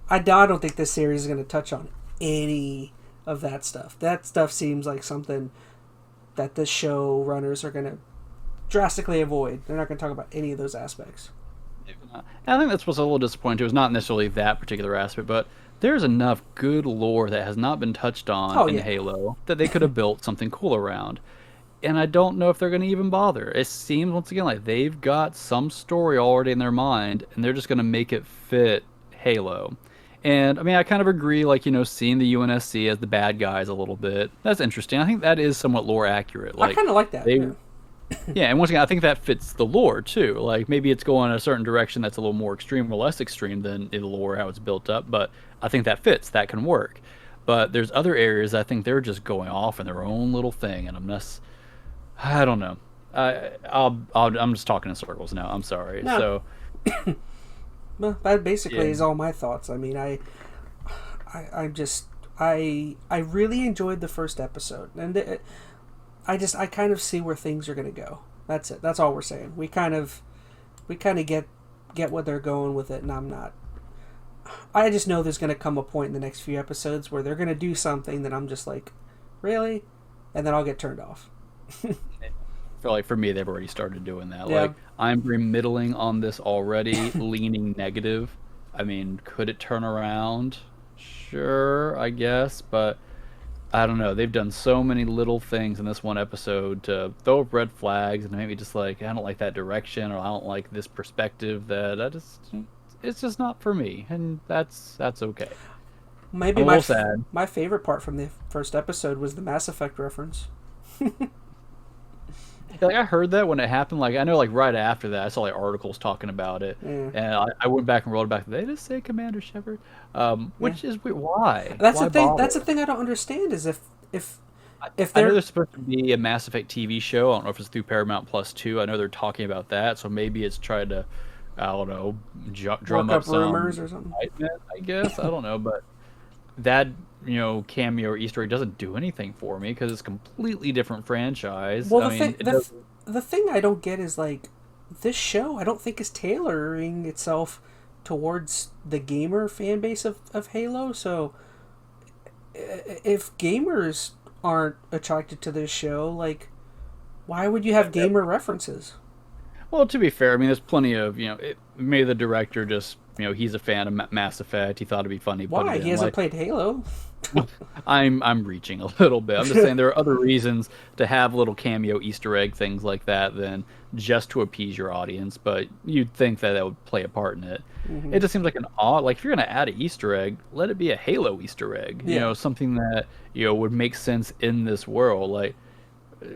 I don't think this series is going to touch on any of that stuff. That stuff seems like something that the show runners are going to drastically avoid. They're not going to talk about any of those aspects. And I think that's what's a little disappointing too. It's not necessarily that particular aspect, but there's enough good lore that has not been touched on in Halo that they could have built something cool around. And I don't know if they're going to even bother. It seems, once again, like they've got some story already in their mind, and they're just going to make it fit Halo. And, I mean, I kind of agree, seeing the UNSC as the bad guys a little bit. That's interesting. I think that is somewhat lore accurate. I kind of like that. Yeah, and once again, I think that fits the lore, too. Like, maybe it's going in a certain direction that's a little more extreme or less extreme than the lore, how it's built up. But I think that fits. That can work. But there's other areas I think they're just going off in their own little thing. And I don't know. I'm just talking in circles now. I'm sorry. No. So... Well, that basically is all my thoughts. I mean, I really enjoyed the first episode, and I kind of see where things are going to go. That's it. That's all we're saying. We kind of get what they're going with it, and I'm not. I just know there's going to come a point in the next few episodes where they're going to do something that I'm just like, really, and then I'll get turned off. I feel like for me, they've already started doing that. Yeah. Like, I'm very middling on this already, leaning negative. I mean, could it turn around? Sure, I guess, but I don't know. They've done so many little things in this one episode to throw up red flags and maybe just like, I don't like that direction, or I don't like this perspective, that it's just not for me, and that's okay. Maybe I'm a little sad. My favorite part from the first episode was the Mass Effect reference. Like, I heard that when it happened. Like, I know, like, right after that, I saw like articles talking about it, and I went back and rolled back. They just say Commander Shepard, which is weird. Why? That's why the thing. bother? That's the thing I don't understand is if I know there's supposed to be a Mass Effect TV show. I don't know if it's through Paramount Plus 2. I know they're talking about that, so maybe it's trying to, I don't know, drum up some rumors or something. I guess I don't know, but that cameo or Easter egg doesn't do anything for me because it's a completely different franchise. Well, the thing I don't get is like this show I don't think is tailoring itself towards the gamer fan base of Halo. So if gamers aren't attracted to this show, like, why would you have gamer references? Well, to be fair, I mean, there's plenty of, maybe the director just, he's a fan of Mass Effect. He thought it'd be funny, put Why? it He in. hasn't Like, played Halo. I'm reaching a little bit. I'm just saying there are other reasons to have little cameo Easter egg things like that than just to appease your audience. But you'd think that that would play a part in it. Mm-hmm. It just seems like an odd, like if you're gonna add an Easter egg, let it be a Halo Easter egg. Yeah. Something that would make sense in this world. Like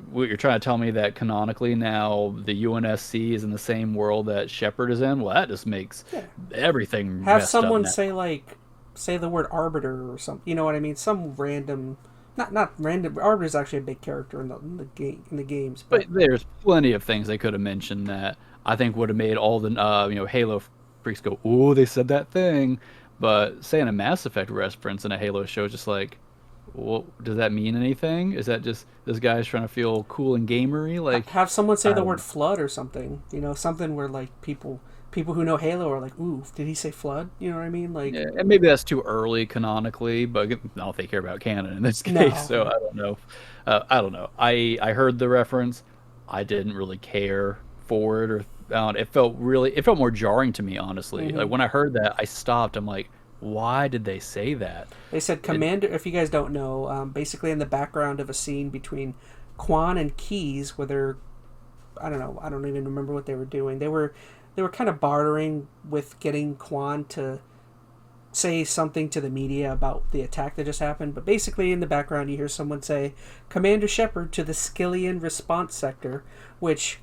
what you're trying to tell me that canonically now the UNSC is in the same world that Shepard is in. Well, that just makes everything Have messed up someone now. say the word arbiter or something. You know what I mean? Some random, not random. Arbiter is actually a big character in the game in the games. But there's plenty of things they could have mentioned that I think would have made all the Halo freaks go, "Ooh, they said that thing." But saying a Mass Effect reference in a Halo show is just like, well, does that mean anything? Is that just this guy's trying to feel cool and gamery? Like, have someone say I the don't word know. flood or something. Something where like people who know Halo are like, ooh, did he say flood? You know what I mean? Like, Yeah, and maybe that's too early canonically, but I don't think they care about canon in this no. case, so I don't know. I don't know. I heard the reference. I didn't really care for it, or it felt more jarring to me, honestly. Mm-hmm. Like when I heard that, I stopped. I'm like, why did they say that? They said Commander. If you guys don't know, basically in the background of a scene between Quan and Keyes, where they're, I don't know, I don't even remember what they were doing. They were kind of bartering with getting Quan to say something to the media about the attack that just happened. But basically, in the background, you hear someone say, "Commander Shepard to the Skyllian response sector," which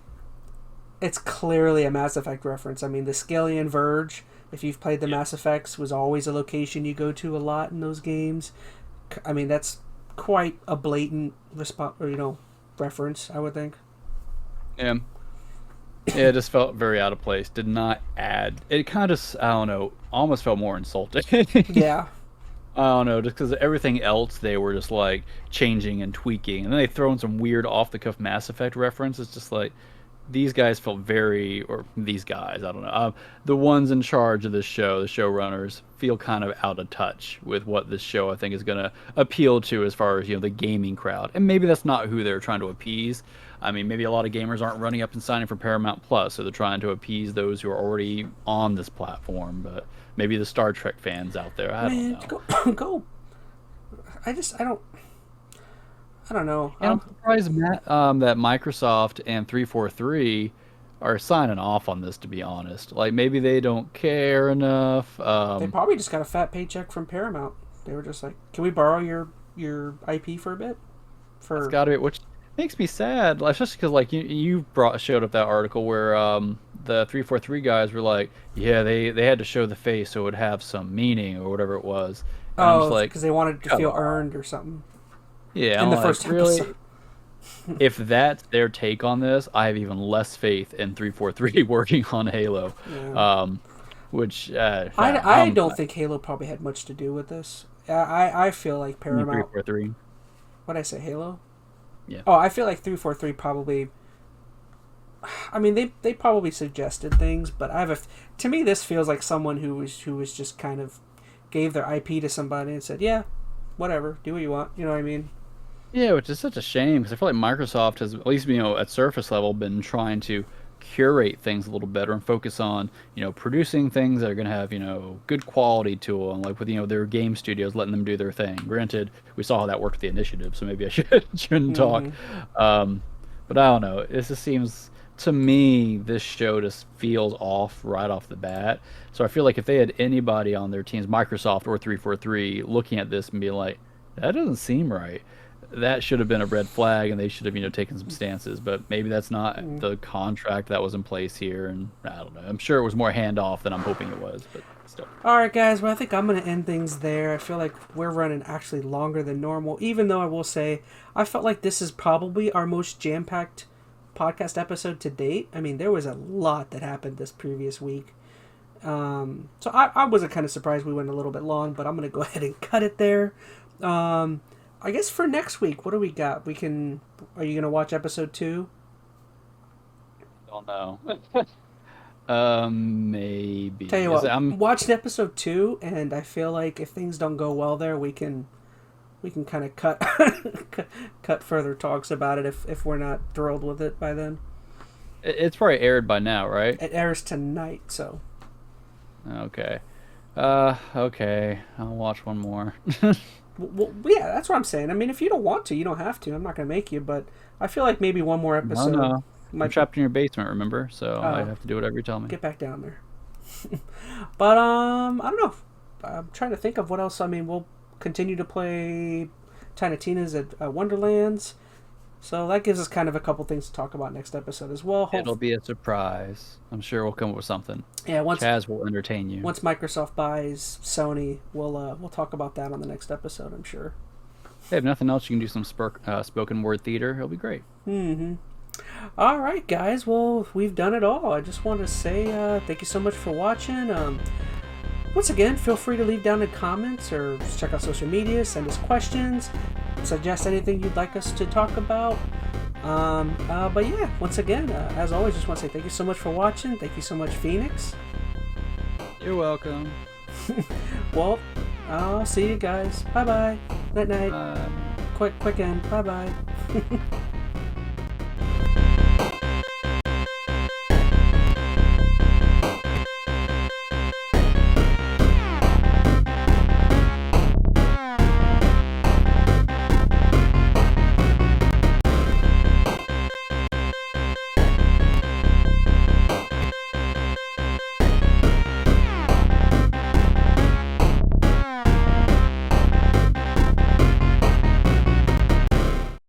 it's clearly a Mass Effect reference. I mean, the Skyllian Verge, if you've played the Mass Effects, was always a location you go to a lot in those games. I mean, that's quite a blatant reference, I would think. Yeah. Yeah, it just felt very out of place. Did not add. It kind of, I don't know, almost felt more insulting. Yeah. I don't know, just because everything else they were just like changing and tweaking, and then they throw in some weird off-the-cuff Mass Effect reference. It's just like these guys felt or these guys, I don't know, the ones in charge of this show, the showrunners, feel kind of out of touch with what this show I think is going to appeal to as far as the gaming crowd, and maybe that's not who they're trying to appease. I mean, maybe a lot of gamers aren't running up and signing for Paramount Plus, so they're trying to appease those who are already on this platform, but maybe the Star Trek fans out there, I don't know. Go. I don't know. And I'm surprised, Matt, that Microsoft and 343 are signing off on this, to be honest. Like, maybe they don't care enough. They probably just got a fat paycheck from Paramount. They were just like, "Can we borrow your IP for a bit?" It's got to be, which makes me sad, like, especially because, like, you showed up that article where the 343 guys were like, yeah, they had to show the face so it would have some meaning or whatever it was. And I'm just like, because they wanted it to feel earned or something. Yeah, in the like, first really? episode. If that's their take on this, I have even less faith in 343 working on Halo. Yeah. Which I don't think Halo probably had much to do with this. I feel like Paramount. 343. What did I say, Halo? Yeah. Oh, I feel like 343 probably. I mean, they probably suggested things, but to me this feels like someone who was just kind of gave their IP to somebody and said, yeah, whatever, do what you want. You know what I mean? Yeah, which is such a shame because I feel like Microsoft has, at least at surface level, been trying to curate things a little better and focus on producing things that are going to have good quality to them, like with their game studios, letting them do their thing. Granted, we saw how that worked with the initiative, so maybe I shouldn't talk. But I don't know. It just seems to me this show just feels off right off the bat. So I feel like if they had anybody on their teams, Microsoft or 343, looking at this and being like, that doesn't seem right, that should have been a red flag, and they should have taken some stances. But maybe that's not the contract that was in place here, and I don't know. I'm sure it was more handoff than I'm hoping it was, but still. All right, guys. Well, I think I'm going to end things there. I feel like we're running actually longer than normal, even though I will say I felt like this is probably our most jam-packed podcast episode to date. I mean, there was a lot that happened this previous week. So I was kind of surprised we went a little bit long, but I'm going to go ahead and cut it there. I guess for next week, what do we got? Are you going to watch episode 2? Don't know. Maybe. Tell you what, I'm watching episode 2, and I feel like if things don't go well there, we can we can kind of cut cut further talks about it if we're not thrilled with it by then. It's probably aired by now, right? It airs tonight, so. Okay. Okay. I'll watch one more. Well, yeah, that's what I'm saying. I mean, if you don't want to, you don't have to. I'm not going to make you, but I feel like maybe one more episode. No. I'm trapped in your basement, remember? So I have to do whatever you tell me. Get back down there. But, I don't know. I'm trying to think of what else. I mean, we'll continue to play Tiny Tina's at Wonderlands. So that gives us kind of a couple things to talk about next episode as well. It'll be a surprise. I'm sure we'll come up with something. Yeah, Chaz will entertain you. Once Microsoft buys Sony, we'll talk about that on the next episode, I'm sure. Hey, if nothing else, you can do some spoken word theater. It'll be great. Mm-hmm. All right, guys. Well, we've done it all. I just want to say thank you so much for watching. Once again, feel free to leave down in comments or just check out social media, send us questions, suggest anything you'd like us to talk about. But yeah, once again, as always, just want to say thank you so much for watching. Thank you so much, Phoenix. You're welcome. Well, I'll see you guys. Bye-bye. Night-night. Quick end. Bye-bye.